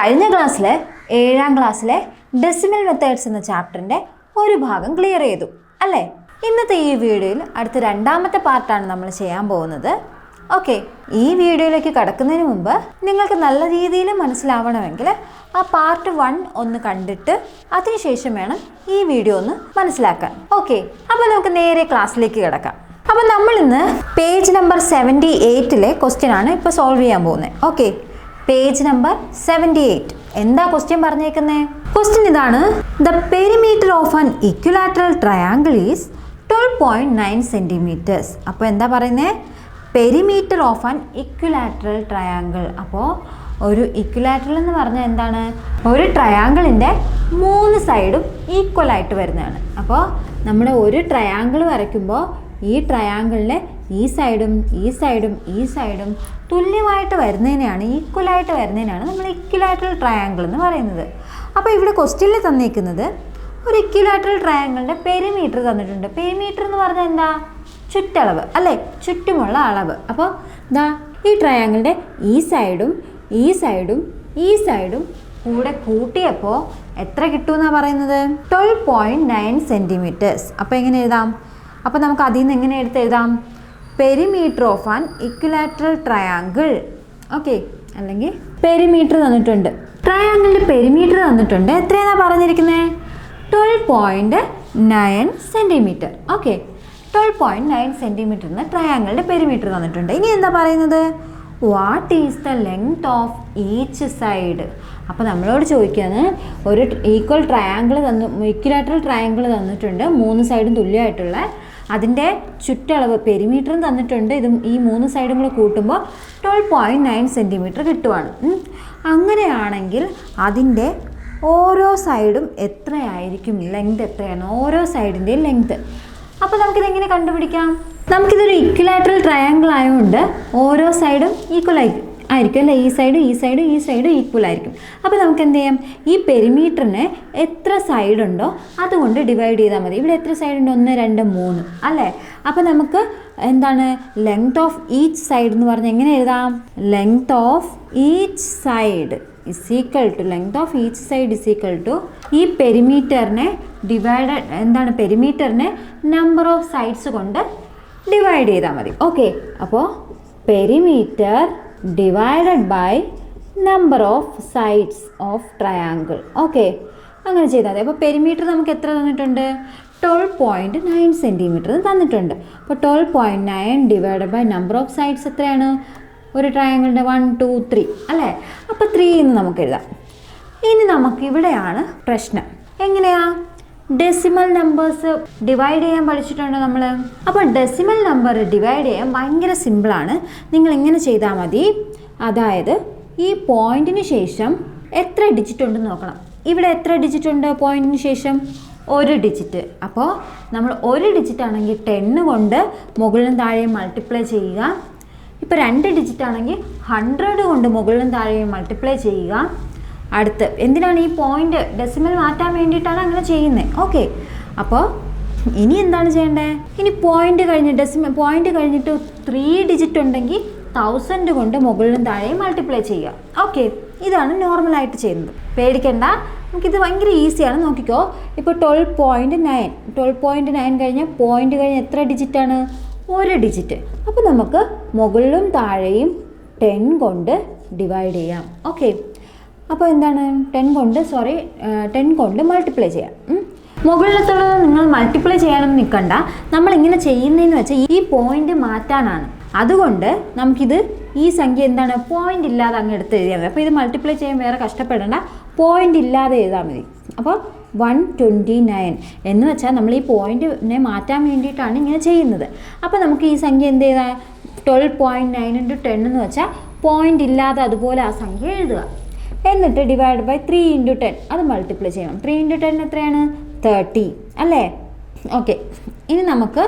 കഴിഞ്ഞ ക്ലാസ്സിലെ 7ാം ക്ലാസ്സിലെ ഡെസിമൽ മെത്തേഡ്സ് എന്ന ചാപ്റ്ററിൻ്റെ ഒരു ഭാഗം ക്ലിയർ ചെയ്തു അല്ലേ? ഇന്നത്തെ ഈ വീഡിയോയിൽ അടുത്ത രണ്ടാമത്തെ പാർട്ടാണ് നമ്മൾ ചെയ്യാൻ പോകുന്നത്. ഓക്കെ, ഈ വീഡിയോയിലേക്ക് കടക്കുന്നതിന് മുമ്പ് നിങ്ങൾക്ക് നല്ല രീതിയിൽ മനസ്സിലാവണമെങ്കിൽ ആ പാർട്ട് 1 ഒന്ന് കണ്ടിട്ട് അതിനുശേഷം വേണം ഈ വീഡിയോ ഒന്ന് മനസ്സിലാക്കാൻ. ഓക്കെ, അപ്പോൾ നമുക്ക് നേരെ ക്ലാസ്സിലേക്ക് കിടക്കാം. അപ്പോൾ നമ്മൾ ഇന്ന് പേജ് നമ്പർ 78 ക്വസ്റ്റ്യൻ ആണ് ഇപ്പോൾ സോൾവ് ചെയ്യാൻ പോകുന്നത്. Okay, page number 78. എന്താ ക്വസ്റ്റ്യൻ പറഞ്ഞേക്കുന്നത്? ക്വസ്റ്റ്യൻ ഇതാണ്: the perimeter of an equilateral triangle is 12.9 centimetres. അപ്പോൾ എന്താ പറയുന്നത്? Perimeter of an equilateral triangle. അപ്പോൾ ഒരു ഇക്വിലാറ്ററൽ എന്ന് പറഞ്ഞാൽ എന്താണ്? ഒരു ട്രയാങ്കിളിൻ്റെ 3 സൈഡും ഈക്വൽ ആയിട്ട് വരുന്നതാണ്. അപ്പോൾ നമ്മുടെ ഒരു ട്രയാങ്കിൾ വരയ്ക്കുമ്പോൾ ഈ ട്രയാങ്കിളിലെ ഈ സൈഡും ഈ സൈഡും ഈ സൈഡും തുല്യമായിട്ട് വരുന്നതിനെയാണ്, ഈക്വലായിട്ട് വരുന്നതിനാണ് നമ്മൾ ഇക്വിലാറ്ററൽ ട്രയാങ്കിൾ എന്ന് പറയുന്നത്. അപ്പോൾ ഇവിടെ ക്വസ്റ്റ്യനിൽ തന്നിരിക്കുന്നത് ഒരു ഇക്വിലാറ്ററൽ ട്രയാങ്കിളിൻ്റെ പെരിമീറ്റർ തന്നിട്ടുണ്ട്. പെരിമീറ്റർ എന്ന് പറഞ്ഞാൽ എന്താ? ചുറ്റളവ് അല്ലേ? ചുറ്റുമുള്ള അളവ്. അപ്പോൾ ദാ ഈ ട്രയാങ്കിളിൻ്റെ ഈ സൈഡും ഈ സൈഡും ഈ സൈഡും കൂടെ കൂട്ടിയപ്പോൾ എത്ര കിട്ടുമെന്നാണ് പറയുന്നത്? 12.9 സെൻറ്റിമീറ്റേഴ്സ്. അപ്പോൾ എങ്ങനെ എഴുതാം? അപ്പോൾ നമുക്ക് അതിൽ നിന്ന് എങ്ങനെ എഴുതാം? Perimeter of an equilateral triangle. Okay, അല്ലെങ്കിൽ പെരിമീറ്റർ തന്നിട്ടുണ്ട്, ട്രയാങ്കിളിൻ്റെ പെരിമീറ്റർ തന്നിട്ടുണ്ട്. എത്രയാണ് പറഞ്ഞിരിക്കുന്നത്? 12.9 സെൻറ്റിമീറ്റർ. ഓക്കെ, 12.9 സെൻറ്റിമീറ്ററിന് ട്രയാങ്കിളിൻ്റെ പെരിമീറ്റർ തന്നിട്ടുണ്ട്. ഇനി എന്താ പറയുന്നത്? What is the length of each side. അപ്പോൾ നമ്മളോട് ചോദിക്കുകയാണ്, ഒരു ഈക്വൽ ട്രയാങ്കിൾ ഇക്വിലാറ്ററൽ ട്രയാങ്കിൾ തന്നിട്ടുണ്ട്, 3 സൈഡും തുല്യമായിട്ടുള്ള. അതിൻ്റെ ചുറ്റളവ് പെരിമീറ്ററും തന്നിട്ടുണ്ട്. ഇത് ഈ 3 സൈഡും കൂടെ കൂട്ടുമ്പോൾ 12.9 സെൻറ്റിമീറ്റർ കിട്ടുവാണ്. അങ്ങനെയാണെങ്കിൽ അതിൻ്റെ ഓരോ സൈഡും എത്രയായിരിക്കും? ലെങ്ത് എത്രയാണ്? ഓരോ സൈഡിൻ്റെയും ലെങ്ത്. അപ്പോൾ നമുക്കിതെങ്ങനെ കണ്ടുപിടിക്കാം? നമുക്കിതൊരു ഇക്വിലാറ്ററൽ ട്രയാങ്കിൾ ആയതുകൊണ്ട് ഓരോ സൈഡും ഈക്വൽ ആയിരിക്കും അല്ലേ? ഈ സൈഡും ഈ സൈഡും ഈ സൈഡും ഈക്വൽ ആയിരിക്കും. അപ്പോൾ നമുക്ക് എന്ത് ചെയ്യാം? ഈ പെരിമീറ്ററിന് എത്ര സൈഡുണ്ടോ അതുകൊണ്ട് ഡിവൈഡ് ചെയ്താൽ മതി. ഇവിടെ എത്ര സൈഡുണ്ട്? 1, 2, 3 അല്ലേ? അപ്പോൾ നമുക്ക് എന്താണ് ലെങ്ത് ഓഫ് ഈച്ച് സൈഡ് എന്ന് പറഞ്ഞാൽ എങ്ങനെ എഴുതാം? Length of each side is equal to length of each side is equal to ഈ പെരിമീറ്ററിനെ പെരിമീറ്ററിനെ നമ്പർ ഓഫ് സൈഡ്സ് കൊണ്ട് ഡിവൈഡ് ചെയ്താൽ മതി. ഓക്കെ, അപ്പോൾ perimeter divided by number of sides of triangle. Okay, അങ്ങനെ ചെയ്താൽ മതി. അപ്പോൾ പെരിമീറ്റർ നമുക്ക് എത്ര തന്നിട്ടുണ്ട്? 12.9 സെൻറ്റിമീറ്റർ തന്നിട്ടുണ്ട്. അപ്പോൾ 12.9 divided by number of sides എത്രയാണ്? ഒരു ട്രയാങ്കിളിൻ്റെ 1, 2, 3 അല്ലേ? അപ്പോൾ 3 എന്ന് നമുക്ക് എഴുതാം. ഇനി നമുക്കിവിടെയാണ് പ്രശ്നം. എങ്ങനെയാ? ഡെസിമൽ നമ്പേഴ്സ് ഡിവൈഡ് ചെയ്യാൻ പഠിച്ചിട്ടുണ്ടോ നമ്മൾ? അപ്പോൾ ഡെസിമൽ നമ്പർ ഡിവൈഡ് ചെയ്യാൻ ഭയങ്കര സിമ്പിളാണ്. നിങ്ങൾ ഇങ്ങനെ ചെയ്താൽ മതി. അതായത് ഈ പോയിന്റിന് ശേഷം എത്ര ഡിജിറ്റ് ഉണ്ടെന്ന് നോക്കണം. ഇവിടെ എത്ര ഡിജിറ്റ് ഉണ്ട് പോയിന്റിന് ശേഷം? 1 ഡിജിറ്റ്. അപ്പോൾ നമ്മൾ 1 ഡിജിറ്റ് ആണെങ്കിൽ 10 കൊണ്ട് മുകളിലും താഴെയും മൾട്ടിപ്ലൈ ചെയ്യുക. ഇപ്പോൾ 2 ഡിജിറ്റ് ആണെങ്കിൽ 100 കൊണ്ട് മുകളിലും താഴെയും മൾട്ടിപ്ലൈ ചെയ്യുക. അടുത്ത് എന്തിനാണ്? ഈ പോയിന്റ് ഡെസിമൽ മാറ്റാൻ വേണ്ടിയിട്ടാണ് അങ്ങനെ ചെയ്യുന്നത്. ഓക്കെ, അപ്പോൾ ഇനി എന്താണ് ചെയ്യേണ്ടത്? ഇനി പോയിന്റ് കഴിഞ്ഞിട്ട് 3 ഡിജിറ്റ് ഉണ്ടെങ്കിൽ 1000 കൊണ്ട് മുകളിലും താഴെയും മൾട്ടിപ്ലൈ ചെയ്യുക. ഓക്കെ, ഇതാണ് നോർമലായിട്ട് ചെയ്യുന്നത്. പേടിക്കണ്ട, നമുക്കിത് ഭയങ്കര ഈസിയാണ്. നോക്കിക്കോ, ഇപ്പോൾ 12.9 കഴിഞ്ഞാൽ പോയിന്റ് കഴിഞ്ഞ് എത്ര ഡിജിറ്റാണ്? 1 ഡിജിറ്റ്. അപ്പോൾ നമുക്ക് മുകളിലും താഴെയും 10 കൊണ്ട് ഡിവൈഡ് ചെയ്യാം. ഓക്കെ, അപ്പോൾ എന്താണ്? 10 കൊണ്ട് മൾട്ടിപ്ലൈ ചെയ്യാം. മുകളിലത്തുള്ളത് നിങ്ങൾ മൾട്ടിപ്ലൈ ചെയ്യാനൊന്നും നിൽക്കണ്ട. നമ്മളിങ്ങനെ ചെയ്യുന്നതെന്ന് വെച്ചാൽ ഈ പോയിന്റ് മാറ്റാനാണ്. അതുകൊണ്ട് നമുക്കിത് ഈ സംഖ്യ എന്താണ്? പോയിന്റ് ഇല്ലാതെ അങ്ങ് എടുത്ത് എഴുതിയാൽ മതി. അപ്പോൾ ഇത് മൾട്ടിപ്ലൈ ചെയ്യാൻ വേറെ കഷ്ടപ്പെടേണ്ട, പോയിന്റ് ഇല്ലാതെ എഴുതാൽ മതി. അപ്പോൾ 129 എന്ന് വെച്ചാൽ നമ്മൾ ഈ പോയിന്റിനെ മാറ്റാൻ വേണ്ടിയിട്ടാണ് ഇങ്ങനെ ചെയ്യുന്നത്. അപ്പോൾ നമുക്ക് ഈ സംഖ്യ എന്ത് ചെയ്താൽ 12.9 × 10 എന്ന് വെച്ചാൽ പോയിന്റ് ഇല്ലാതെ അതുപോലെ ആ സംഖ്യ എഴുതുക. എന്നിട്ട് ഡിവൈഡ് ബൈ 3 × 10 അത് മൾട്ടിപ്ലൈ ചെയ്യണം. 3 × 10 എത്രയാണ്? 30 അല്ലേ? ഓക്കെ, ഇനി നമുക്ക്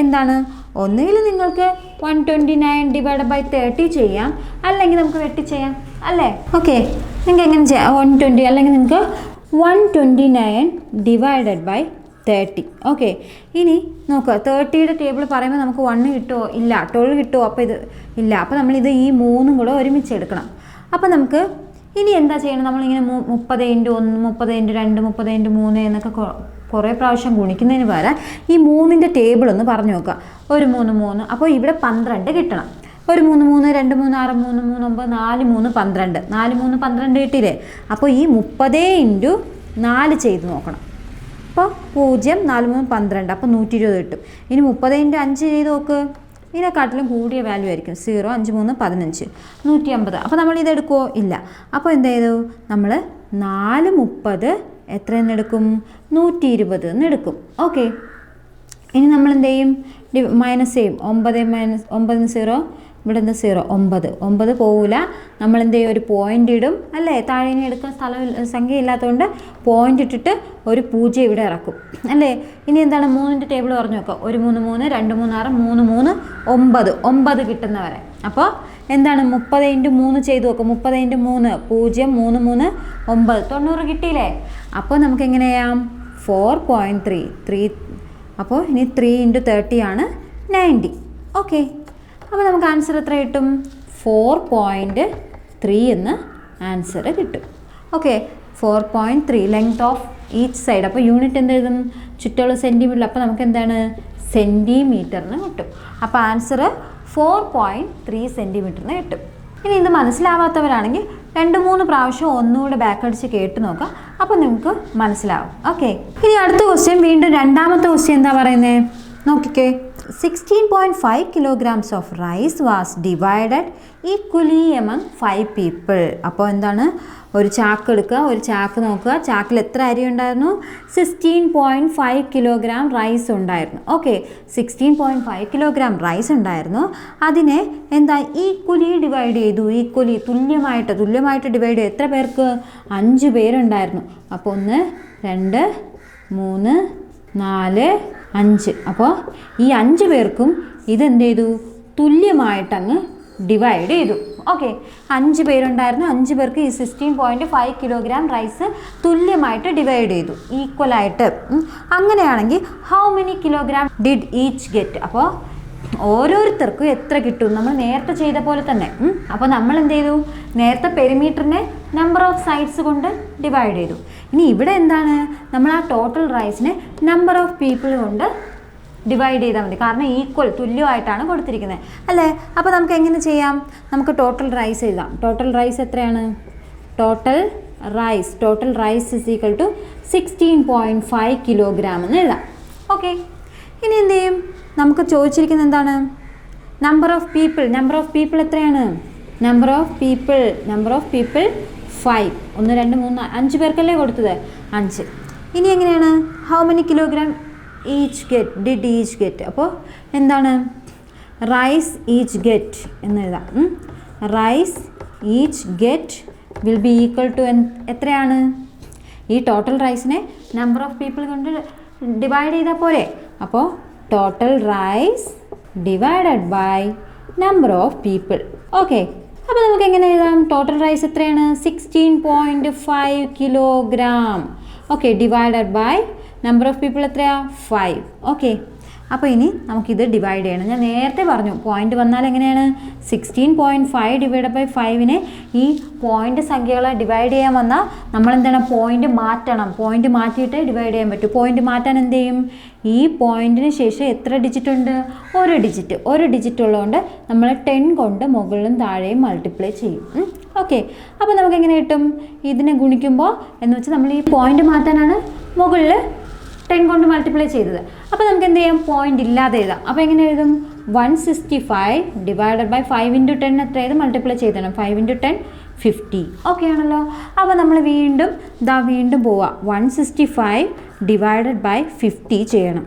എന്താണ്? ഒന്നുകിൽ നിങ്ങൾക്ക് 129 ഡിവൈഡ് ബൈ 30 ചെയ്യാം, അല്ലെങ്കിൽ നമുക്ക് വെട്ടി ചെയ്യാം അല്ലേ? ഓക്കെ, നിങ്ങൾക്ക് എങ്ങനെ ചെയ്യാം? 120 അല്ലെങ്കിൽ നിങ്ങൾക്ക് 129 ഡിവൈഡഡ് ബൈ 30. ഓക്കെ, ഇനി നോക്കുക, 30യുടെ ടേബിൾ പറയുമ്പോൾ നമുക്ക് 1 കിട്ടുമോ? ഇല്ല. 12 കിട്ടുമോ? അപ്പോൾ ഇത് ഇല്ല. അപ്പോൾ നമ്മളിത് ഈ 3 കൂടെ ഒരുമിച്ച് എടുക്കണം. അപ്പോൾ നമുക്ക് ഇനി എന്താ ചെയ്യണം, നമ്മളിങ്ങനെ 30x1, 30x2, 30x3 എന്നൊക്കെ കുറേ പ്രാവശ്യം ഗുണിക്കുന്നതിന് പകരം ഈ 3ൻ്റെ ടേബിൾ ഒന്ന് പറഞ്ഞു നോക്കുക. ഒരു 3 3, അപ്പോൾ ഇവിടെ 12 കിട്ടണം. ഒരു 3 3, 2 3 6, 3 3 9, 4 3 12, 4 3 12 കിട്ടിയില്ലേ? അപ്പോൾ ഈ 30x4 ചെയ്ത് നോക്കണം. അപ്പോൾ 0 4 3 12, അപ്പോൾ 120 കിട്ടും. ഇനി 30x5 ചെയ്ത് നോക്ക്, ഇതിനെക്കാട്ടിലും കൂടിയ വാല്യൂ ആയിരിക്കും. 0 5 3 15, 150. അപ്പോൾ നമ്മൾ ഇതെടുക്കുമോ? ഇല്ല. അപ്പോൾ എന്ത് ചെയ്തു, നമ്മൾ 4 30 എത്രയെന്ന് എടുക്കും? 120 എന്ന് എടുക്കും. ഓക്കെ, ഇനി നമ്മൾ എന്ത് ചെയ്യും? മൈനസ് ചെയ്യും. 9 9 0, ഇവിടെ എന്താ 0 9 പോവില്ല. നമ്മൾ എന്ത് ചെയ്യും? ഒരു പോയിൻ്റ് ഇടും അല്ലേ? താഴെ ഇനി എടുക്കാൻ സംഖ്യ ഇല്ലാത്തതുകൊണ്ട് പോയിൻ്റ് ഇട്ടിട്ട് ഒരു 0 ഇവിടെ ഇറക്കും അല്ലേ? ഇനി എന്താണ് 3ൻ്റെ ടേബിൾ പറഞ്ഞു നോക്കാം. ഒരു 3 3, 2 3 6, 3 3 9 കിട്ടുന്നവരെ. അപ്പോൾ എന്താണ് 30x3 ചെയ്ത് നോക്കാം. 30x3 0 3 3 9 90 കിട്ടിയില്ലേ? അപ്പോൾ നമുക്ക് എങ്ങനെ ചെയ്യാം? 4.3 അപ്പോൾ ഇനി 3 × 30 ആണ് 90. ഓക്കെ, അപ്പോൾ നമുക്ക് ആൻസർ എത്ര കിട്ടും? 4.3 എന്ന് ആൻസർ കിട്ടും. Okay, 4.3 length of each side. അപ്പോൾ യൂണിറ്റ് എന്ത് എഴുതും? ചുറ്റുള്ള സെൻറ്റിമീറ്റർ. അപ്പോൾ നമുക്ക് എന്താണ്? സെൻറ്റിമീറ്ററിന് കിട്ടും. അപ്പോൾ ആൻസർ 4.3 സെൻറ്റിമീറ്ററിന് കിട്ടും. ഇനി ഇത് മനസ്സിലാവാത്തവരാണെങ്കിൽ 2-3 പ്രാവശ്യം ഒന്നുകൂടെ ബാക്ക് അടിച്ച് കേട്ട് നോക്കാം. അപ്പോൾ നിങ്ങൾക്ക് മനസ്സിലാവും. ഓക്കെ, ഇനി അടുത്ത ക്വസ്റ്റ്യൻ, വീണ്ടും രണ്ടാമത്തെ ക്വസ്റ്റ്യൻ എന്താ പറയുന്നത് നോക്കിക്കേ. 16.5 kilograms of rice was divided equally among 5 people. അപ്പോൾ എന്താണ്? ഒരു ചാക്ക് എടുക്കുക, ഒരു ചാക്ക് നോക്കുക, ചാക്കിൽ എത്ര അരി ഉണ്ടായിരുന്നു? 16.5 kilogram റൈസ് ഉണ്ടായിരുന്നു. ഓക്കെ, 16.5 kilogram റൈസ് ഉണ്ടായിരുന്നു. അതിനെ എന്താ ഈക്വലി ഡിവൈഡ് ചെയ്തു. ഈക്വലി തുല്യമായിട്ട് ഡിവൈഡ് ചെയ്തു. എത്ര പേർക്ക്? 5 പേരുണ്ടായിരുന്നു. അപ്പോൾ 1 2 3 4 5. അപ്പോൾ ഈ 5 പേർക്കും ഇതെന്ത് ചെയ്തു? തുല്യമായിട്ടങ്ങ് ഡിവൈഡ് ചെയ്തു. ഓക്കെ, 5 പേരുണ്ടായിരുന്നു. 5 പേർക്ക് ഈ 16.5 kilogram റൈസ് തുല്യമായിട്ട് ഡിവൈഡ് ചെയ്തു, ഈക്വലായിട്ട്. അങ്ങനെയാണെങ്കിൽ how many kilogram did each get? അപ്പോൾ ഓരോരുത്തർക്കും എത്ര കിട്ടും? നമ്മൾ നേരത്തെ ചെയ്ത പോലെ തന്നെ. അപ്പോൾ നമ്മൾ എന്ത് ചെയ്തു? നേരത്തെ പെരിമീറ്ററിനെ നമ്പർ ഓഫ് സൈഡ്സ് കൊണ്ട് ഡിവൈഡ് ചെയ്തു. ഇനി ഇവിടെ എന്താണ്? നമ്മൾ ആ ടോട്ടൽ റൈസിനെ നമ്പർ ഓഫ് പീപ്പിൾ കൊണ്ട് ഡിവൈഡ് ചെയ്താൽ മതി. കാരണം ഈക്വൽ തുല്യമായിട്ടാണ് കൊടുത്തിരിക്കുന്നത് അല്ലേ? അപ്പോൾ നമുക്ക് എങ്ങനെ ചെയ്യാം? നമുക്ക് ടോട്ടൽ റൈസ് എഴുതാം. ടോട്ടൽ റൈസ് എത്രയാണ്? Total rice is equal to 16.5 kilogram എന്ന് എഴുതാം. ഓക്കെ, ഇനി എന്ത് ചെയ്യും? നമുക്ക് ചോദിച്ചിരിക്കുന്നത് എന്താണ്? നമ്പർ ഓഫ് പീപ്പിൾ എത്രയാണ്? Number of people 5. 1 2 3 5 പേർക്കല്ലേ കൊടുത്തത്? 5. ഇനി എങ്ങനെയാണ്? How many kilogram did each get? അപ്പോൾ എന്താണ്? റൈസ് ഈച്ച് ഗെറ്റ് എന്ന് എഴുതാം. Rice each get will be equal to എത്രയാണ്? ഈ ടോട്ടൽ റൈസിനെ നമ്പർ ഓഫ് പീപ്പിൾ കൊണ്ട് ഡിവൈഡ് ചെയ്താൽ പോരെ? അപ്പോൾ total rice divided by number of people. Okay, അപ്പോൾ നമുക്ക് എങ്ങനെ എഴുതാം? ടോട്ടൽ റൈസ് എത്രയാണ്? 16.5 kilogram. Okay, divided by number of people എത്രയാണ്? 5. ഓക്കെ, അപ്പോൾ ഇനി നമുക്കിത് ഡിവൈഡ് ചെയ്യണം. ഞാൻ നേരത്തെ പറഞ്ഞു പോയിന്റ് വന്നാൽ എങ്ങനെയാണ്? 16.5 ഡിവൈഡ് ബൈ 5നെ ഈ പോയിന്റ് സംഖ്യകളെ ഡിവൈഡ് ചെയ്യാൻ വന്നാൽ നമ്മൾ എന്താണ്? പോയിന്റ് മാറ്റണം. പോയിന്റ് മാറ്റിയിട്ടേ ഡിവൈഡ് ചെയ്യാൻ പറ്റൂ. പോയിന്റ് മാറ്റാൻ എന്ത് ചെയ്യും? ഈ പോയിന്റിന് ശേഷം എത്ര ഡിജിറ്റ് ഉണ്ട്? ഒരു ഡിജിറ്റ് ഉള്ളതുകൊണ്ട് നമ്മൾ 10 കൊണ്ട് മുകളിലും താഴെയും മൾട്ടിപ്ലൈ ചെയ്യും. ഓക്കെ, അപ്പോൾ നമുക്ക് എങ്ങനെ കിട്ടും? ഇതിനെ ഗുണിക്കുമ്പോൾ എന്ന് വെച്ചാൽ നമ്മൾ ഈ പോയിന്റ് മാറ്റാനാണ് മുകളിൽ 10 കൊണ്ട് മൾട്ടിപ്ലൈ ചെയ്തത്. അപ്പോൾ നമുക്ക് എന്ത് ചെയ്യാം? പോയിന്റ് ഇല്ലാതെ എഴുതാം. അപ്പോൾ എങ്ങനെ എഴുതും? 165 ഡിവൈഡഡ് ബൈ 5 × 10 എത്ര ചെയ്ത് മൾട്ടിപ്ലൈ ചെയ്തണം? 5 × 10 50. ഓക്കെ ആണല്ലോ? അപ്പോൾ നമ്മൾ വീണ്ടും പോവുക. 165 ഡിവൈഡഡ് ബൈ 50 ചെയ്യണം.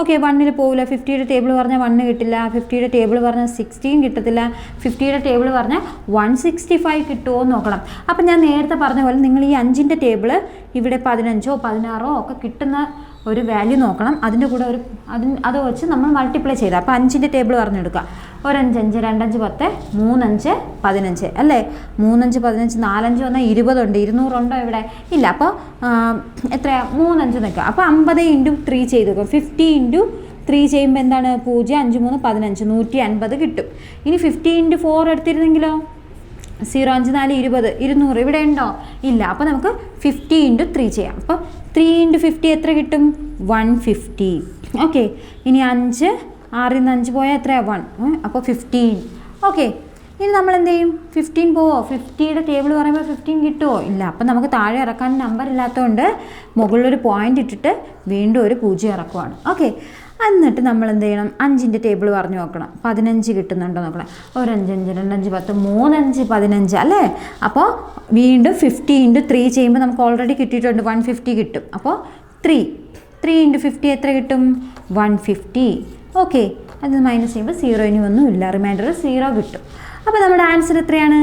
ഓക്കെ, 1ൽ പോവില്ല. 50യുടെ ടേബിൾ പറഞ്ഞാൽ 1 കിട്ടില്ല. 50യുടെ ടേബിൾ പറഞ്ഞാൽ 16 കിട്ടത്തില്ല. 50യുടെ ടേബിൾ പറഞ്ഞാൽ 165 കിട്ടുമോ എന്ന് നോക്കണം. അപ്പം ഞാൻ നേരത്തെ പറഞ്ഞ പോലെ നിങ്ങൾ ഈ 5ൻ്റെ ടേബിൾ ഇവിടെ 15ഓ 16ഓ ഒക്കെ കിട്ടുന്ന ഒരു വാല്യൂ നോക്കണം. അതിൻ്റെ കൂടെ അത് വെച്ച് നമ്മൾ മൾട്ടിപ്ലൈ ചെയ്താൽ. അപ്പോൾ 5ൻ്റെ ടേബിൾ പറഞ്ഞെടുക്കുക. 1 5 5 2 5 10 3 5 15 അല്ലേ? 3 5 15 4 5 വന്നാൽ 20 ഉണ്ട്. 200 ഉണ്ടോ ഇവിടെ? ഇല്ല. അപ്പോൾ എത്രയാണ്? 3 5 നിൽക്കുക. അപ്പോൾ 50 × 3 ചെയ്ത് നോക്കുക. 50 × 3 ചെയ്യുമ്പോൾ എന്താണ്? 0 5 3 15 150 കിട്ടും. ഇനി 50 × 4 എടുത്തിരുന്നെങ്കിലോ 0 5 4 20 200 ഇവിടെ ഉണ്ടോ? ഇല്ല. അപ്പോൾ നമുക്ക് 50 × 3 ചെയ്യാം. അപ്പോൾ 3 × 50 എത്ര കിട്ടും? 150. ഓക്കെ. ഇനി 5 6ൽ നിന്ന് 5 പോയാൽ എത്രയാണ്? 1. അപ്പോൾ 15. ഓക്കെ. ഇനി നമ്മൾ എന്ത് ചെയ്യും? 15 പോവോ? 50യുടെ ടേബിൾ പറയുമ്പോൾ 15 കിട്ടുമോ? ഇല്ല. അപ്പം നമുക്ക് താഴെ ഇറക്കാൻ നമ്പർ ഇല്ലാത്തതുകൊണ്ട് മുകളിലൊരു പോയിന്റ് ഇട്ടിട്ട് വീണ്ടും ഒരു 0 ഇറക്കുവാണ്. ഓക്കെ. എന്നിട്ട് നമ്മൾ എന്ത് ചെയ്യണം? 5ൻ്റെ ടേബിൾ പറഞ്ഞു നോക്കണം. 15 കിട്ടുന്നുണ്ടോ നോക്കണം. ഒരു 5 5 2 5 10 3 5 15 അല്ലേ? അപ്പോൾ വീണ്ടും 50 × 3 ചെയ്യുമ്പോൾ നമുക്ക് ഓൾറെഡി കിട്ടിയിട്ടുണ്ട് 150 കിട്ടും. അപ്പോൾ 3 × 50 എത്ര കിട്ടും? 150. ഓക്കെ. അത് മൈനസ് ചെയ്യുമ്പോൾ 0 ഇനി ഒന്നുമില്ല, റിമൈൻഡർ 0 കിട്ടും. അപ്പോൾ നമ്മുടെ ആൻസർ എത്രയാണ്?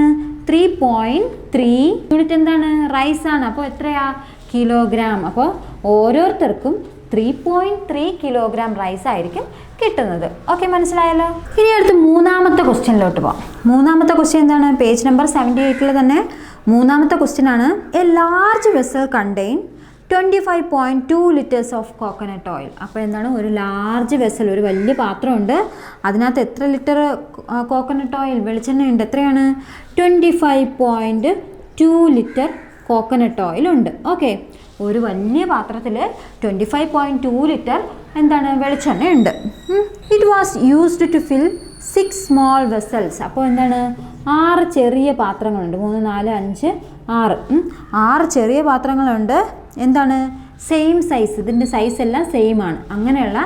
3.3 യൂണിറ്റ് എന്താണ്? റൈസ് ആണ്. അപ്പോൾ എത്രയാ? കിലോഗ്രാം. അപ്പോൾ ഓരോരുത്തർക്കും 3.3 കിലോഗ്രാം റൈസ് ആയിരിക്കും കിട്ടുന്നത്. ഓക്കെ, മനസ്സിലായല്ലോ. ഇനി അടുത്ത് മൂന്നാമത്തെ ക്വസ്റ്റ്യനിലോട്ട് പോകാം. മൂന്നാമത്തെ ക്വസ്റ്റ്യൻ എന്താണ്? പേജ് നമ്പർ 78 തന്നെ മൂന്നാമത്തെ ക്വസ്റ്റ്യൻ ആണ്. A large vessel contain 25.2 liters of coconut oil. അപ്പോൾ എന്താണ്? ഒരു ലാർജ് വെസൽ, ഒരു വലിയ പാത്രമുണ്ട്, അതിനകത്ത് എത്ര ലിറ്റർ കോക്കനട്ട് ഓയിൽ, വെളിച്ചെണ്ണ ഉണ്ട്? എത്രയാണ്? 25.2 ലിറ്റർ കോക്കനട്ട് ഓയിൽ ഉണ്ട്. ഓക്കെ. ഒരു വലിയ പാത്രത്തിൽ 25.2 ലിറ്റർ എന്താണ്? വെളിച്ചെണ്ണ ഉണ്ട്. It was used to fill 6 small vessels. അപ്പോൾ എന്താണ്? 6 ചെറിയ പാത്രങ്ങളുണ്ട്. 3 4 5 6 6 ചെറിയ പാത്രങ്ങളുണ്ട്. എന്താണ്? സെയിം സൈസ്, ഇതിൻ്റെ സൈസ് എല്ലാം സെയിം ആണ്. അങ്ങനെയുള്ള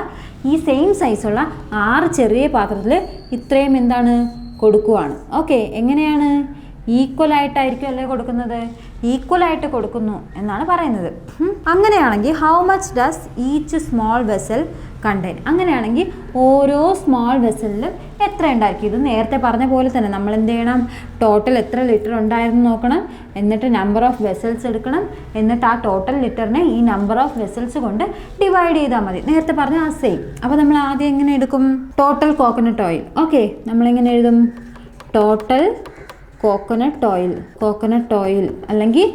ഈ സെയിം സൈസുള്ള 6 ചെറിയ പാത്രത്തിൽ ഇത്രയും എന്താണ്? കൊടുക്കുവാണ്. ഓക്കെ. എങ്ങനെയാണ്? ഈക്വലായിട്ടായിരിക്കും അല്ലേ കൊടുക്കുന്നത്? ഈക്വലായിട്ട് കൊടുക്കുന്നു എന്നാണ് പറയുന്നത്. അങ്ങനെയാണെങ്കിൽ how much does each small vessel contain? അങ്ങനെയാണെങ്കിൽ ഓരോ സ്മോൾ വെസലിലും എത്ര ഉണ്ടായിരിക്കും? ഇത് നേരത്തെ പറഞ്ഞ പോലെ തന്നെ നമ്മൾ എന്ത് ചെയ്യണം? ടോട്ടൽ എത്ര ലിറ്റർ ഉണ്ടായിരുന്നു നോക്കണം, എന്നിട്ട് നമ്പർ ഓഫ് വെസൽസ് എടുക്കണം, എന്നിട്ട് ആ ടോട്ടൽ ലിറ്ററിനെ ഈ നമ്പർ ഓഫ് വെസൽസ് കൊണ്ട് ഡിവൈഡ് ചെയ്താൽ മതി. നേരത്തെ പറഞ്ഞ ആ സെയിം. അപ്പോൾ നമ്മൾ ആദ്യം എങ്ങനെ എടുക്കും? Total coconut oil. ഓക്കെ. നമ്മളെങ്ങനെ എഴുതും? ടോട്ടൽ കോക്കനട്ട് ഓയിൽ അല്ലെങ്കിൽ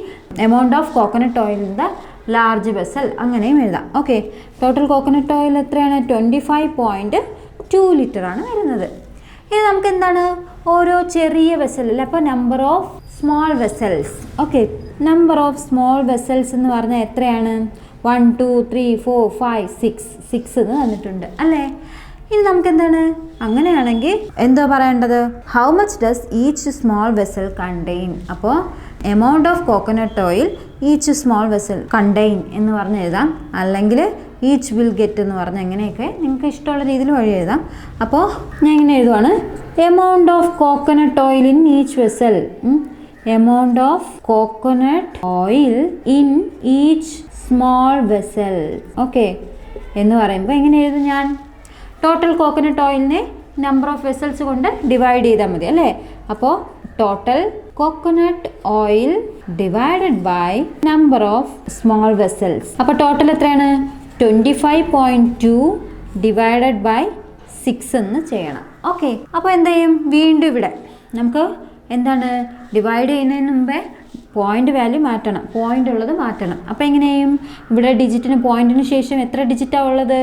amount of coconut oil in the large vessel, അങ്ങനെയും എഴുതാം. ഓക്കെ. ടോട്ടൽ കോക്കനട്ട് ഓയിൽ എത്രയാണ്? 25.2 ലിറ്റർ ആണ് വരുന്നത്. ഇനി നമുക്ക് എന്താണ്? ഓരോ ചെറിയ വെസലിൽ അപ്പോൾ number of small vessels. Okay. Number of small vessels എന്ന് പറഞ്ഞാൽ എത്രയാണ്? 1 2 3 4 5 6 എന്ന് തന്നിട്ടുണ്ട് അല്ലേ? ഇനി നമുക്ക് എന്താണ്? അങ്ങനെയാണെങ്കിൽ എന്തോ പറയേണ്ടത്? How much does each small vessel contain? അപ്പോൾ amount of coconut oil each small vessel contain എന്ന് പറഞ്ഞ് എഴുതാം, അല്ലെങ്കിൽ ഈച്ച് വിൽ ഗെറ്റ് എന്ന് പറഞ്ഞ് എങ്ങനെയൊക്കെ നിങ്ങൾക്ക് ഇഷ്ടമുള്ള രീതിയിൽ വഴി എഴുതാം. അപ്പോൾ ഞാൻ ഇങ്ങനെ എഴുതുവാണ്. Amount of coconut oil in each vessel. Amount of coconut oil in each small vessel. Okay. എന്ന് പറയുമ്പോൾ എങ്ങനെ എഴുതും ഞാൻ? ടോട്ടൽ കോക്കനട്ട് ഓയിലിനെ നമ്പർ ഓഫ് വെസൽസ് കൊണ്ട് ഡിവൈഡ് ചെയ്താൽ മതി അല്ലേ? അപ്പോൾ total coconut oil divided by number of small vessels. അപ്പോൾ ടോട്ടൽ എത്രയാണ്? 25.2 ഡിവൈഡഡ് ബൈ 6 എന്ന് ചെയ്യണം. ഓക്കെ. അപ്പോൾ എന്ത് ചെയ്യും? വീണ്ടും ഇവിടെ നമുക്ക് എന്താണ്? ഡിവൈഡ് ചെയ്യുന്നതിന് മുമ്പേ പോയിന്റ് വാല്യൂ മാറ്റണം, പോയിന്റ് ഉള്ളത് മാറ്റണം. അപ്പോൾ എങ്ങനെയും ഇവിടെ ഡിജിറ്റിന് പോയിന്റിന് ശേഷം എത്ര ഡിജിറ്റാണ് ഉള്ളത്?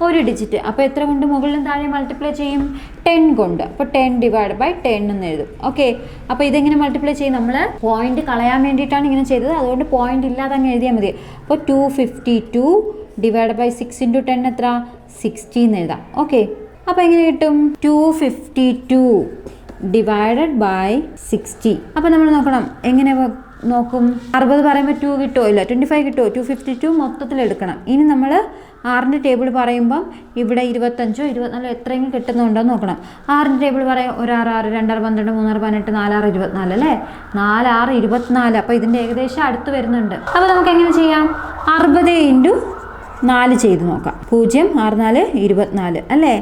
ഒരു ഡിജിറ്റ്. അപ്പോൾ എത്ര കൊണ്ട് മുകളിലും താഴെ മൾട്ടിപ്ലൈ ചെയ്യും? 10 കൊണ്ട്. അപ്പോൾ 10 ഡിവൈഡ് ബൈ 10 എന്ന് എഴുതും. ഓക്കെ. അപ്പോൾ ഇതെങ്ങനെ മൾട്ടിപ്ലൈ ചെയ്യും? നമ്മൾ പോയിന്റ് കളയാൻ വേണ്ടിയിട്ടാണ് ഇങ്ങനെ ചെയ്തത്, അതുകൊണ്ട് പോയിന്റ് ഇല്ലാതെ അങ്ങ് എഴുതിയാൽ മതി. അപ്പോൾ 252 ഡിവൈഡ് ബൈ 6 × 10 എത്ര? 60 എന്ന് എഴുതാം. ഓക്കെ. അപ്പോൾ എങ്ങനെ കിട്ടും? 252 ഡിവൈഡഡ് ബൈ 60. അപ്പോൾ നമ്മൾ നോക്കണം എങ്ങനെ നോക്കും? 60 പറയുമ്പോൾ 2 കിട്ടുമോ? ഇല്ല. 25 കിട്ടുമോ? 252 മൊത്തത്തിൽ എടുക്കണം. ഇനി നമ്മൾ 6ൻ്റെ ടേബിൾ പറയുമ്പം ഇവിടെ 25 24 എത്രയെങ്കിലും കിട്ടുന്നുണ്ടോ എന്ന് നോക്കണം. 6ൻ്റെ ടേബിൾ പറയാം 1 6 6 2 6 12 3 6 18 4 6 24 അല്ലേ? 4 6 24. അപ്പോൾ ഇതിൻ്റെ ഏകദേശം അടുത്ത് വരുന്നുണ്ട്. അപ്പോൾ നമുക്ക് എങ്ങനെ ചെയ്യാം? 60 × 4 ചെയ്ത് നോക്കാം. 0 6 4 24 അല്ലേ?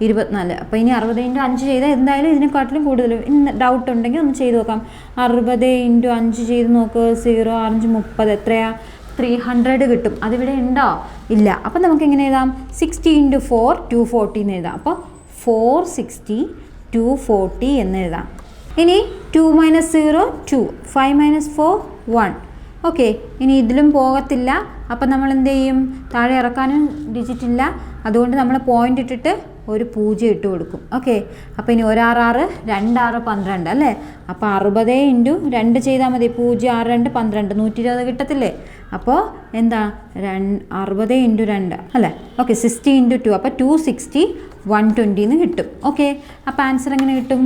24. അപ്പോൾ ഇനി 60 × 5 ചെയ്താൽ എന്തായാലും ഇതിനെക്കാട്ടിലും കൂടുതൽ. ഇനി ഡൗട്ട് ഉണ്ടെങ്കിൽ ഒന്ന് ചെയ്ത് നോക്കാം. 60 × 5 ചെയ്ത് നോക്ക്. 0 6 30 എത്രയാ? 300 കിട്ടും. അതിവിടെ ഉണ്ടോ? ഇല്ല. അപ്പം നമുക്ക് എങ്ങനെ എഴുതാം? 60 × 4 240 എന്ന് എഴുതാം. അപ്പോൾ 460 240 എന്ന് എഴുതാം. ഇനി 2 - 0 2 5 - 4 1. ഓക്കെ. ഇനി ഇതിലും പോകത്തില്ല. അപ്പം നമ്മൾ എന്ത് ചെയ്യും? താഴെ ഇറക്കാനും ഡിജിറ്റ് ഇല്ല, അതുകൊണ്ട് നമ്മൾ പോയിന്റ് ഇട്ടിട്ട് ഒരു 0 ഇട്ട് കൊടുക്കും. ഓക്കെ, അപ്പോൾ ഇനി 1 6 6 2 6 12 അല്ലേ. അപ്പോൾ 60 × 2 ചെയ്താൽ മതി. 0 6 2 12 120 കിട്ടത്തില്ലേ. അപ്പോൾ എന്താ 60 × 2 അല്ലേ. ഓക്കെ, 60 × 2 അപ്പോൾ 260 120 എന്ന് കിട്ടും. ഓക്കെ, അപ്പോൾ ആൻസർ എങ്ങനെ കിട്ടും?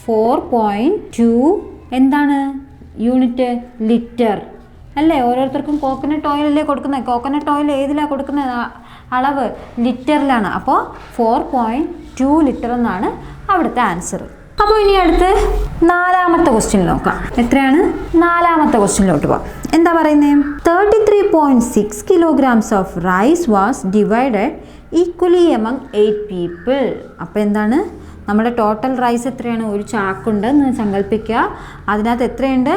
4.2 എന്താണ് യൂണിറ്റ്? ലിറ്റർ അല്ലേ. ഓരോരുത്തർക്കും കോക്കനട്ട് ഓയിലല്ലേ കൊടുക്കുന്നത്. കോക്കനട്ട് ഓയിൽ ഏതിലാണ് കൊടുക്കുന്നത്? അളവ് ലിറ്ററിലാണ്. അപ്പോൾ 4.2 ലിറ്റർ എന്നാണ് അവിടുത്തെ ആൻസർ. അപ്പോൾ ഇനി അടുത്ത് 4ാമത്തെ ക്വസ്റ്റ്യൻ നോക്കാം. എത്രയാണ്? 4ാമത്തെ ക്വസ്റ്റ്യനിലോട്ട് പോകാം. എന്താ പറയുന്നത്? 33.6 kilograms of rice was divided equally among 8 people. അപ്പോൾ എന്താണ്? നമ്മുടെ ടോട്ടൽ റൈസ് എത്രയാണ്? ഒരു ചാക്കുണ്ട് എന്ന് സങ്കല്പിക്കുക. അതിനകത്ത് എത്രയുണ്ട്?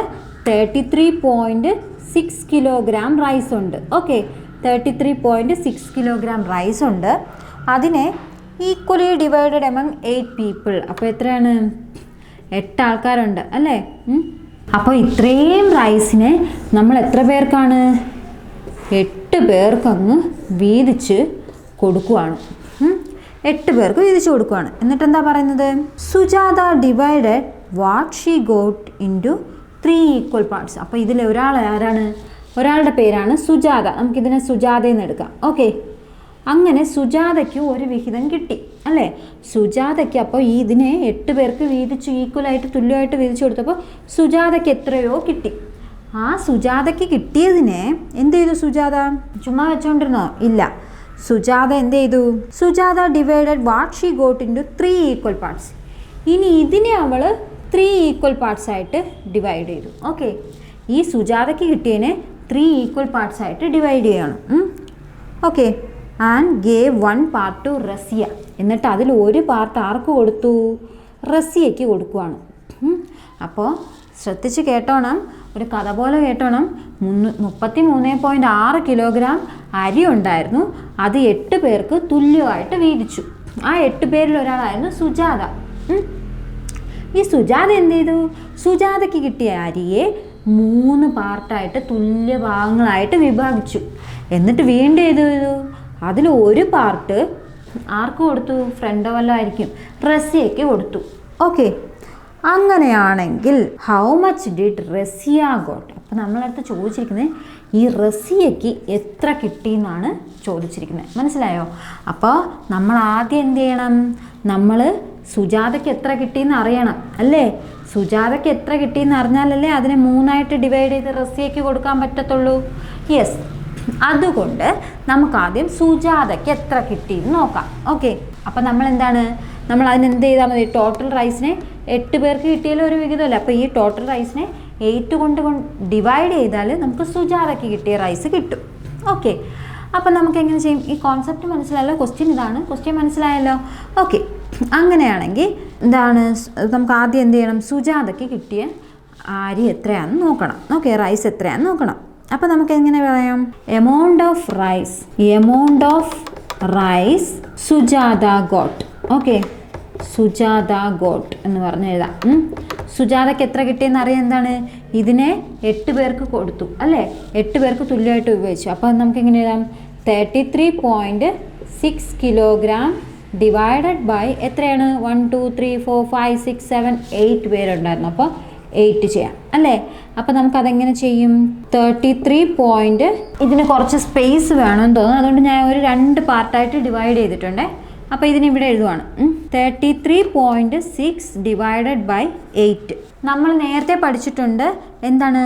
33.6 കിലോഗ്രാം റൈസ് ഉണ്ട്. ഓക്കെ, 33.6 കിലോഗ്രാം റൈസ് ഉണ്ട്. അതിനെ ഈക്വലി ഡിവൈഡഡ് എമംഗ് 8 people. അപ്പോൾ എത്രയാണ്? 8 ആൾക്കാരുണ്ട് അല്ലേ. അപ്പോൾ ഇത്രയും റൈസിനെ നമ്മൾ എത്ര പേർക്കാണ്? 8 പേർക്കങ്ങ് വീതിച്ച് കൊടുക്കുവാണ്. 8 പേർക്ക് വീതിച്ച് കൊടുക്കുകയാണ്. എന്നിട്ട് എന്താ പറയുന്നത്? Sujatha divided what she got into 3 equal parts. അപ്പോൾ ഇതിൽ ഒരാൾ ആരാണ്? ഒരാളുടെ പേരാണ് സുജാത. നമുക്കിതിനെ സുജാതയെന്ന് എടുക്കാം. ഓക്കെ, അങ്ങനെ സുജാതയ്ക്ക് ഒരു വിഹിതം കിട്ടി അല്ലേ. സുജാതയ്ക്ക് അപ്പോൾ ഇതിനെ 8 പേർക്ക് വീതിച്ച് ഈക്വലായിട്ട് തുല്യമായിട്ട് വീതിച്ച് കൊടുത്തപ്പോൾ സുജാതയ്ക്ക് എത്രയോ കിട്ടി. ആ സുജാതയ്ക്ക് കിട്ടിയതിനെ എന്ത് ചെയ്തു സുജാത? ചുമ്മാ വെച്ചോണ്ടിരുന്നോ? ഇല്ല. സുജാത എന്ത് ചെയ്തു? Sujatha divided what she got into 3 equal parts. ഇനി ഇതിനെ അവൾ 3 ഈക്വൽ പാർട്സ് ആയിട്ട് ഡിവൈഡ് ചെയ്തു. ഓക്കെ, ഈ സുജാതയ്ക്ക് കിട്ടിയതിനെ 3 ഈക്വൽ പാർട്സ് ആയിട്ട് ഡിവൈഡ് ചെയ്യണം. Okay, and gave 1 part to Razia. എന്നിട്ട് അതിൽ ഒരു പാർട്ട് ആർക്ക് കൊടുത്തു? റസിയയ്ക്ക് കൊടുക്കുവാണ്. അപ്പോൾ ശ്രദ്ധിച്ച് കേട്ടോണം, ഒരു കഥ പോലെ കേട്ടോണം. 33.6 കിലോഗ്രാം അരി ഉണ്ടായിരുന്നു. അത് 8 പേർക്ക് തുല്യമായിട്ട് വീതിച്ചു. ആ 8 പേരിൽ ഒരാളായിരുന്നു സുജാത. ഈ സുജാത എന്ത് ചെയ്തു? സുജാതയ്ക്ക് കിട്ടിയ അരിയെ 3 പാർട്ടായിട്ട് തുല്യ ഭാഗങ്ങളായിട്ട് വിഭാഗിച്ചു. എന്നിട്ട് വീണ്ടും ചെയ്തു, അതിൽ ഒരു പാർട്ട് ആർക്ക് കൊടുത്തു? ഫ്രണ്ടോ വല്ലതും ആയിരിക്കും, റസിയയ്ക്ക് കൊടുത്തു. ഓക്കെ, അങ്ങനെയാണെങ്കിൽ how much did Razia got? അപ്പോൾ നമ്മളടുത്ത് ചോദിച്ചിരിക്കുന്നത് ഈ റസിയയ്ക്ക് എത്ര കിട്ടിയെന്നാണ് ചോദിച്ചിരിക്കുന്നത്. മനസ്സിലായോ? അപ്പോൾ നമ്മൾ ആദ്യം എന്ത് ചെയ്യണം? നമ്മൾ സുജാതയ്ക്ക് എത്ര കിട്ടിയെന്ന് അറിയണം അല്ലേ. സുജാതയ്ക്ക് എത്ര കിട്ടിയെന്ന് അറിഞ്ഞാലല്ലേ അതിനെ 3ആയിട്ട് ഡിവൈഡ് ചെയ്ത് റസിയയ്ക്ക് കൊടുക്കാൻ പറ്റത്തുള്ളൂ. യെസ്, അതുകൊണ്ട് നമുക്കാദ്യം സുജാതയ്ക്ക് എത്ര കിട്ടിയെന്ന് നോക്കാം. ഓക്കെ, അപ്പം നമ്മൾ എന്താണ്? നമ്മൾ അതിനെന്ത് ചെയ്താൽ മതി? ടോട്ടൽ റൈസിനെ 8 പേർക്ക് കിട്ടിയാലും ഒരു വിഹിതമല്ലേ. അപ്പോൾ ഈ ടോട്ടൽ റൈസിനെ 8 കൊണ്ട് ഡിവൈഡ് ചെയ്താൽ നമുക്ക് സുജാതയ്ക്ക് കിട്ടിയ റൈസ് കിട്ടും. ഓക്കെ, അപ്പം നമുക്ക് എങ്ങനെ ചെയ്യും? ഈ കോൺസെപ്റ്റ് മനസ്സിലായല്ലോ. ക്വസ്റ്റ്യൻ ഇതാണ്. ക്വസ്റ്റ്യൻ മനസ്സിലായല്ലോ. ഓക്കെ, അങ്ങനെയാണെങ്കിൽ എന്താണ്? നമുക്ക് ആദ്യം എന്ത് ചെയ്യണം? സുജാതയ്ക്ക് കിട്ടിയ അരി എത്രയാണെന്ന് നോക്കണം. ഓക്കെ, റൈസ് എത്രയാണെന്ന് നോക്കണം. അപ്പോൾ നമുക്ക് എങ്ങനെ പറയാം? Amount of rice Sujatha got. Okay, Sujatha got എന്ന് പറഞ്ഞ് എഴുതാം. സുജാതയ്ക്ക് എത്ര കിട്ടിയെന്ന് അറിയാം. എന്താണ്? ഇതിനെ 8 പേർക്ക് കൊടുത്തു അല്ലേ. 8 പേർക്ക് തുല്യമായിട്ട് ഉപയോഗിച്ചു. അപ്പോൾ നമുക്ക് എങ്ങനെ എഴുതാം? 33.6 കിലോഗ്രാം ഡിവൈഡഡ് ബൈ എത്രയാണ്? 1 2 3 4 5 6 7 8 പേരുണ്ടായിരുന്നു. അപ്പോൾ 8 ചെയ്യാം അല്ലേ. അപ്പോൾ നമുക്കതെങ്ങനെ ചെയ്യും? 33 ഇതിന് കുറച്ച് സ്പേസ് വേണമെന്ന് തോന്നുന്നു. അതുകൊണ്ട് ഞാൻ ഒരു 2 പാർട്ടായിട്ട് ഡിവൈഡ് ചെയ്തിട്ടുണ്ട്. അപ്പോൾ ഇതിനിവിടെ എഴുതുവാണ്. 33.6 ഡിവൈഡഡ് ബൈ 8. നമ്മൾ നേരത്തെ പഠിച്ചിട്ടുണ്ട് എന്താണ്?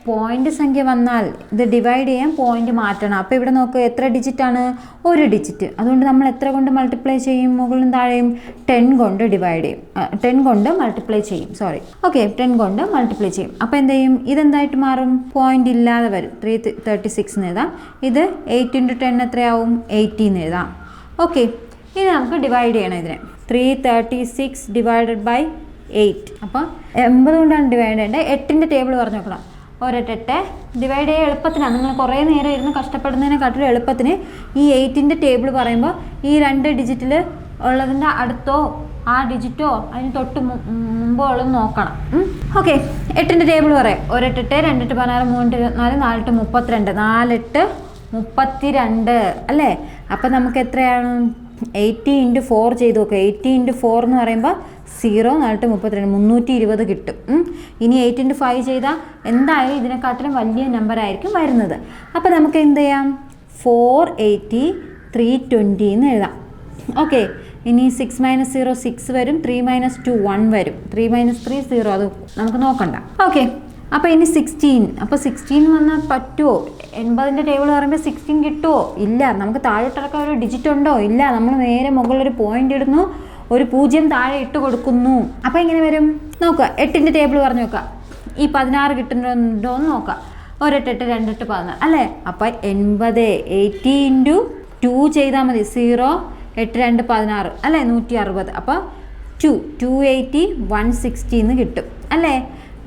പോയിൻ്റ് സംഖ്യ വന്നാൽ ഇത് ഡിവൈഡ് ചെയ്യാൻ പോയിൻ്റ് മാറ്റണം. അപ്പോൾ ഇവിടെ നോക്കുക, എത്ര ഡിജിറ്റാണ്? 1 ഡിജിറ്റ്. അതുകൊണ്ട് നമ്മൾ എത്ര കൊണ്ട് മൾട്ടിപ്ലൈ ചെയ്യും? മുകളിലും താഴെയും 10 കൊണ്ട് ഡിവൈഡ് ചെയ്യും. 10 കൊണ്ട് മൾട്ടിപ്ലൈ ചെയ്യും. സോറി, ഓക്കെ, 10 കൊണ്ട് മൾട്ടിപ്ലൈ ചെയ്യും. അപ്പോൾ എന്ത് ചെയ്യും? ഇതെന്തായിട്ട് മാറും? പോയിൻ്റ് ഇല്ലാതെ വരും. 336 എന്ന് എഴുതാം. ഇത് 8 × 10 എത്രയാവും? 80 എന്ന് എഴുതാം. ഓക്കെ, ഇനി നമുക്ക് ഡിവൈഡ് ചെയ്യണം ഇതിനെ. 336 ഡിവൈഡഡ് ബൈ 8. അപ്പോൾ 80 കൊണ്ടാണ് ഡിവൈഡ് ചെയ്യേണ്ടത്. 8ൻ്റെ ടേബിൾ പറഞ്ഞു നോക്കണം. 1 ഡിവൈഡ് ചെയ്യാൻ എളുപ്പത്തിനാണ്. നിങ്ങൾ കുറേ നേരം ഇരുന്ന് കഷ്ടപ്പെടുന്നതിനെക്കാട്ടിലും എളുപ്പത്തിന് ഈ 8ൻ്റെ ടേബിൾ പറയുമ്പോൾ ഈ 2 ഡിജിറ്റിൽ ഉള്ളതിൻ്റെ അടുത്തോ ആ ഡിജിറ്റോ അതിന് തൊട്ട് മുമ്പോ ഉള്ളത് നോക്കണം. ഓക്കെ, 8ൻ്റെ ടേബിൾ പറയാം. 1 8 2 8 16 3 24 4 8 32 4 8 32 അല്ലേ. അപ്പം നമുക്ക് എത്രയാണ്? 80 × 4 ചെയ്ത് നോക്കുക. 80 × 4 എന്ന് പറയുമ്പോൾ 0 4 32 320 കിട്ടും. ഇനി 8 × 5 ചെയ്താൽ എന്തായാലും ഇതിനെക്കാട്ടിലും വലിയ നമ്പർ ആയിരിക്കും വരുന്നത്. അപ്പോൾ നമുക്ക് എന്ത് ചെയ്യാം, 480 320 എന്ന് എഴുതാം. ഓക്കെ, ഇനി 6 - 0 6 വരും, 3 - 2 1 വരും, 3 - 3 0, അത് നമുക്ക് നോക്കണ്ട. ഓക്കെ, അപ്പോൾ ഇനി 16. അപ്പോൾ 16 വന്നാൽ പറ്റുമോ? 80ൻ്റെ ടേബിൾ പറയുമ്പോൾ 16 കിട്ടുമോ? ഇല്ല. നമുക്ക് താഴോട്ടിറക്കാൻ ഒരു ഡിജിറ്റ് ഉണ്ടോ? ഇല്ല. നമ്മൾ നേരെ മുകളിലൊരു പോയിന്റ് ഇടുന്നു, ഒരു 0 താഴെ ഇട്ട് കൊടുക്കുന്നു. അപ്പോൾ എങ്ങനെ വരും നോക്കുക. 8ൻ്റെ ടേബിൾ പറഞ്ഞു നോക്കുക. ഈ 16 കിട്ടുന്നുണ്ടോ എന്ന് നോക്കുക. 1 8 8 2 8 14 അല്ലേ? അപ്പോൾ 80 80 × 2 ചെയ്താൽ മതി. 0 8 2 16 അല്ലേ? 160. അപ്പോൾ 280 160 എന്ന് കിട്ടും അല്ലേ?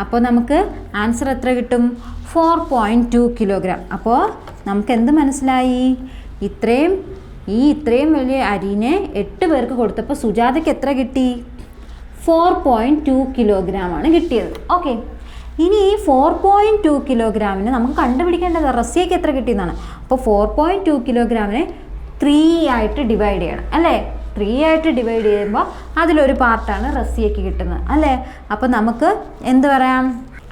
അപ്പോൾ നമുക്ക് ആൻസർ എത്ര കിട്ടും? 4.2 കിലോഗ്രാം. അപ്പോൾ നമുക്ക് എന്ത് മനസ്സിലായി? ഇത്രയും വലിയ അരിനെ 8 പേർക്ക് കൊടുത്തപ്പോൾ സുജാതയ്ക്ക് എത്ര കിട്ടി? 4.2 കിലോഗ്രാമാണ് കിട്ടിയത്. ഓക്കെ, ഇനി ഈ 4.2 കിലോഗ്രാമിന് നമുക്ക് കണ്ടുപിടിക്കേണ്ടത് റസിയയ്ക്ക് എത്ര കിട്ടിയെന്നാണ്. അപ്പോൾ 4.2 കിലോഗ്രാമിനെ 3 ആയിട്ട് ഡിവൈഡ് ചെയ്യണം അല്ലേ? 3 ആയിട്ട് ഡിവൈഡ് ചെയ്യുമ്പോൾ അതിലൊരു പാർട്ടാണ് റസിയയ്ക്ക് കിട്ടുന്നത് അല്ലേ? അപ്പോൾ നമുക്ക് എന്ത് പറയാം,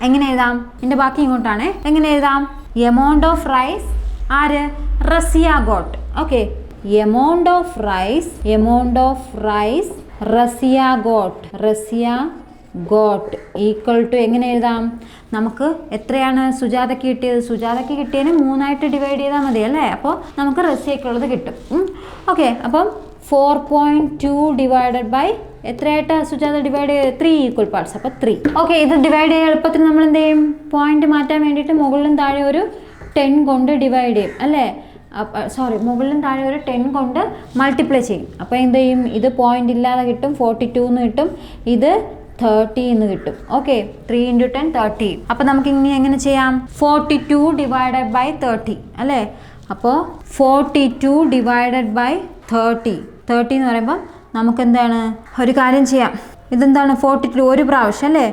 എങ്ങനെ എഴുതാം? എൻ്റെ ബാക്കി ഇങ്ങോട്ടാണ്. എങ്ങനെ എഴുതാം? എമൗണ്ട് ഓഫ് റൈസ് ആര്? Razia got. Okay, amount of rice Razia got equal to എങ്ങനെ എഴുതാം? നമുക്ക് എത്രയാണ് സുജാതയ്ക്ക് കിട്ടിയത്? സുജാതയ്ക്ക് കിട്ടിയതിന് 3 ആയിട്ട് ഡിവൈഡ് ചെയ്താൽ മതി അല്ലേ? അപ്പോൾ നമുക്ക് റസിയയ്ക്കുള്ളത് കിട്ടും. ഓക്കെ, അപ്പം 4.2 ഡിവൈഡഡ് ബൈ എത്രയായിട്ട് സുജാത ഡിവൈഡ് ചെയ്ത് 3 ഈക്വൽ പാർട്സ്. അപ്പോൾ 3. ഓക്കെ, ഇത് ഡിവൈഡ് ചെയ്യാൻ എളുപ്പത്തിൽ നമ്മൾ എന്ത് ചെയ്യും? പോയിന്റ് മാറ്റാൻ വേണ്ടിയിട്ട് മുകളിലും താഴെ ഒരു 10 കൊണ്ട് ഡിവൈഡ് ചെയ്യും അല്ലേ? മുകളിലും താഴെ ഒരു 10 കൊണ്ട് മൾട്ടിപ്ലൈ ചെയ്യും. അപ്പോൾ എന്ത് ചെയ്യും? ഇത് പോയിന്റ് ഇല്ലാതെ കിട്ടും, 42 എന്ന് കിട്ടും. ഇത് 30 എന്ന് കിട്ടും. ഓക്കെ, 3 × 10 30. അപ്പോൾ നമുക്ക് ഇനി എങ്ങനെ ചെയ്യാം? 42 ഡിവൈഡഡ് ബൈ 30 അല്ലേ? അപ്പോൾ 42 ഡിവൈഡഡ് ബൈ 30 എന്ന് പറയുമ്പോൾ നമുക്ക് എന്താണ്? ഒരു കാര്യം ചെയ്യാം. ഇതെന്താണ്? 42 ഒരു പ്രാവശ്യം അല്ലേ?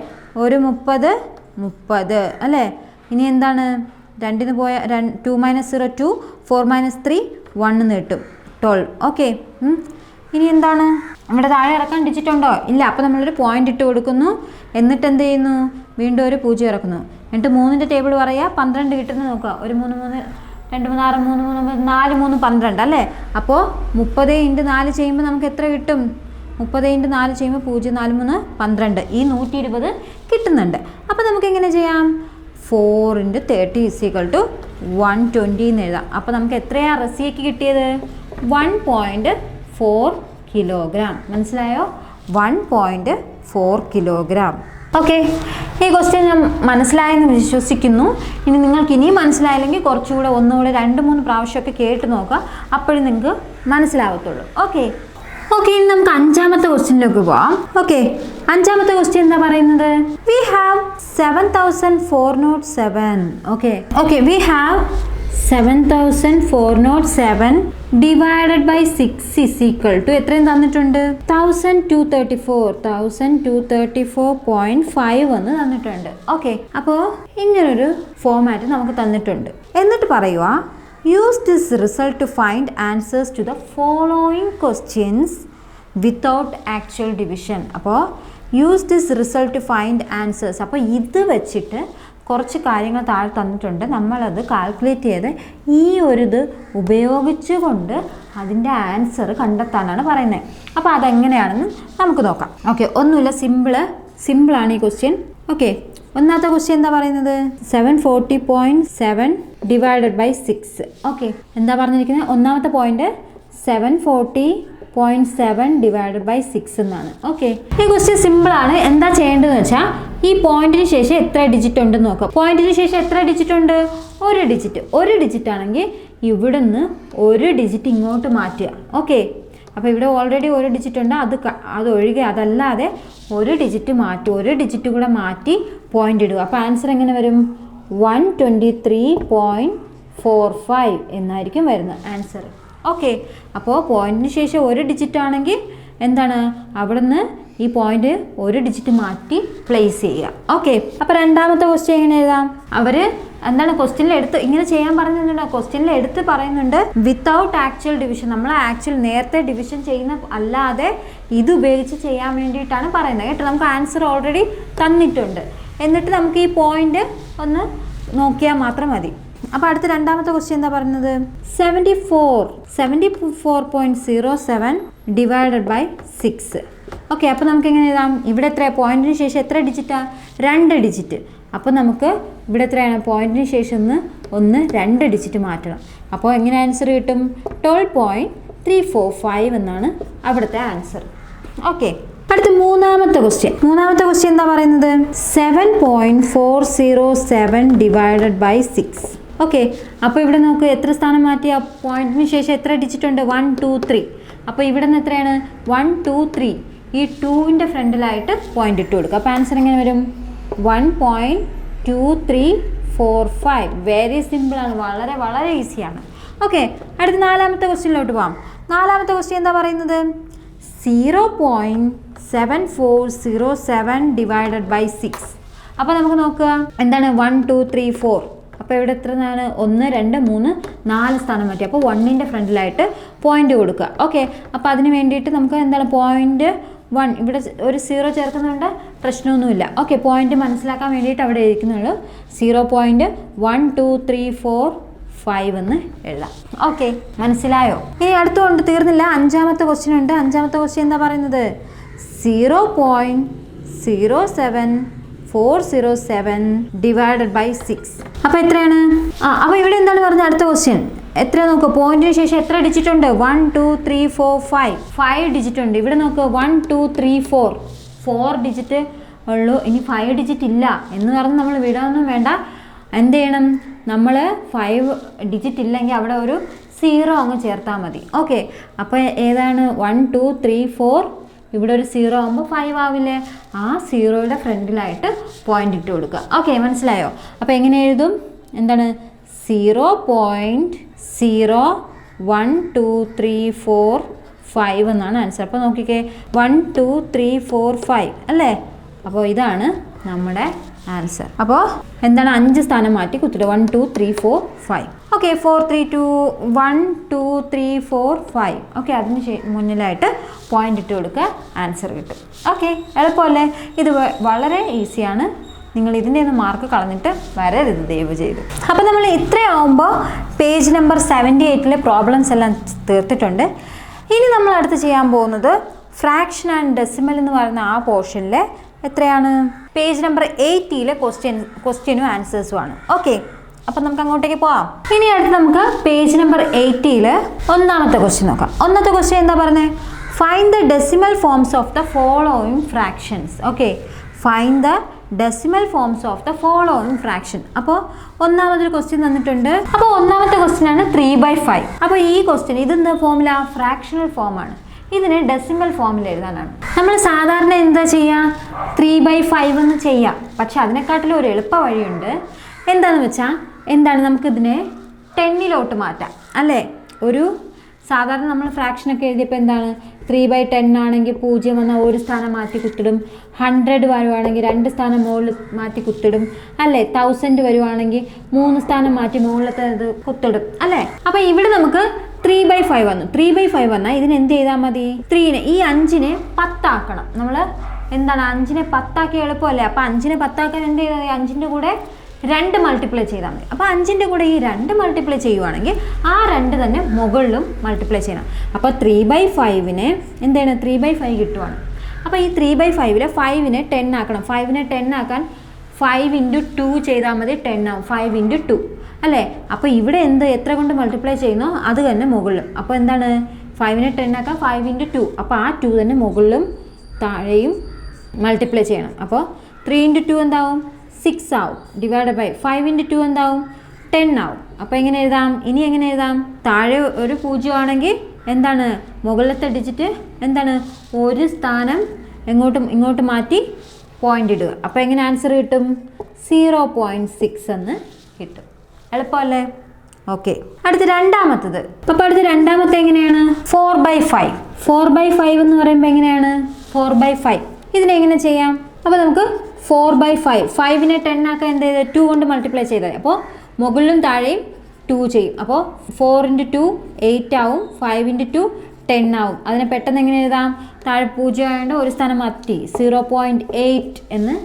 ഒരു 30 അല്ലേ? ഇനി എന്താണ്? 2 പോയ 2 - 0 2, 4 - 3 1 എന്ന് കിട്ടും, 12. ഓക്കെ, ഇനി എന്താണ്? നമ്മുടെ താഴെ ഇറക്കാൻ ഡിജിറ്റ് ഉണ്ടോ? ഇല്ല. അപ്പോൾ നമ്മളൊരു പോയിന്റ് ഇട്ട് കൊടുക്കുന്നു. എന്നിട്ട് എന്ത് ചെയ്യുന്നു? വീണ്ടും ഒരു 0 ഇറക്കുന്നു. എന്നിട്ട് 3ൻ്റെ ടേബിൾ പറയുക. 12 കിട്ടുന്നത് നോക്കുക. ഒരു 3 3 2 3 6 3 3 4 3 12 അല്ലേ? അപ്പോൾ 30 × 4 ചെയ്യുമ്പോൾ നമുക്ക് എത്ര കിട്ടും? 30 × 4 ചെയ്യുമ്പോൾ 0 4 3 12. ഈ 120 കിട്ടുന്നുണ്ട്. അപ്പോൾ നമുക്ക് എങ്ങനെ ചെയ്യാം? 4 × 30 = 120 എന്ന് എഴുതാം. അപ്പോൾ നമുക്ക് എത്രയാണ് റസിയയ്ക്ക് കിട്ടിയത്? 1.4 കിലോഗ്രാം. മനസ്സിലായോ? 1.4 കിലോഗ്രാം. ഓക്കെ, ഈ ക്വസ്റ്റ്യൻ ഞാൻ മനസ്സിലായെന്ന് വിശ്വസിക്കുന്നു. ഇനി നിങ്ങൾക്ക് ഇനിയും മനസ്സിലായില്ലെങ്കിൽ കുറച്ചുകൂടെ ഒന്നുകൂടെ 2-3 പ്രാവശ്യമൊക്കെ കേട്ട് നോക്കുക. അപ്പോഴും നിങ്ങൾക്ക് മനസ്സിലാവത്തുള്ളൂ. ഓക്കെ, ഇനി നമുക്ക് 5ാമത്തെ ക്വസ്റ്റ്യനിലേക്ക് പോവാം. ഓക്കെ, 5ാമത്തെ ക്വസ്റ്റ്യൻ എന്താ പറയുന്നത്? We have 7407. Okay, we have 7407 divided by 6 is equal to എത്രയും തന്നിട്ടുണ്ട്? 1234.5 എന്ന് തന്നിട്ടുണ്ട്. ഓക്കെ, അപ്പോൾ ഇങ്ങനൊരു ഫോമാറ്റ് നമുക്ക് തന്നിട്ടുണ്ട്. എന്നിട്ട് പറയുക, use this result to find answers to the following questions without actual division. അപ്പോൾ use this result to find answers. അപ്പോൾ ഇത് വെച്ചിട്ട് കുറച്ച് കാര്യങ്ങൾ താഴെ തന്നിട്ടുണ്ട്. നമ്മളത് കാൽക്കുലേറ്റ് ചെയ്ത് ഈ ഇത് ഉപയോഗിച്ചുകൊണ്ട് അതിൻ്റെ ആൻസർ കണ്ടെത്താനാണ് പറയുന്നത്. അപ്പോൾ അതെങ്ങനെയാണെന്ന് നമുക്ക് നോക്കാം. ഓക്കെ, ഒന്നുമില്ല, സിമ്പിളാണ് ഈ ക്വസ്റ്റ്യൻ. ഓക്കെ, ഒന്നാമത്തെ ക്വസ്റ്റ്യൻ എന്താ പറയുന്നത്? 740.7 ഡിവൈഡഡ് ബൈ 6. ഓക്കെ, എന്താ പറഞ്ഞിരിക്കുന്നത്? ഒന്നാമത്തെ പോയിന്റ് 740.7 ഡിവൈഡഡ് ബൈ 6 എന്നാണ്. ഓക്കെ, ഈ ക്വസ്റ്റ്യൻ സിമ്പിളാണ്. എന്താ ചെയ്യേണ്ടതെന്ന് വെച്ചാൽ ഈ പോയിന്റിന് ശേഷം എത്ര ഡിജിറ്റ് ഉണ്ടെന്ന് നോക്കാം. പോയിന്റിന് ശേഷം എത്ര ഡിജിറ്റ് ഉണ്ട്? ഒരു ഡിജിറ്റ് ആണെങ്കിൽ ഇവിടുന്ന് ഒരു ഡിജിറ്റ് ഇങ്ങോട്ട് മാറ്റുക. ഓക്കെ, അപ്പോൾ ഇവിടെ ഓൾറെഡി ഒരു ഡിജിറ്റ് ഉണ്ട്. അതൊഴികെ അതല്ലാതെ ഒരു ഡിജിറ്റ് കൂടെ മാറ്റി പോയിന്റ് ഇടുക. അപ്പോൾ ആൻസർ എങ്ങനെ വരും? 123.45 എന്നായിരിക്കും വരുന്നത് ആൻസർ. ഓക്കെ, അപ്പോൾ പോയിന്റിന് ശേഷം ഒരു ഡിജിറ്റ് ആണെങ്കിൽ എന്താണ്? അവിടുന്ന് ഈ പോയിന്റ് ഒരു ഡിജിറ്റ് മാറ്റി പ്ലേസ് ചെയ്യുക. ഓക്കെ, അപ്പോൾ രണ്ടാമത്തെ ക്വസ്റ്റ്യൻ എങ്ങനെ എഴുതാം? അവർ എന്താണ് ക്വസ്റ്റ്യനിൽ എടുത്ത് ഇങ്ങനെ ചെയ്യാൻ പറയുന്നുണ്ട്. ക്വസ്റ്റ്യനിൽ എടുത്ത് പറയുന്നുണ്ട് വിത്തൗട്ട് ആക്ച്വൽ ഡിവിഷൻ. നമ്മൾ ആക്ച്വൽ നേരത്തെ ഡിവിഷൻ ചെയ്യുന്ന അല്ലാതെ ഇത് ഉപയോഗിച്ച് ചെയ്യാൻ വേണ്ടിയിട്ടാണ് പറയുന്നത് കേട്ടോ. നമുക്ക് ആൻസർ ഓൾറെഡി തന്നിട്ടുണ്ട്. എന്നിട്ട് നമുക്ക് ഈ പോയിന്റ് ഒന്ന് നോക്കിയാൽ മാത്രം മതി. അപ്പോൾ അടുത്ത രണ്ടാമത്തെ ക്വസ്റ്റ്യൻ എന്താ പറയുന്നത്? 74.07 ഡിവൈഡഡ് ബൈ 6. ഓക്കെ, അപ്പോൾ നമുക്ക് എങ്ങനെ എഴുതാം? ഇവിടെ എത്ര പോയിന്റിന് ശേഷം എത്ര ഡിജിറ്റാണ്? 2 ഡിജിറ്റ്. അപ്പോൾ നമുക്ക് ഇവിടെ എത്രയാണ്? പോയിന്റിന് ശേഷം ഒന്ന് 2 ഡിജിറ്റ് മാറ്റണം. അപ്പോൾ എങ്ങനെ ആൻസർ കിട്ടും? 12.345 എന്നാണ് അവിടുത്തെ ആൻസർ. ഓക്കെ, അടുത്ത മൂന്നാമത്തെ ക്വസ്റ്റ്യൻ എന്താ പറയുന്നത്? 7.407 ഡിവൈഡഡ് ബൈ 6. ഓക്കെ, അപ്പോൾ ഇവിടെ നമുക്ക് എത്ര സ്ഥാനം മാറ്റിയ? പോയിന്റിന് ശേഷം എത്ര ഡിജിറ്റ് ഉണ്ട്? 1 2 3. അപ്പോൾ ഇവിടെ നിന്ന് എത്രയാണ്? 1 2 3. ഈ 2ൻ്റെ ഫ്രണ്ടിലായിട്ട് പോയിന്റ് ഇട്ട് കൊടുക്കുക. അപ്പോൾ ആൻസർ എങ്ങനെ വരും? 1.2345. വെരി സിമ്പിളാണ്, വളരെ വളരെ ഈസിയാണ്. ഓക്കെ, അടുത്ത നാലാമത്തെ ക്വസ്റ്റ്യനിലോട്ട് പോകാം. നാലാമത്തെ ക്വസ്റ്റ്യൻ എന്താ പറയുന്നത്? 0.7407 ഡിവൈഡഡ് ബൈ 6. അപ്പോൾ നമുക്ക് നോക്കുക എന്താണ്? 1 2 3 4. അപ്പോൾ ഇവിടെ എത്രയാണ്? 1 2 3 4 സ്ഥാനം മാറ്റി. അപ്പോൾ 1ൻ്റെ ഫ്രണ്ടിലായിട്ട് പോയിന്റ് കൊടുക്കുക. ഓക്കെ, അപ്പോൾ അതിന് വേണ്ടിയിട്ട് നമുക്ക് എന്താണ്? 0.1 ഇവിടെ ഒരു 0 ചേർക്കുന്നുണ്ട്, പ്രശ്നമൊന്നുമില്ല. ഓക്കെ, പോയിന്റ് മനസ്സിലാക്കാൻ വേണ്ടിയിട്ട് അവിടെ എഴുതിക്കുന്നുള്ളൂ. 0.1234 എന്ന് എഴുതാം. ഓക്കെ, മനസ്സിലായോ? ഇനി അടുത്തുകൊണ്ട് തീർന്നില്ല, അഞ്ചാമത്തെ ക്വസ്റ്റ്യൻ ഉണ്ട്. അഞ്ചാമത്തെ ക്വസ്റ്റ്യൻ എന്താ പറയുന്നത്? 0.07407 ഡിവൈഡഡ് ബൈ 6. അപ്പോൾ എത്രയാണ്? അപ്പോൾ ഇവിടെ എന്താണ് പറഞ്ഞത്? അടുത്ത ക്വസ്റ്റ്യൻ എത്ര നോക്കുക? പോയിന്റിന് ശേഷം എത്ര ഡിജിറ്റ് ഉണ്ട്? 1 2 3 4 5 ഡിജിറ്റ് ഉണ്ട്. ഇവിടെ നോക്കുക 1 2 3 4 ഡിജിറ്റ് ഉള്ളൂ. ഇനി 5 ഡിജിറ്റ് ഇല്ല എന്ന് പറഞ്ഞ് നമ്മൾ വിടാനൊന്നും വേണ്ട. എന്ത് ചെയ്യണം? നമ്മൾ 5 ഡിജിറ്റ് ഇല്ലെങ്കിൽ അവിടെ ഒരു 0 അങ്ങ് ചേർത്താൽ മതി. ഓക്കെ, അപ്പോൾ ഏതാണ്? 1 2 3 4. ഇവിടെ ഒരു 0 ആകുമ്പോൾ 5 ആവില്ലേ? ആ 0യുടെ ഫ്രണ്ടിലായിട്ട് പോയിന്റ് ഇട്ട് കൊടുക്കുക. ഓക്കെ, മനസ്സിലായോ? അപ്പോൾ എങ്ങനെ എഴുതും? എന്താണ്? 0.01234 എന്നാണ് ആൻസർ. അപ്പോൾ നോക്കിക്കേ, 1 2 3 4 5 അല്ലേ? അപ്പോൾ ഇതാണ് നമ്മുടെ ആൻസർ. അപ്പോൾ എന്താണ്? 5 സ്ഥാനം മാറ്റി കുത്തിട്ട് 1 2 3 4 5. ഓക്കെ, 4 3 2 1 2 3 4 5. ഓക്കെ, അതിന് മുന്നിലായിട്ട് പോയിന്റ് ഇട്ട് കൊടുക്കുക, ആൻസർ കിട്ടും. ഓക്കെ, എളുപ്പമല്ലേ? ഇത് വളരെ ഈസിയാണ്. നിങ്ങൾ ഇതിൻ്റെ ഒന്ന് മാർക്ക് കളഞ്ഞിട്ട് വരരുത് ദയവ് ചെയ്ത്. അപ്പോൾ നമ്മൾ ഇത്രയാവുമ്പോൾ പേജ് നമ്പർ 78 പ്രോബ്ലംസ് എല്ലാം തീർത്തിട്ടുണ്ട്. ഇനി നമ്മൾ അടുത്ത് ചെയ്യാൻ പോകുന്നത് ഫ്രാക്ഷൻ ആൻഡ് ഡെസിമൽ എന്ന് പറയുന്ന ആ പോർഷനിൽ എത്രയാണ്? പേജ് നമ്പർ 80 ക്വസ്റ്റ്യനും ആൻസേഴ്സും ആണ്. ഓക്കെ, അപ്പം നമുക്ക് അങ്ങോട്ടേക്ക് പോവാം. ഇനി അടുത്ത് നമുക്ക് പേജ് നമ്പർ 80 ഒന്നാമത്തെ ക്വസ്റ്റ്യൻ നോക്കാം. ഒന്നാമത്തെ ക്വസ്റ്റ്യൻ എന്താ പറയുന്നത്? Find the decimal forms of the following fractions. Okay, find the decimal forms of the following fraction. അപ്പോൾ ഒന്നാമതൊരു ക്വസ്റ്റ്യൻ തന്നിട്ടുണ്ട്. അപ്പോൾ ഒന്നാമത്തെ ക്വസ്റ്റ്യൻ ആണ് 3/5. അപ്പോൾ ഈ ക്വസ്റ്റ്യൻ ഇതെന്താ ഫോമില? ഫ്രാക്ഷണൽ ഫോമാണ്. ഇതിനെ ഡെസിമൽ ഫോമിൽ എഴുതാനാണ്. നമ്മൾ സാധാരണ എന്താ ചെയ്യുക? 3/5 എന്ന് ചെയ്യാം. പക്ഷെ അതിനെക്കാട്ടിലും ഒരു എളുപ്പ വഴിയുണ്ട്. എന്താണെന്ന് വെച്ചാൽ നമുക്കിതിനെ 10 മാറ്റാം അല്ലേ? ഒരു സാധാരണ നമ്മൾ ഫ്രാക്ഷനൊക്കെ എഴുതിയപ്പോൾ എന്താണ്? 3/10 ആണെങ്കിൽ 0 വന്നാൽ ഒരു സ്ഥാനം മാറ്റി കുത്തിടും. 100 വരുവാണെങ്കിൽ 2 സ്ഥാനം മുകളിൽ മാറ്റി കുത്തിടും അല്ലേ? 1000 വരുവാണെങ്കിൽ 3 സ്ഥാനം മാറ്റി മുകളിലത്തെ ഇത് കുത്തിടും അല്ലേ? അപ്പോൾ ഇവിടെ നമുക്ക് 3/5 വന്നു. 3/5 വന്നാൽ ഇതിന് എന്ത് ചെയ്താൽ മതി? 3നെ ഈ 5നെ 10 ആക്കണം. നമ്മൾ എന്താണ്? 5നെ 10 ആക്കി എളുപ്പമല്ലേ? അപ്പോൾ 5നെ 10 ആക്കാൻ എന്ത് ചെയ്താൽ? 5ൻ്റെ കൂടെ 2 മൾട്ടിപ്ലൈ ചെയ്താൽ മതി. അപ്പോൾ 5ൻ്റെ കൂടെ ഈ 2 മൾട്ടിപ്ലൈ ചെയ്യുവാണെങ്കിൽ ആ 2 തന്നെ മുകളിലും മൾട്ടിപ്ലൈ ചെയ്യണം. അപ്പോൾ 3/5നെ എന്താണ്? 3/5 കിട്ടുവാണ്. അപ്പോൾ ഈ 3/5ലെ 5നെ 10 ആക്കണം. 5നെ 10 ആക്കാൻ 5 × 2 ചെയ്താൽ മതി. 10 ആവും. 5 × 2 അല്ലേ? അപ്പോൾ ഇവിടെ എത്ര കൊണ്ട് മൾട്ടിപ്ലൈ ചെയ്യുന്നോ അത് തന്നെ മുകളിലും. അപ്പോൾ എന്താണ്? 5നെ 10 ആക്കാൻ 5 × 2. അപ്പോൾ ആ 2 തന്നെ മുകളിലും താഴെയും മൾട്ടിപ്ലൈ ചെയ്യണം. അപ്പോൾ 3 × 2 എന്താവും? 6 ആവും. ഡിവൈഡ് ബൈ 5 × 2 എന്താവും? 10 ആവും. അപ്പോൾ എങ്ങനെ എഴുതാം? ഇനി എങ്ങനെ എഴുതാം? താഴെ ഒരു 0 ആണെങ്കിൽ എന്താണ്? മുകളിലത്തെ ഡിജിറ്റ് എന്താണ്? ഒരു സ്ഥാനം ഇങ്ങോട്ട് മാറ്റി പോയിന്റ് ഇടുക. അപ്പോൾ എങ്ങനെ ആൻസർ കിട്ടും? 0.6 എന്ന് കിട്ടും. എളുപ്പമല്ലേ? ഓക്കെ, അടുത്ത രണ്ടാമത്തത്. അപ്പോൾ അടുത്ത രണ്ടാമത്തെ എങ്ങനെയാണ്? 4/5. 4/5 എന്ന് പറയുമ്പോൾ എങ്ങനെയാണ്? 4/5 ഇതിനെങ്ങനെ ചെയ്യാം? അപ്പോൾ നമുക്ക് 4/5. 5നെ 10 ആക്കാൻ എന്ത് ചെയ്ത് 2 കൊണ്ട് മൾട്ടിപ്ലൈ ചെയ്താൽ അപ്പോൾ മുകളിലും താഴെയും 2 ചെയ്യും. അപ്പോൾ 4 × 2 8 ആവും, 5 × 2 10 ആവും. അതിനെ പെട്ടെന്ന് എങ്ങനെ എഴുതാം? താഴെ 0 ആയതുകൊണ്ട് ഒരു സ്ഥാനം മാറ്റി 0.8 എന്ന്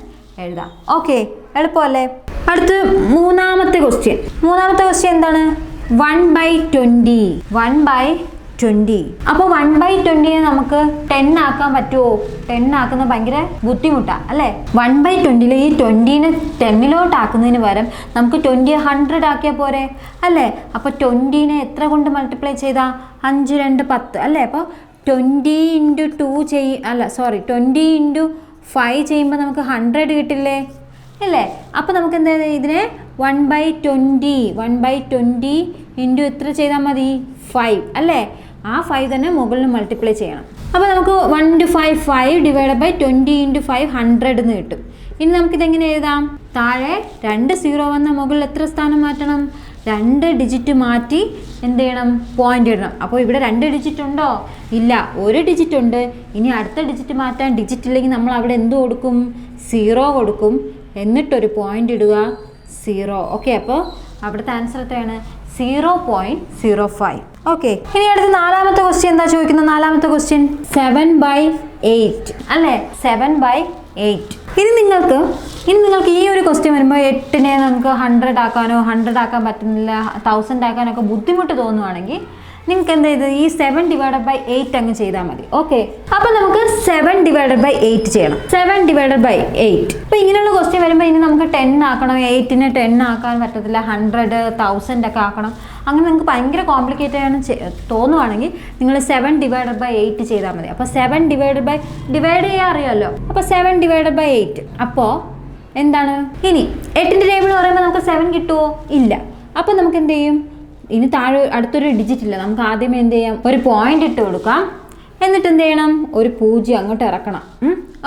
എഴുതാം. ഓക്കെ, എളുപ്പമല്ലേ? അടുത്ത് മൂന്നാമത്തെ ക്വസ്റ്റ്യൻ എന്താണ്? 1/20. 1/20. അപ്പോൾ 1/20 നമുക്ക് 10 ആക്കാൻ പറ്റുമോ? 10 ആക്കുന്നത് ഭയങ്കര ബുദ്ധിമുട്ടാണ് അല്ലേ? 1/20 ഈ 20നെ 10ലോട്ട് ആക്കുന്നതിന് പകരം നമുക്ക് 20 100 ആക്കിയാൽ പോരെ അല്ലേ? അപ്പോൾ 20നെ എത്ര കൊണ്ട് മൾട്ടിപ്ലൈ ചെയ്താൽ 5 2 10 അല്ലേ? അപ്പോൾ 20 × 20 × 5 ചെയ്യുമ്പോൾ നമുക്ക് 100 കിട്ടില്ലേ അല്ലേ? അപ്പോൾ നമുക്ക് എന്താ ഇതിനെ 1/20 × എത്ര ചെയ്താൽ മതി? 5 അല്ലേ? ആ 5 തന്നെ മുകളിൽ മൾട്ടിപ്ലൈ ചെയ്യണം. അപ്പോൾ നമുക്ക് 1 × 5 5 ÷ 20 × 5 100 എന്ന് കിട്ടും. ഇനി നമുക്കിതെങ്ങനെ എഴുതാം? താഴെ 2 0 വന്ന മുകളിൽ എത്ര സ്ഥാനം മാറ്റണം? 2 ഡിജിറ്റ് മാറ്റി എന്ത് ചെയ്യണം? പോയിന്റ് ഇടണം. അപ്പോൾ ഇവിടെ 2 ഡിജിറ്റ് ഉണ്ടോ? ഇല്ല, 1 ഡിജിറ്റ് ഉണ്ട്. ഇനി അടുത്ത ഡിജിറ്റ് മാറ്റാൻ ഡിജിറ്റ് ഇല്ലെങ്കിൽ നമ്മൾ അവിടെ എന്ത് കൊടുക്കും? 0 കൊടുക്കും. എന്നിട്ടൊരു പോയിന്റ് ഇടുക, 0. ഓക്കെ, അപ്പോൾ അവിടുത്തെ ആൻസർ എത്രയാണ്? 0.05. ഓക്കെ, ഇനി അടുത്ത നാലാമത്തെ ക്വസ്റ്റ്യൻ എന്താ ചോദിക്കുന്നത്? നാലാമത്തെ ക്വസ്റ്റ്യൻ 7/8 അല്ലേ? 7/8. ഇനി നിങ്ങൾക്ക് ഈ ഒരു ക്വസ്റ്റ്യൻ വരുമ്പോൾ 8നെ നമുക്ക് 100 ആക്കാനോ 100 ആക്കാൻ പറ്റുന്നില്ല, 1000 ആക്കാനോ ഒക്കെ ബുദ്ധിമുട്ട് തോന്നുവാണെങ്കിൽ നിങ്ങൾക്ക് എന്ത് ചെയ്ത് ഈ 7/8 അങ്ങ് ചെയ്താൽ മതി. ഓക്കെ, അപ്പോൾ നമുക്ക് 7/8 ചെയ്യണം. 7/8. അപ്പോൾ ഇങ്ങനെയുള്ള ക്വസ്റ്റ്യൻ വരുമ്പോൾ ഇനി നമുക്ക് 10 ആക്കണം. 8നെ 10 ആക്കാൻ പറ്റത്തില്ല, 100 1000 ഒക്കെ ആക്കണം. അങ്ങനെ നിങ്ങൾക്ക് ഭയങ്കര കോംപ്ലിക്കേറ്റഡ് ആണ് തോന്നുവാണെങ്കിൽ നിങ്ങൾ 7/8 ചെയ്താൽ മതി. അപ്പോൾ 7 ഡിവൈഡ് ചെയ്യാൻ അറിയാമല്ലോ. അപ്പോൾ 7/8. അപ്പോൾ എന്താണ്? ഇനി 8ന്റെ ടേബിൾ പറയുമ്പോൾ നമുക്ക് 7 കിട്ടുമോ? ഇല്ല. അപ്പോൾ നമുക്ക് എന്ത് ചെയ്യും? ഇനി താഴെ അടുത്തൊരു ഡിജിറ്റ് ഇല്ല, നമുക്ക് ആദ്യമേ എന്ത് ചെയ്യാം? ഒരു പോയിന്റ് ഇട്ട് കൊടുക്കാം. എന്നിട്ട് എന്ത് ചെയ്യണം? ഒരു 0 അങ്ങോട്ട് ഇറക്കണം.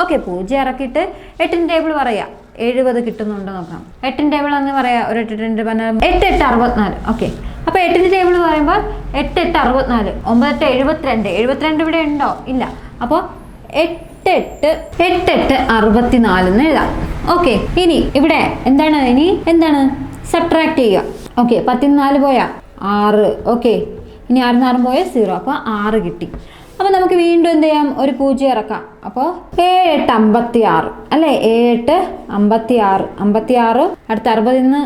ഓക്കെ, 0 ഇറക്കിയിട്ട് 8ന്റെ ടേബിൾ പറയാം. 70 കിട്ടുന്നുണ്ടോ നോക്കാം. 8ന്റെ ടേബിൾ അങ്ങ് പറയാം. ഒരു 8 8 8 64. ഓക്കെ, അപ്പോൾ 8ന്റെ ടേബിൾ പറയുമ്പോൾ 8 8 64, 9 8 72 ഇവിടെ ഉണ്ടോ? ഇല്ല. അപ്പോൾ 8 8 64 എന്ന് എഴുതാം. ഓക്കെ, ഇനി ഇവിടെ എന്താണ് സബ്ട്രാക്ട് ചെയ്യുക. ഓക്കെ, 10 4 പോയാൽ 6. ഓക്കെ, ഇനി 6 4 പോയാൽ 0. അപ്പോൾ 6 കിട്ടി. അപ്പോൾ നമുക്ക് വീണ്ടും എന്ത് ചെയ്യാം? ഒരു 0 ഇറക്കാം. അപ്പോൾ 7 8 56 അല്ലേ? 7 8 56. അടുത്ത 60 നിന്ന്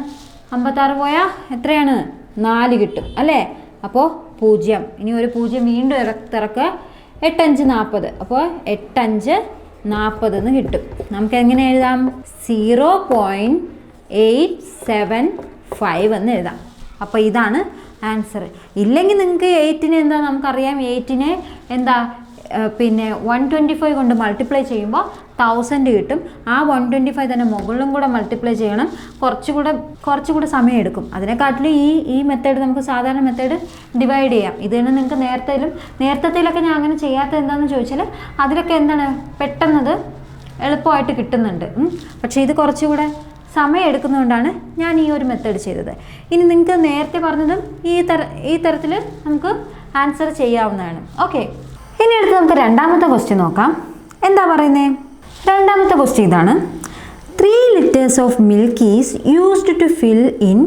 56 പോയാൽ എത്രയാണ്? 4 കിട്ടും അല്ലേ? അപ്പോൾ 0. ഇനി ഒരു 0 വീണ്ടും ഇറക്കുക. 8 5 40. അപ്പോൾ 8 5 40 എന്ന് കിട്ടും. നമുക്ക് എങ്ങനെ എഴുതാം? 0.875 എന്ന് എഴുതാം. അപ്പോൾ ഇതാണ് ആൻസർ. ഇല്ലെങ്കിൽ നിങ്ങൾക്ക് 8നെ എന്താ നമുക്കറിയാം, 8നെ എന്താ പിന്നെ 125 കൊണ്ട് മൾട്ടിപ്ലൈ ചെയ്യുമ്പോൾ 1000 കിട്ടും. ആ 125 തന്നെ മുകളിലും കൂടെ മൾട്ടിപ്ലൈ ചെയ്യണം. കുറച്ചുകൂടെ സമയം എടുക്കും. അതിനെക്കാട്ടിലും ഈ മെത്തേഡ് നമുക്ക് സാധാരണ മെത്തേഡ് ഡിവൈഡ് ചെയ്യാം. ഇത് തന്നെ നിങ്ങൾക്ക് നേരത്തേലൊക്കെ ഞാൻ അങ്ങനെ ചെയ്യാത്തത് എന്താണെന്ന് ചോദിച്ചാൽ അതിലൊക്കെ എന്താണ് പെട്ടെന്നത് എളുപ്പമായിട്ട് കിട്ടുന്നുണ്ട്. പക്ഷേ ഇത് കുറച്ചുകൂടെ സമയം എടുക്കുന്നതുകൊണ്ടാണ് ഞാൻ ഈ ഒരു മെത്തേഡ് ചെയ്തത്. ഇനി നിങ്ങൾക്ക് നേരത്തെ പറഞ്ഞതും ഈ തരത്തിൽ നമുക്ക് ആൻസർ ചെയ്യാവുന്നതാണ്. ഓക്കെ, ഇനി അടുത്ത് നമുക്ക് രണ്ടാമത്തെ ക്വസ്റ്റ്യൻ നോക്കാം. എന്താ പറയുന്നത്? രണ്ടാമത്തെ ക്വസ്റ്റ്യൻ ഇതാണ്. 3 liters of milk is used to fill in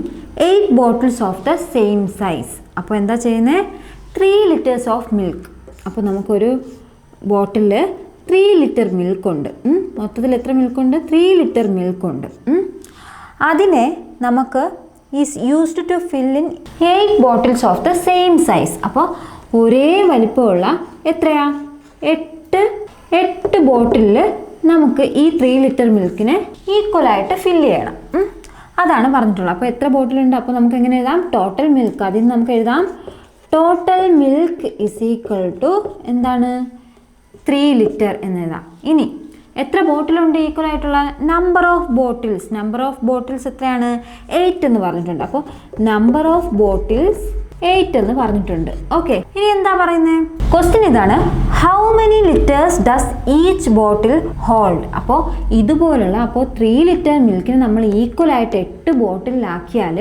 8 bottles of the same size. അപ്പോൾ എന്താ ചെയ്യുന്നത്? 3 liters ഓഫ് മിൽക്ക്. അപ്പോൾ നമുക്കൊരു ബോട്ടിലിൽ 3 liter മിൽക്കുണ്ട്. മൊത്തത്തിൽ എത്ര മിൽക്കുണ്ട്? 3 liter മിൽക്കുണ്ട്. അതിനെ നമുക്ക് is used to fill in 8 bottles of the same size. അപ്പോൾ ഒരേ വലിപ്പമുള്ള എത്രയാ? 8 ബോട്ടിലിൽ നമുക്ക് ഈ 3 liter മിൽക്കിനെ ഈക്വലായിട്ട് ഫില്ല് ചെയ്യണം. അതാണ് പറഞ്ഞിട്ടുള്ളത്. അപ്പോൾ എത്ര ബോട്ടിലുണ്ട്? അപ്പോൾ നമുക്ക് എങ്ങനെ എഴുതാം? Total milk. അതിന് നമുക്ക് എഴുതാം total milk is equal to എന്താണ്? 3 liter എന്ന് എഴുതാം. ഇനി എത്ര ബോട്ടിലുണ്ട് ഈക്വൽ ആയിട്ടുള്ള? നമ്പർ ഓഫ് ബോട്ടിൽസ് എത്രയാണ്? 8 എന്ന് പറഞ്ഞിട്ടുണ്ട്. അപ്പോൾ നമ്പർ ഓഫ് ബോട്ടിൽസ് 8 എന്ന് പറഞ്ഞിട്ടുണ്ട്. ഓക്കെ, ഇനി എന്താ പറയുന്നത്? ക്വസ്റ്റ്യൻ ഇതാണ്. How many litres does each bottle hold? അപ്പോൾ ഇതുപോലുള്ള 3 liter മിൽക്കിന് നമ്മൾ ഈക്വൽ ആയിട്ട് 8 ബോട്ടിലാക്കിയാൽ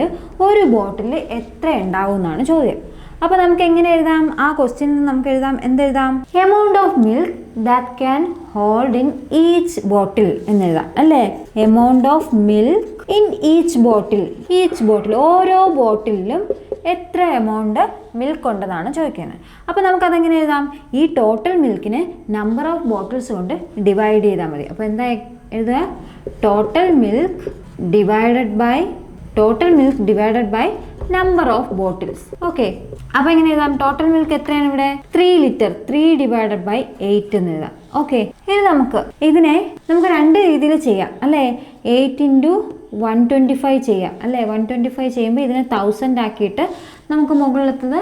ഒരു ബോട്ടിൽ എത്ര ഉണ്ടാവും എന്നാണ് ചോദ്യം. അപ്പോൾ നമുക്ക് എങ്ങനെ എഴുതാം? ആ ക്വസ്റ്റ്യനിൽ നമുക്ക് എഴുതാം, എന്തെഴുതാം? Amount of milk that can hold in each bottle എന്നെഴുതാം അല്ലേ? Amount of milk in each bottle ഓരോ ബോട്ടിലും എത്ര എമൗണ്ട് മിൽക്ക് ഉണ്ടെന്നാണ് ചോദിക്കുന്നത്. അപ്പോൾ നമുക്കതെങ്ങനെ എഴുതാം? ഈ ടോട്ടൽ മിൽക്കിനെ നമ്പർ ഓഫ് ബോട്ടിൽസ് കൊണ്ട് ഡിവൈഡ് ചെയ്താൽ മതി. അപ്പോൾ എന്താ എഴുതുക? Total milk divided by number of bottles. Okay, അപ്പോൾ എങ്ങനെ എഴുതാം? ടോട്ടൽ മിൽക്ക് എത്രയാണ് ഇവിടെ? 3 ലിറ്റർ. 3 ഡിവൈഡഡ് ബൈ 8 എന്ന് എഴുതാം. ഓക്കെ, ഇനി ഇതിനെ നമുക്ക് 2 രീതിയിൽ ചെയ്യാം അല്ലേ? 8 × 125 ചെയ്യാം അല്ലേ? 125 ചെയ്യുമ്പോൾ ഇതിനെ 1000 ആക്കിയിട്ട് നമുക്ക് മുകളിലത്തത്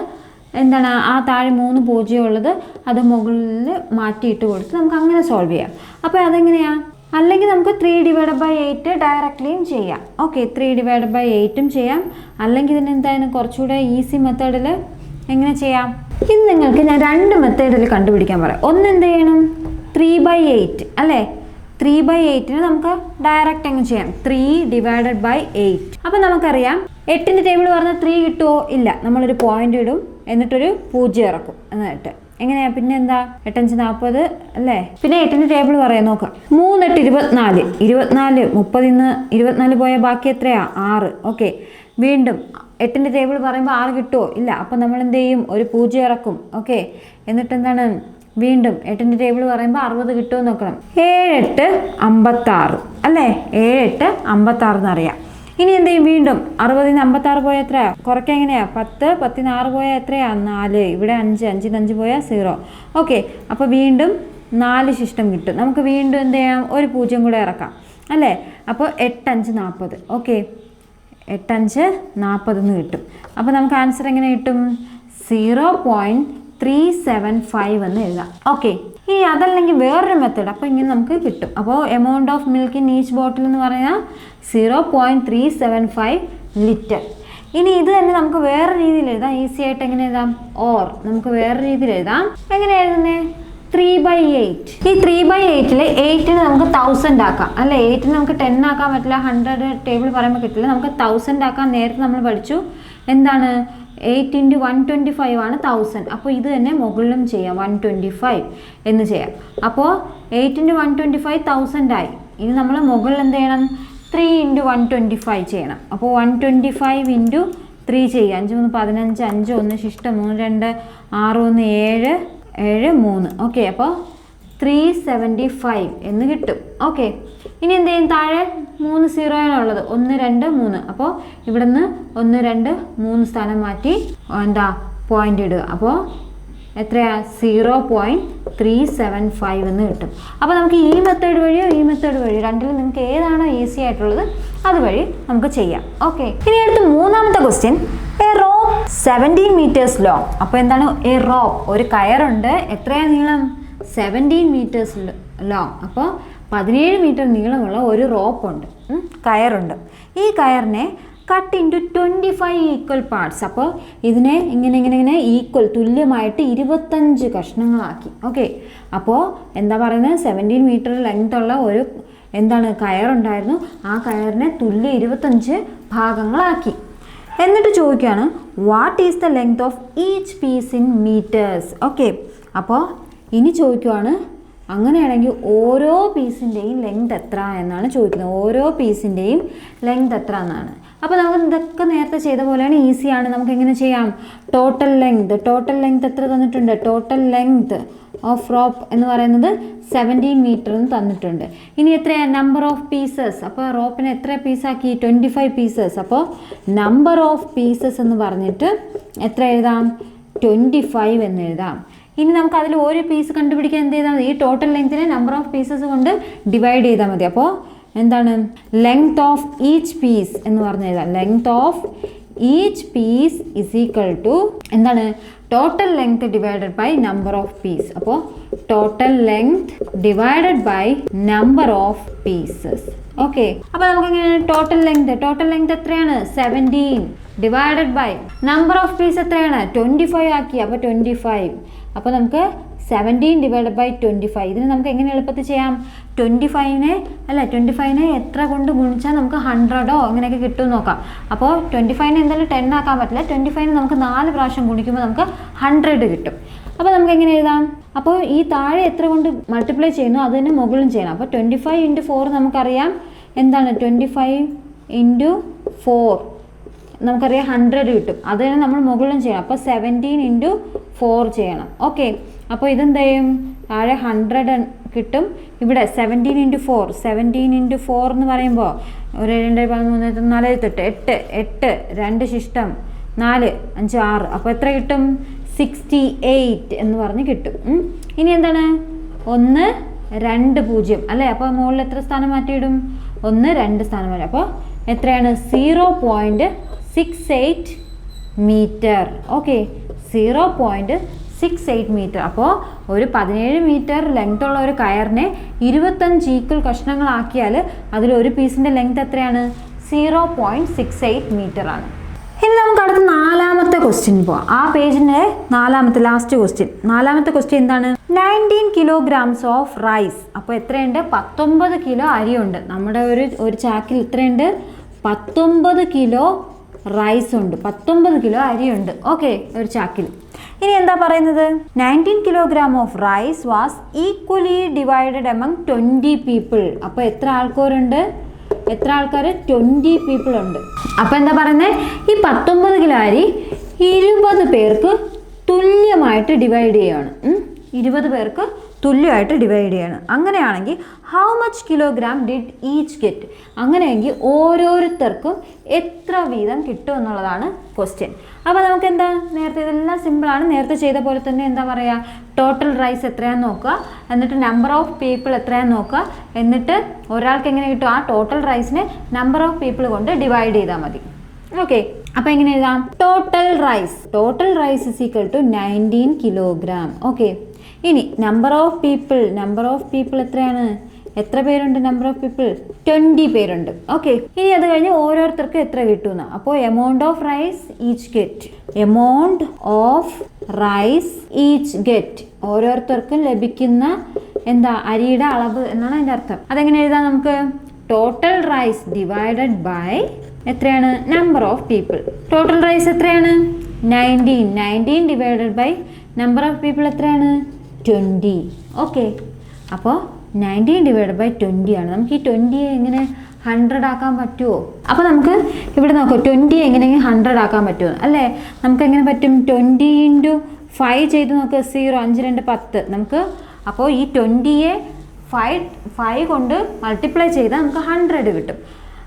എന്താണ്, ആ താഴെ 3 പൂജ്യം ഉള്ളത് അത് മുകളിൽ മാറ്റിയിട്ട് കൊടുത്ത് നമുക്ക് അങ്ങനെ സോൾവ് ചെയ്യാം. അപ്പോൾ അതെങ്ങനെയാണ്? അല്ലെങ്കിൽ നമുക്ക് 3 ഡിവൈഡഡ് ബൈ 8 ഡയറക്റ്റ്ലിയും ചെയ്യാം. ഓക്കെ, 3 ഡിവൈഡഡ് ബൈ 8ഉം ചെയ്യാം. അല്ലെങ്കിൽ ഇതിനെന്തായാലും കുറച്ചുകൂടെ ഈസി മെത്തേഡിൽ എങ്ങനെ ചെയ്യാം? ഇത് നിങ്ങൾക്ക് ഞാൻ 2 മെത്തേഡിൽ കണ്ടുപിടിക്കാൻ പറയാം. ഒന്ന് എന്ത് ചെയ്യണം? 3/8 അല്ലേ? 3/8ന് നമുക്ക് ഡയറക്റ്റ് എങ്ങനെ ചെയ്യാം? 3 ഡിവൈഡഡ് ബൈ 8. അപ്പം നമുക്കറിയാം 8ൻ്റെ ടേബിൾ പറഞ്ഞാൽ 3 കിട്ടുമോ? ഇല്ല. നമ്മളൊരു പോയിന്റ് ഇടും, എന്നിട്ടൊരു 0 ഇറക്കും എന്നിട്ട്. എങ്ങനെയാ? പിന്നെ എന്താ? 8 5 40 അല്ലേ? പിന്നെ 8ൻ്റെ ടേബിൾ പറയാം, നോക്കാം. 3 8 24. 24 30ന്ന് 24 പോയാൽ ബാക്കി എത്രയാ? 6. ഓക്കെ, വീണ്ടും 8ൻ്റെ ടേബിൾ പറയുമ്പോൾ 6 കിട്ടുമോ? ഇല്ല. അപ്പം നമ്മൾ എന്ത് ചെയ്യും? ഒരു 0 ഇറക്കും. ഓക്കെ, എന്നിട്ട് എന്താണ്? വീണ്ടും 8ൻ്റെ ടേബിൾ പറയുമ്പോൾ 60 കിട്ടുമോ നോക്കണം. 7 8 56 അല്ലേ? 7 8 56 എന്നറിയാം. ഇനി എന്ത് ചെയ്യും? വീണ്ടും 60ന്ന് 56 പോയാൽ എത്രയാ? കുറയ്ക്കാൻ എങ്ങനെയാ? 10 10ന്ന് 6 പോയാൽ എത്രയാ? 4. ഇവിടെ 5 5ന്ന് 5 പോയാൽ 0. ഓക്കെ, അപ്പോൾ വീണ്ടും 4 ശിഷ്ടം കിട്ടും. നമുക്ക് വീണ്ടും എന്ത് ചെയ്യാം? ഒരു 0 കൂടെ ഇറക്കാം അല്ലേ? അപ്പോൾ 8 5 40. ഓക്കെ, 8 5 40 എന്ന് കിട്ടും. അപ്പോൾ നമുക്ക് ആൻസർ എങ്ങനെ കിട്ടും? 0.375 എന്ന് എഴുതാം. ഓക്കെ, ഇനി അതല്ലെങ്കിൽ വേറൊരു മെത്തേഡ്. അപ്പോൾ ഇങ്ങനെ നമുക്ക് കിട്ടും. അപ്പോൾ amount of milk in each bottle എന്ന് പറഞ്ഞാൽ 0.375 ലിറ്റർ. ഇനി ഇത് തന്നെ നമുക്ക് വേറെ രീതിയിൽ എഴുതാം. ഈസി ആയിട്ട് എങ്ങനെ എഴുതാം? ഓർ നമുക്ക് വേറെ രീതിയിൽ എഴുതാം. എങ്ങനെ എഴുതുന്നേ? 3/8. ഈ 3/8ൽ 8ന് നമുക്ക് 1000 ആക്കാം അല്ലേ? 8ന് നമുക്ക് 10 ആക്കാൻ പറ്റില്ല. 100 ടേബിൾ പറയുമ്പോൾ കിട്ടില്ല. നമുക്ക് 1000 ആക്കാൻ നേരത്തെ നമ്മൾ പഠിച്ചു. എന്താണ്? 8 × 125 ആണ് 1000. അപ്പോൾ ഇത് തന്നെ മുകളിലും ചെയ്യാം, 125 എന്ന് ചെയ്യാം. അപ്പോൾ 8 × 125 1000 ആയി. ഇനി നമ്മൾ മുകളിൽ എന്ത് ചെയ്യണം? 3 × 125 ചെയ്യണം. അപ്പോൾ 125 × 3 ചെയ്യുക. 5 3 15, 5 1 ശിഷ്ടം 3 2 6 1 7 7 3. ഓക്കെ, അപ്പോൾ 375 എന്ന് കിട്ടും. ഓക്കെ, ഇനി എന്ത് ചെയ്യും? താഴെ 3 സീറോയാണുള്ളത്. 1 2 3. അപ്പോൾ ഇവിടെ നിന്ന് 1 2 3 സ്ഥാനം മാറ്റി എന്താ പോയിന്റ് ഇടുക. അപ്പോൾ എത്രയാ? 0.375 എന്ന് കിട്ടും. അപ്പോൾ നമുക്ക് ഈ മെത്തേഡ് വഴിയോ ഈ മെത്തേഡ് വഴിയോ രണ്ടിലും നിങ്ങൾക്ക് ഏതാണോ ഈസി ആയിട്ടുള്ളത് അതുവഴി നമുക്ക് ചെയ്യാം. ഓക്കെ, ഇനി അടുത്ത മൂന്നാമത്തെ question. A rope 17 metres long. അപ്പോൾ എന്താണ്? എ റോപ്പ്, ഒരു കയറുണ്ട്. എത്രയാണ് നീളം? 17 മീറ്റേഴ്സ് ലോങ്. അപ്പോൾ 17 മീറ്റർ നീളമുള്ള ഒരു റോപ്പുണ്ട്, കയറുണ്ട്. ഈ കയറിനെ കട്ട് ഇൻറ്റു 25 ഈക്വൽ പാർട്സ്. അപ്പോൾ ഇതിനെ ഇങ്ങനെ ഈക്വൽ തുല്യമായിട്ട് 25 കഷ്ണങ്ങളാക്കി. ഓക്കെ, അപ്പോൾ എന്താ പറയുന്നത്? 17 മീറ്റർ ലെങ്ത് ഉള്ള ഒരു എന്താണ് കയറുണ്ടായിരുന്നു. ആ കയറിനെ തുല്യ 25 ഭാഗങ്ങളാക്കി. എന്നിട്ട് ചോദിക്കുകയാണ്, what is the length of each piece in metres. Okay, അപ്പോൾ ഇനി ചോദിക്കുവാണ്, അങ്ങനെയാണെങ്കിൽ ഓരോ പീസിൻ്റെയും ലെങ്ത് എത്ര എന്നാണ് ചോദിക്കുന്നത്. ഓരോ പീസിൻ്റെയും ലെങ്ത് എത്ര എന്നാണ്. അപ്പോൾ നമുക്ക് ഇതൊക്കെ നേരത്തെ ചെയ്ത പോലെയാണ്, ഈസിയാണ്. നമുക്ക് എങ്ങനെ ചെയ്യാം? ടോട്ടൽ ലെങ്ത് എത്ര തന്നിട്ടുണ്ട്? ടോട്ടൽ ലെങ്ത് ഓഫ് റോപ്പ് എന്ന് പറയുന്നത് 17 മീറ്റർ എന്ന് തന്നിട്ടുണ്ട്. ഇനി എത്രയാണ്? Number of pieces. അപ്പോൾ റോപ്പിനെ എത്ര പീസാക്കി? 25 പീസസ്. അപ്പോൾ നമ്പർ ഓഫ് പീസസ് എന്ന് പറഞ്ഞിട്ട് എത്ര എഴുതാം? 25 എന്ന് എഴുതാം. ഇനി നമുക്ക് അതിൽ ഒരു പീസ് കണ്ടുപിടിക്കാൻ എന്ത് ചെയ്താൽ മതി? ഈ ടോട്ടൽ ലെങ്തിനെ നമ്പർ ഓഫ് പീസസ് കൊണ്ട് ഡിവൈഡ് ചെയ്താൽ മതി. അപ്പോൾ എന്താണ്? ലെങ്ത് ഓഫ് ഈച്ച് പീസ് എന്ന് പറഞ്ഞ് എഴുതാം. Length of each piece is equal to എന്താണ്? Total length divided by number of piece. അപ്പോൾ total length divided by number of pieces. Okay, അപ്പോൾ നമുക്ക് എങ്ങനെയാണ്? ടോട്ടൽ ലെങ്ത് എത്രയാണ്? 17 divided by number of piece എത്രയാണ്? 25 ആക്കി. അപ്പോൾ 25 അപ്പോൾ നമുക്ക് 17/25. ഇതിന് നമുക്ക് എങ്ങനെ എളുപ്പത്തിൽ ചെയ്യാം? 25നെ എത്ര കൊണ്ട് ഗുണിച്ചാൽ നമുക്ക് 100ഓ അങ്ങനെയൊക്കെ കിട്ടും നോക്കാം. അപ്പോൾ 25നെ എന്തായാലും 10 ആക്കാൻ പറ്റില്ല. 25നെ നമുക്ക് 4 പ്രാവശ്യം ഗുണിക്കുമ്പോൾ നമുക്ക് 100 കിട്ടും. അപ്പോൾ നമുക്ക് എങ്ങനെ എഴുതാം? അപ്പോൾ ഈ താഴെ എത്ര കൊണ്ട് മൾട്ടിപ്ലൈ ചെയ്യുന്നു അതിന് മുകളിലും ചെയ്യണം. അപ്പോൾ 25 × 4 നമുക്കറിയാം എന്താണ്? 25 × 4 നമുക്കറിയാം 100 കിട്ടും. അതിന് നമ്മൾ മുകളിലും ചെയ്യണം. അപ്പോൾ 17 × 4 ചെയ്യണം. ഓക്കെ, അപ്പോൾ ഇതെന്ത് ചെയ്യും? താഴെ 100 കിട്ടും. ഇവിടെ 17 × 4 17 × 4 എന്ന് പറയുമ്പോൾ 1 2 3 4 8 8 2 ശിഷ്ടം 4 5 6. അപ്പോൾ എത്ര കിട്ടും? 68 എന്ന് പറഞ്ഞ് കിട്ടും. ഇനി എന്താണ്? 1 2 0 അല്ലേ? അപ്പോൾ മുകളിൽ എത്ര സ്ഥാനം മാറ്റിയിടും? 1 2 സ്ഥാനം മാറ്റി. അപ്പോൾ എത്രയാണ്? 0.68 മീറ്റർ. Okay, 0.68 metre. അപ്പോൾ ഒരു 17 മീറ്റർ ലെങ്ത് ഉള്ള ഒരു കയറിനെ 25 ഈക്വൽ കഷ്ണങ്ങളാക്കിയാൽ അതിലൊരു പീസിൻ്റെ ലെങ്ത് എത്രയാണ്? 0.68 മീറ്റർ ആണ്. ഇനി നമുക്ക് അടുത്ത 4ാമത്തെ ക്വസ്റ്റ്യൻ പോവാം. ആ പേജിൻ്റെ 4ാമത്തെ ലാസ്റ്റ് ക്വസ്റ്റ്യൻ. 4ാമത്തെ ക്വസ്റ്റ്യൻ എന്താണ്? 19 kilograms ഓഫ് റൈസ്. അപ്പോൾ എത്രയുണ്ട്? 19 കിലോ അരിയുണ്ട്. നമ്മുടെ ഒരു ചാക്കിൽ ഇത്രയുണ്ട്? 19 കിലോ റൈസ് ഉണ്ട്, 19 കിലോ അരിയുണ്ട്. ഓക്കെ, ഒരു ചാക്കിൽ. ഇനി എന്താ പറയുന്നത്? 19 kilogram of rice was equally divided among 20 people. അപ്പോൾ എത്ര ആൾക്കാരുണ്ട്? 20 പീപ്പിൾ ഉണ്ട്. അപ്പോൾ എന്താ പറയുന്നത്? ഈ 19 കിലോ അരി 20 പേർക്ക് തുല്യമായിട്ട് ഡിവൈഡ് ചെയ്യുകയാണ്. 20 പേർക്ക് തുല്യമായിട്ട് ഡിവൈഡ് ചെയ്യണം. അങ്ങനെയാണെങ്കിൽ how much kilogram did each get? അങ്ങനെയെങ്കിൽ ഓരോരുത്തർക്കും എത്ര വീതം കിട്ടും എന്നുള്ളതാണ് ക്വസ്റ്റ്യൻ. അപ്പോൾ നമുക്ക് എന്താ, നേരത്തെ ഇതെല്ലാം സിമ്പിളാണ്. നേരത്തെ ചെയ്ത പോലെ തന്നെ എന്താ പറയുക? ടോട്ടൽ റൈസ് എത്രയാണെന്ന് നോക്കുക, എന്നിട്ട് നമ്പർ ഓഫ് പീപ്പിൾ എത്രയാണെന്ന് നോക്കുക, എന്നിട്ട് ഒരാൾക്ക് എങ്ങനെ കിട്ടും? ആ ടോട്ടൽ റൈസിനെ നമ്പർ ഓഫ് പീപ്പിൾ കൊണ്ട് ഡിവൈഡ് ചെയ്താൽ മതി. ഓക്കെ, അപ്പോൾ എങ്ങനെ എഴുതാം? Total rice is equal to 19 kilogram. Okay, ഇനി നമ്പർ ഓഫ് പീപ്പിൾ എത്രയാണ്? എത്ര പേരുണ്ട്? നമ്പർ ഓഫ് പീപ്പിൾ 20 പേരുണ്ട്. ഓക്കെ, ഇനി അത് കഴിഞ്ഞ് ഓരോരുത്തർക്കും എത്ര കിട്ടുന്ന. അപ്പോൾ amount of rice each get ഓരോരുത്തർക്കും ലഭിക്കുന്ന എന്താ? അരിയുടെ അളവ് എന്നാണ് അതിൻ്റെ അർത്ഥം. അതെങ്ങനെ എഴുതാം നമുക്ക്? ടോട്ടൽ റൈസ് ഡിവൈഡഡ് ബൈ എത്രയാണ്? Number of people. Total rice എത്രയാണ്? 19 divided by number of people എത്രയാണ്? 20. ഓക്കെ, അപ്പോൾ 19 ഡിവൈഡഡ് ബൈ 20 ആണ്. നമുക്ക് ഈ 20 എങ്ങനെ 100 ആക്കാൻ പറ്റുമോ? അപ്പോൾ നമുക്ക് ഇവിടെ നോക്കാം 20 എങ്ങനെയെങ്കിലും 100 ആക്കാൻ പറ്റുമോ അല്ലേ? നമുക്ക് എങ്ങനെ പറ്റും? 20 × 5 ചെയ്ത് നോക്കുക. 0 5 2 10 നമുക്ക്. അപ്പോൾ ഈ 20യെ 5 കൊണ്ട് മൾട്ടിപ്ലൈ ചെയ്താൽ നമുക്ക് 100 കിട്ടും.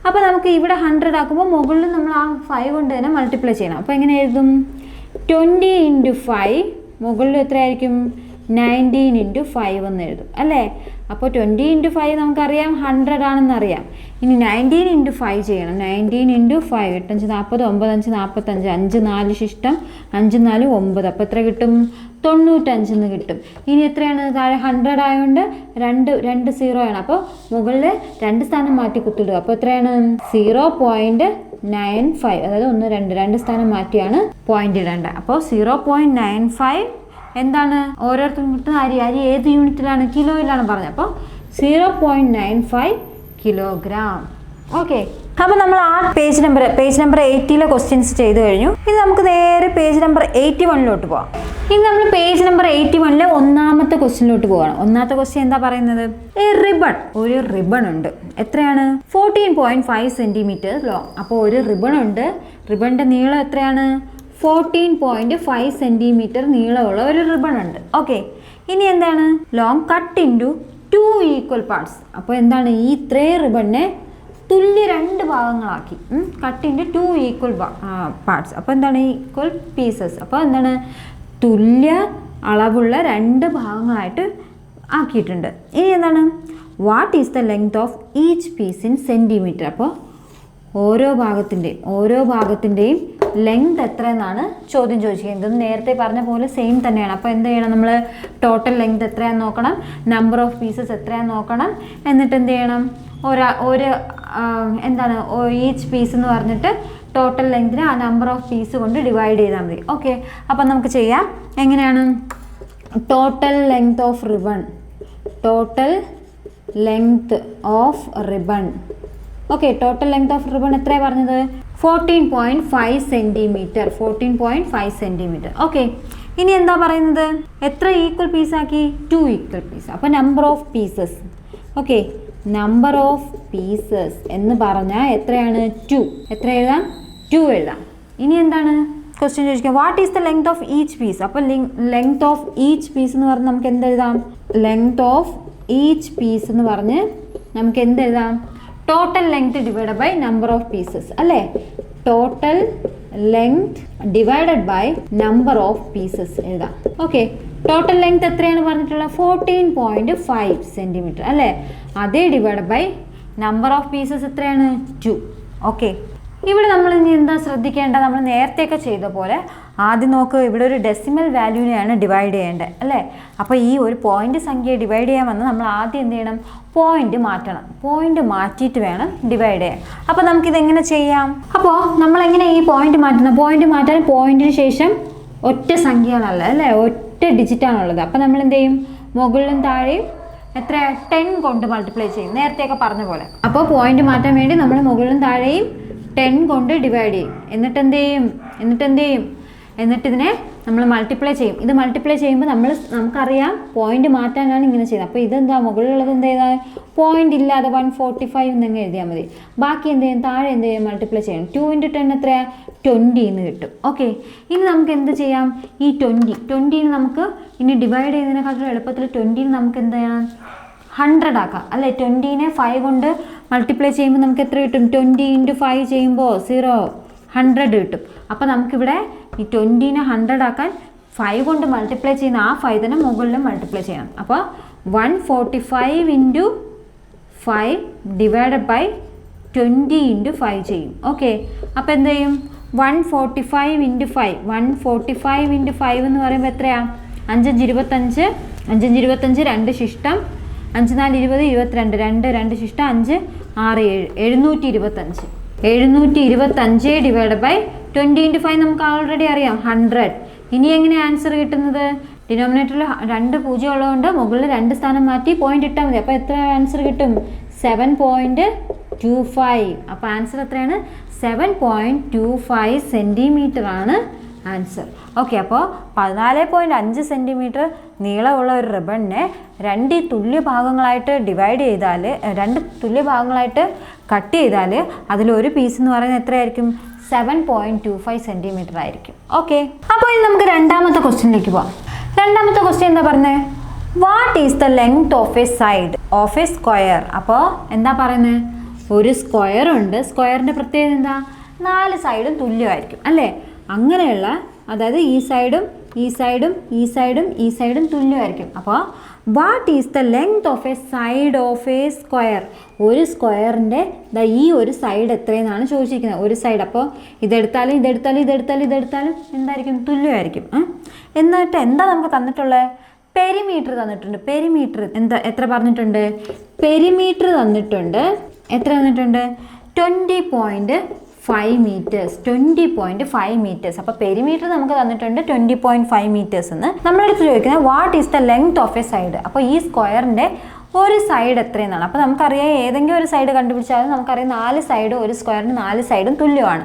അപ്പോൾ നമുക്ക് ഇവിടെ 100 ആക്കുമ്പോൾ മുകളിൽ നമ്മൾ ആ 5 കൊണ്ട് തന്നെ മൾട്ടിപ്ലൈ ചെയ്യണം. അപ്പോൾ എങ്ങനെ എഴുതും? 20 × 5 മുകളിൽ എത്രയായിരിക്കും? 19 × 5 എന്ന് എഴുതും അല്ലേ? അപ്പോൾ 20 × 5 നമുക്കറിയാം 100 ആണെന്ന് അറിയാം. ഇനി 19 × 5 ചെയ്യണം. 19 × 5 8 5 40 9 5 45 5 4 ശിഷ്ടം 5 4 9. അപ്പോൾ എത്ര കിട്ടും? 95 എന്ന് കിട്ടും. ഇനി എത്രയാണ്? താഴെ 100 ആയതുകൊണ്ട് 2 0 ആണ്. അപ്പോൾ മുകളിൽ 2 സ്ഥാനം മാറ്റി കുത്തിടുക. അപ്പോൾ എത്രയാണ്? 0.95. അതായത് 1 2 സ്ഥാനം മാറ്റിയാണ് പോയിന്റ് ഇടേണ്ടത്. അപ്പോൾ 0.95 എന്താണ്? ഓരോരുത്തർക്കും കിട്ടുന്ന അരി ഏത് യൂണിറ്റിലാണ്? കിലോയിലാണ് പറഞ്ഞത്. അപ്പോൾ 0.95 കിലോഗ്രാം. ഓക്കെ, അപ്പോൾ നമ്മൾ ആ പേജ് നമ്പർ 80 ക്വസ്റ്റ്യൻസ് ചെയ്ത് കഴിഞ്ഞു. ഇനി നമുക്ക് നേരെ പേജ് നമ്പർ 81 പോവാം. ഇനി നമ്മൾ പേജ് നമ്പർ 81 1ാമത്തെ ക്വസ്റ്റ്യനിലോട്ട് പോവാണ്. 1ാമത്തെ ക്വസ്റ്റ്യൻ എന്താ പറയുന്നത്? ഒരു റിബൺ ഉണ്ട്. എത്രയാണ്? 14.5 സെൻറ്റിമീറ്റർ ലോങ്. അപ്പോൾ ഒരു റിബൺ ഉണ്ട്. റിബണിൻ്റെ നീളം എത്രയാണ്? 14.5 സെൻറ്റിമീറ്റർ നീളമുള്ള ഒരു റിബൺ ഉണ്ട്. ഓക്കെ, ഇനി എന്താണ്? Long cut into 2 equal parts. അപ്പോൾ എന്താണ്? ഈ ഇത്രയും റിബണിനെ തുല്യ 2 ഭാഗങ്ങളാക്കി. Cut into 2 equal parts. അപ്പോൾ എന്താണ്? Equal pieces. അപ്പോൾ എന്താണ്? തുല്യ അളവുള്ള 2 ഭാഗങ്ങളായിട്ട് ആക്കിയിട്ടുണ്ട്. ഇനി എന്താണ്? What is the length of each piece in centimetre. അപ്പോൾ ഓരോ ഭാഗത്തിൻ്റെയും ലെങ്ത് എത്ര എന്നാണ് ചോദ്യം ചോദിച്ചിരിക്കുന്നത്. ഇതൊന്നും നേരത്തെ പറഞ്ഞ പോലെ സെയിം തന്നെയാണ്. അപ്പോൾ എന്ത് ചെയ്യണം? നമ്മൾ ടോട്ടൽ ലെങ്ത് എത്രയാണെന്ന് നോക്കണം, നമ്പർ ഓഫ് പീസസ് എത്രയാണെന്ന് നോക്കണം, എന്നിട്ട് എന്ത് ചെയ്യണം? എന്താണ് ഈച്ച് പീസ് എന്ന് പറഞ്ഞിട്ട് ടോട്ടൽ ലെങ്തിനെ ആ നമ്പർ ഓഫ് പീസ് കൊണ്ട് ഡിവൈഡ് ചെയ്താൽ മതി. ഓക്കെ, അപ്പം നമുക്ക് ചെയ്യാം. എങ്ങനെയാണ്? Total length of ribbon, total length of ribbon. Okay, total length of ribbon എത്രയാണ് പറഞ്ഞത്? 14.5 സെൻറ്റിമീറ്റർ. 14.5 സെൻറ്റിമീറ്റർ. ഓക്കെ, ഇനി എന്താ പറയുന്നത്? എത്ര ഈക്വൽ പീസാക്കി? 2 ഈക്വൽ പീസ്. അപ്പോൾ number of pieces. Okay, number of pieces എന്ന് പറഞ്ഞാൽ എത്രയാണ്? 2. എത്ര എഴുതാം? 2 എഴുതാം. ഇനി എന്താണ് ക്വസ്റ്റ്യൻ ചോദിക്കുക? What is the length of each piece? അപ്പോൾ ലെങ്ത് ഓഫ് ഈച്ച് പീസ് എന്ന് പറഞ്ഞ് നമുക്ക് എന്തെഴുതാം? ലെങ്ത് ഓഫ് ഈച്ച് പീസ് എന്ന് പറഞ്ഞ് നമുക്ക് എന്തെഴുതാം? Total length divided by number of pieces അല്ലേ? Total length divided by number of pieces എഴുതാം. ഓക്കെ, ടോട്ടൽ ലെങ്ത് എത്രയാണ് പറഞ്ഞിട്ടുള്ളത്? 14.5 സെൻറ്റിമീറ്റർ അല്ലേ? അതേ divided by number of pieces എത്രയാണ്? 2. ഓക്കെ, ഇവിടെ നമ്മൾ ഇനി എന്താ ശ്രദ്ധിക്കേണ്ടത്? നമ്മൾ നേരത്തെയൊക്കെ ചെയ്ത പോലെ ആദ്യം നോക്ക്, ഇവിടെ ഒരു ഡെസിമൽ വാല്യൂവിനെയാണ് ഡിവൈഡ് ചെയ്യേണ്ടത് അല്ലേ? അപ്പോൾ ഈ ഒരു പോയിന്റ് സംഖ്യയെ ഡിവൈഡ് ചെയ്യാൻ വന്ന് നമ്മൾ ആദ്യം എന്ത് ചെയ്യണം? പോയിന്റ് മാറ്റണം. പോയിന്റ് മാറ്റിയിട്ട് വേണം ഡിവൈഡ് ചെയ്യാൻ. അപ്പോൾ നമുക്കിതെങ്ങനെ ചെയ്യാം? അപ്പോൾ നമ്മളെങ്ങനെ ഈ പോയിന്റ് മാറ്റുന്നത്? പോയിന്റ് മാറ്റാൻ പോയിന്റിന് ശേഷം ഒറ്റ സംഖ്യകളല്ല അല്ലേ, ഒറ്റ ഡിജിറ്റാണുള്ളത്. അപ്പോൾ നമ്മൾ എന്ത് ചെയ്യും? മുകളിലും താഴെയും എത്ര 10 കൊണ്ട് മൾട്ടിപ്ലൈ ചെയ്യും, നേരത്തെയൊക്കെ പറഞ്ഞ പോലെ. അപ്പോൾ പോയിന്റ് മാറ്റാൻ വേണ്ടി നമ്മൾ മുകളിലും താഴെയും 10 കൊണ്ട് ഡിവൈഡ് ചെയ്യും. എന്നിട്ട് എന്ത് ചെയ്യും? എന്നിട്ട് ഇതിനെ നമ്മൾ മൾട്ടിപ്ലൈ ചെയ്യും. ഇത് മൾട്ടിപ്ലൈ ചെയ്യുമ്പോൾ നമുക്കറിയാം പോയിന്റ് മാറ്റാനാണ് ഇങ്ങനെ ചെയ്യുന്നത്. അപ്പോൾ ഇതെന്താ? മുകളിലുള്ളത് എന്ത് ചെയ്താൽ പോയിന്റ് ഇല്ലാതെ 145 എന്നങ്ങ് എഴുതിയാൽ മതി. ബാക്കി എന്ത് ചെയ്യും? താഴെ എന്ത് ചെയ്യും? മൾട്ടിപ്ലൈ ചെയ്യണം. 2 × 10 എത്രയാണ്? 20 എന്ന് കിട്ടും. ഓക്കെ, ഇനി നമുക്ക് എന്ത് ചെയ്യാം? ഈ 20 നമുക്ക് ഇനി ഡിവൈഡ് ചെയ്യുന്നതിനെക്കാട്ടും എളുപ്പത്തിൽ 20 നമുക്ക് എന്ത് ചെയ്യണം? 100 ആക്കാം അല്ലേ? 20നെ 5 കൊണ്ട് മൾട്ടിപ്ലൈ ചെയ്യുമ്പോൾ നമുക്ക് എത്ര കിട്ടും? 20 × 5 ചെയ്യുമ്പോൾ 0, 100 കിട്ടും. അപ്പോൾ നമുക്കിവിടെ ഈ 20നെ 100 ആക്കാൻ 5 കൊണ്ട് മൾട്ടിപ്ലൈ ചെയ്യുന്ന ആ 5 തന്നെ മുകളിലും മൾട്ടിപ്ലൈ ചെയ്യണം. അപ്പോൾ 145 × 5 ഡിവൈഡഡ് ബൈ 20 × 5 ചെയ്യും. ഓക്കെ, അപ്പോൾ എന്ത് ചെയ്യും? 145 × 5. 145 × 5 എന്ന് പറയുമ്പോൾ എത്രയാണ്? 5 × 25. 5 × 25 2 ശിഷ്ടം. 5 × 4 20, 22. 2 ശിഷ്ടം 5, 6, 7. 725 ഡിവൈഡ് ബൈ 20 × 5 നമുക്ക് ഓൾറെഡി അറിയാം 100. ഇനി എങ്ങനെ ആൻസർ കിട്ടുന്നത്? ഡിനോമിനേറ്ററിൽ 2 പൂജ്യം ഉള്ളതുകൊണ്ട് മുകളിൽ 2 സ്ഥാനം മാറ്റി പോയിന്റ് ഇട്ടാൽ മതി. അപ്പോൾ എത്ര ആൻസർ കിട്ടും? 7.25. അപ്പോൾ ആൻസർ എത്രയാണ്? 7.25 സെൻറ്റിമീറ്റർ ആണ് ആൻസർ. ഓക്കെ, അപ്പോൾ 14.5 സെൻറ്റിമീറ്റർ നീളമുള്ള ഒരു റിബണിനെ 2 തുല്യ ഭാഗങ്ങളായിട്ട് ഡിവൈഡ് ചെയ്താൽ, 2 തുല്യ ഭാഗങ്ങളായിട്ട് കട്ട് ചെയ്താൽ അതിലൊരു പീസ് എന്ന് പറയുന്നത് എത്രയായിരിക്കും? 7.25 സെൻറ്റിമീറ്റർ ആയിരിക്കും. ഓക്കെ, അപ്പോൾ ഇനി നമുക്ക് രണ്ടാമത്തെ ക്വസ്റ്റ്യനിലേക്ക് പോകാം. രണ്ടാമത്തെ ക്വസ്റ്റ്യൻ എന്താ പറഞ്ഞത്? What is the length of a side of A square? അപ്പോൾ എന്താ പറയുന്നത്? ഒരു സ്ക്വയർ ഉണ്ട്. സ്ക്വയറിൻ്റെ പ്രത്യേകത എന്താ? 4 സൈഡും തുല്യമായിരിക്കും അല്ലേ? അങ്ങനെയുള്ള, അതായത് ഈ സൈഡും ഈ സൈഡും ഈ സൈഡും ഈ സൈഡും തുല്യമായിരിക്കും. അപ്പോൾ what is the length of a side of A square? ഒരു സ്ക്വയറിൻ്റെ ഈ ഒരു സൈഡ് എത്രയെന്നാണ് ചോദിച്ചിരിക്കുന്നത്. ഒരു സൈഡ്. അപ്പോൾ ഇതെടുത്താലും എന്തായിരിക്കും? തുല്യമായിരിക്കും. എന്നിട്ട് എന്താ നമുക്ക് തന്നിട്ടുള്ളത്? പെരിമീറ്റർ തന്നിട്ടുണ്ട്. പെരിമീറ്റർ എത്ര പറഞ്ഞിട്ടുണ്ട്? പെരിമീറ്റർ തന്നിട്ടുണ്ട്. എത്ര തന്നിട്ടുണ്ട്? 20.5 മീറ്റേഴ്സ്. 20.5 മീറ്റേഴ്സ്. അപ്പോൾ പെരിമീറ്റർ നമുക്ക് തന്നിട്ടുണ്ട് 20.5 മീറ്റേഴ്സ് എന്ന്. നമ്മളെടുത്ത് ചോദിക്കുന്നത് what is the length of a side? അപ്പോൾ ഈ സ്ക്വയറിൻ്റെ ഒരു സൈഡ് എത്രയെന്നാണ്. അപ്പോൾ നമുക്കറിയാം ഏതെങ്കിലും ഒരു സൈഡ് കണ്ടുപിടിച്ചാലും നമുക്കറിയാം 4 സൈഡ്, ഒരു സ്ക്വയറിന് 4 സൈഡും തുല്യമാണ്.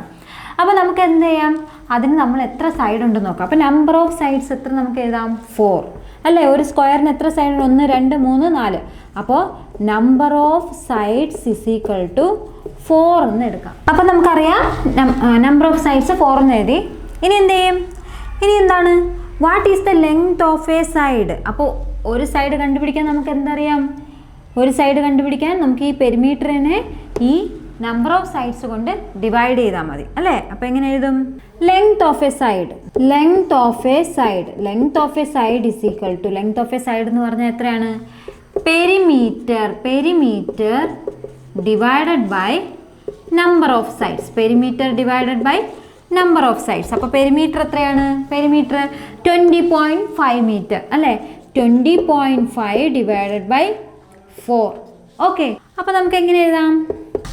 അപ്പോൾ നമുക്ക് എന്ത് ചെയ്യാം? അതിന് നമ്മൾ എത്ര സൈഡ് ഉണ്ടെന്ന് നോക്കാം. അപ്പോൾ നമ്പർ ഓഫ് സൈഡ്സ് എത്ര നമുക്ക് എഴുതാം? 4 അല്ലേ? ഒരു സ്ക്വയറിന് എത്ര സൈഡ്? 1, 2, 3, 4. അപ്പോൾ number of sides is equal to 4 എന്ന് എടുക്കാം. അപ്പോൾ നമുക്കറിയാം നമ്പർ ഓഫ് സൈഡ്സ് 4 എന്ന് എഴുതി. ഇനി എന്ത് ചെയ്യും? ഇനി എന്താണ്? What is the length of a side? അപ്പോൾ ഒരു സൈഡ് കണ്ടുപിടിക്കാൻ നമുക്ക് എന്തറിയാം? ഒരു സൈഡ് കണ്ടുപിടിക്കാൻ നമുക്ക് ഈ പെരിമീറ്ററിനെ ഈ നമ്പർ ഓഫ് സൈഡ്സ് കൊണ്ട് ഡിവൈഡ് ചെയ്താൽ മതി അല്ലേ? അപ്പോൾ എങ്ങനെ എഴുതും? Length of a side. Length of a side. Length of a side is equal to, length of a side എന്ന് പറഞ്ഞാൽ എത്രയാണ്? Perimeter. Perimeter divided by number of sides. Perimeter divided by number of sides. അപ്പോൾ perimeter എത്രയാണ്? Perimeter 20.5 metre അല്ലേ? 20.5 divided by 4. Okay, അപ്പോൾ നമുക്ക് എങ്ങനെ എഴുതാം?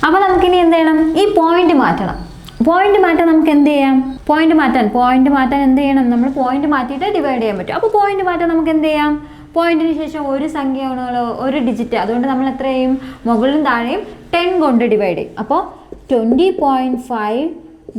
അപ്പോൾ നമുക്കിനി എന്ത് ചെയ്യണം? ഈ പോയിന്റ് മാറ്റണം. പോയിന്റ് മാറ്റാൻ നമുക്ക് എന്ത് ചെയ്യാം? പോയിന്റ് മാറ്റാൻ എന്ത് ചെയ്യണം? നമ്മൾ പോയിന്റ് മാറ്റിയിട്ട് ഡിവൈഡ് ചെയ്യാൻ പറ്റും. അപ്പോൾ പോയിന്റ് മാറ്റാൻ നമുക്ക് എന്ത് ചെയ്യാം? പോയിന്റിന് ശേഷം ഒരു സംഖ്യയാണല്ലോ, ഒരു ഡിജിറ്റ്. അതുകൊണ്ട് നമ്മൾ എത്ര ചെയ്യും? മുകളിലും താഴെയും 10 കൊണ്ട് ഡിവൈഡ് ചെയ്യും. അപ്പോൾ 20.5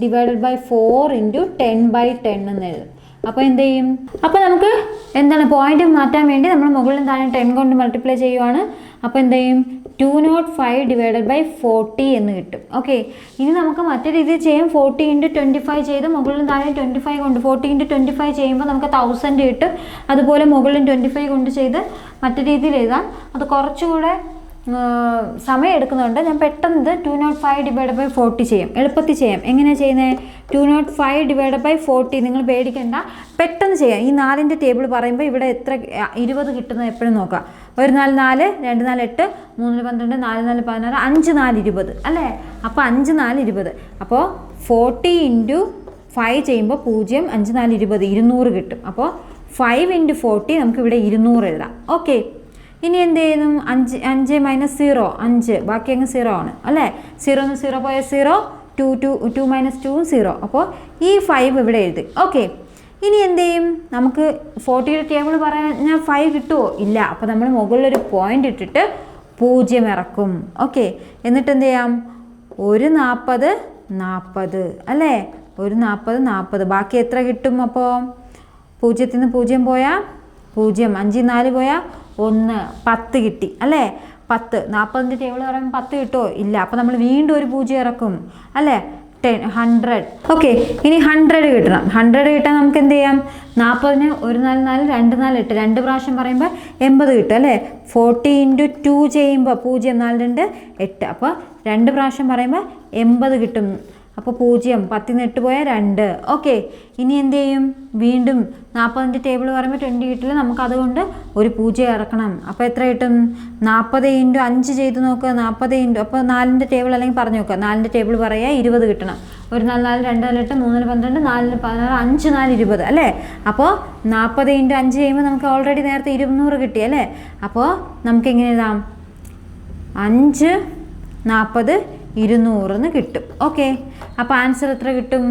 ഡിവൈഡഡ് ബൈ 4 ഇൻറ്റു 10/10 എന്ന് എഴുതും. അപ്പോൾ എന്ത് ചെയ്യും? അപ്പോൾ നമുക്ക് എന്താണ് പോയിന്റ് മാറ്റാൻ വേണ്ടി നമ്മൾ മുകളിലും താഴെ 10 കൊണ്ട് മൾട്ടിപ്ലൈ ചെയ്യുവാണ്. അപ്പോൾ എന്ത് ചെയ്യും? 205 ഡിവൈഡഡ് ബൈ 40 എന്ന് കിട്ടും. ഓക്കെ, ഇനി നമുക്ക് മറ്റേ രീതിയിൽ ചെയ്യാം. 40 ഇൻറ്റു 25 ചെയ്ത് മുകളിലും താഴെ 25 കൊണ്ട് 40 ഇൻറ്റു 25 ചെയ്യുമ്പോൾ നമുക്ക് 1000 കിട്ടും. അതുപോലെ മുകളിലും 25 കൊണ്ട് ചെയ്ത് മറ്റേ രീതിയിൽ എഴുതാം. അത് കുറച്ചുകൂടെ സമയം എടുക്കുന്നുണ്ട്. ഞാൻ പെട്ടെന്ന് ഇത് 205 ഡിവൈഡ് ബൈ 40 ചെയ്യാം, എളുപ്പത്തിൽ ചെയ്യാം. എങ്ങനെയാണ് ചെയ്യുന്നത്? 205 ഡിവൈഡ് ബൈ 40 നിങ്ങൾ പേടിക്കണ്ട, പെട്ടെന്ന് ചെയ്യാം. ഈ 4ൻ്റെ ടേബിൾ പറയുമ്പോൾ ഇവിടെ എത്ര 20 കിട്ടുന്നത് എപ്പോഴും നോക്കാം. 1 4 4, 2 4 8, 3 12, 4 4 16, 5 4 20 അല്ലേ? അപ്പോൾ 5 4 20. അപ്പോൾ 40 ഇൻറ്റു 5 ചെയ്യുമ്പോൾ 0, 5 4 20, 200 കിട്ടും. അപ്പോൾ 5 ഇൻറ്റു 40 നമുക്ക് ഇവിടെ 200 എഴുതാം. ഓക്കെ, ഇനി എന്ത് ചെയ്യുന്നു? 5 മൈനസ് 0 5, ബാക്കി അങ്ങ് 0 ആണ് അല്ലേ? 0 0 പോയ 0, 2 മൈനസ് 2 0. അപ്പോൾ ഈ 5 ഇവിടെ എഴുതി. ഓക്കെ, ഇനി എന്ത് ചെയ്യും? നമുക്ക് 40യുടെ ടേബിൾ പറഞ്ഞാൽ 5 കിട്ടുമോ? ഇല്ല. അപ്പോൾ നമ്മൾ മുകളിലൊരു പോയിന്റ് ഇട്ടിട്ട് 0 ഇറക്കും. ഓക്കെ, എന്നിട്ട് എന്ത് ചെയ്യാം? 1 40 40 അല്ലേ? 1 40 40, ബാക്കി എത്ര കിട്ടും? അപ്പോൾ 0 നിന്ന് 0 പോയാൽ 0, 5 4 പോയാൽ 1, 10 കിട്ടി അല്ലേ? 10. 40ൻ്റെ ടേബിൾ പറയുമ്പോൾ 10 കിട്ടുമോ? ഇല്ല. അപ്പോൾ നമ്മൾ വീണ്ടും ഒരു 0 ഇറക്കും അല്ലേ? 10 100. ഓക്കെ, ഇനി 100 കിട്ടണം. 100 കിട്ടാൻ നമുക്ക് എന്ത് ചെയ്യാം? 40ന് 1 4 4, 2 4 8, 2 പ്രാവശ്യം പറയുമ്പോൾ 80 കിട്ടും അല്ലേ? 40 ഇൻറ്റു 2 ചെയ്യുമ്പോൾ 0 4 2 8. അപ്പോൾ 2 പ്രാവശ്യം പറയുമ്പോൾ 80 കിട്ടും. അപ്പോൾ 0, 10 8 പോയാൽ 2. ഓക്കെ, ഇനി എന്ത് ചെയ്യും? വീണ്ടും 40ൻ്റെ ടേബിൾ പറയുമ്പോൾ 20 കിട്ടില്ല, നമുക്ക് അതുകൊണ്ട് ഒരു 0 ഇറക്കണം. അപ്പോൾ എത്ര കിട്ടും? 40 ഇൻറ്റു 5 ചെയ്ത് നോക്കുക. 40 ഇൻറ്റു, അപ്പോൾ 4ൻ്റെ ടേബിൾ അല്ലെങ്കിൽ പറഞ്ഞു നോക്കുക. 4ൻ്റെ ടേബിൾ പറയുക 20 കിട്ടണം. 1 4 4, 2 4 8, 3 12, 4 16, 5 4 20 അല്ലേ? അപ്പോൾ 40 ഇൻറ്റു 5 ചെയ്യുമ്പോൾ നമുക്ക് ഓൾറെഡി നേരത്തെ 200 കിട്ടി അല്ലേ? അപ്പോൾ നമുക്ക് എങ്ങനെ എഴുതാം? 5 40 200 എന്ന് കിട്ടും. ഓക്കെ, അപ്പോൾ ആൻസർ എത്ര കിട്ടും?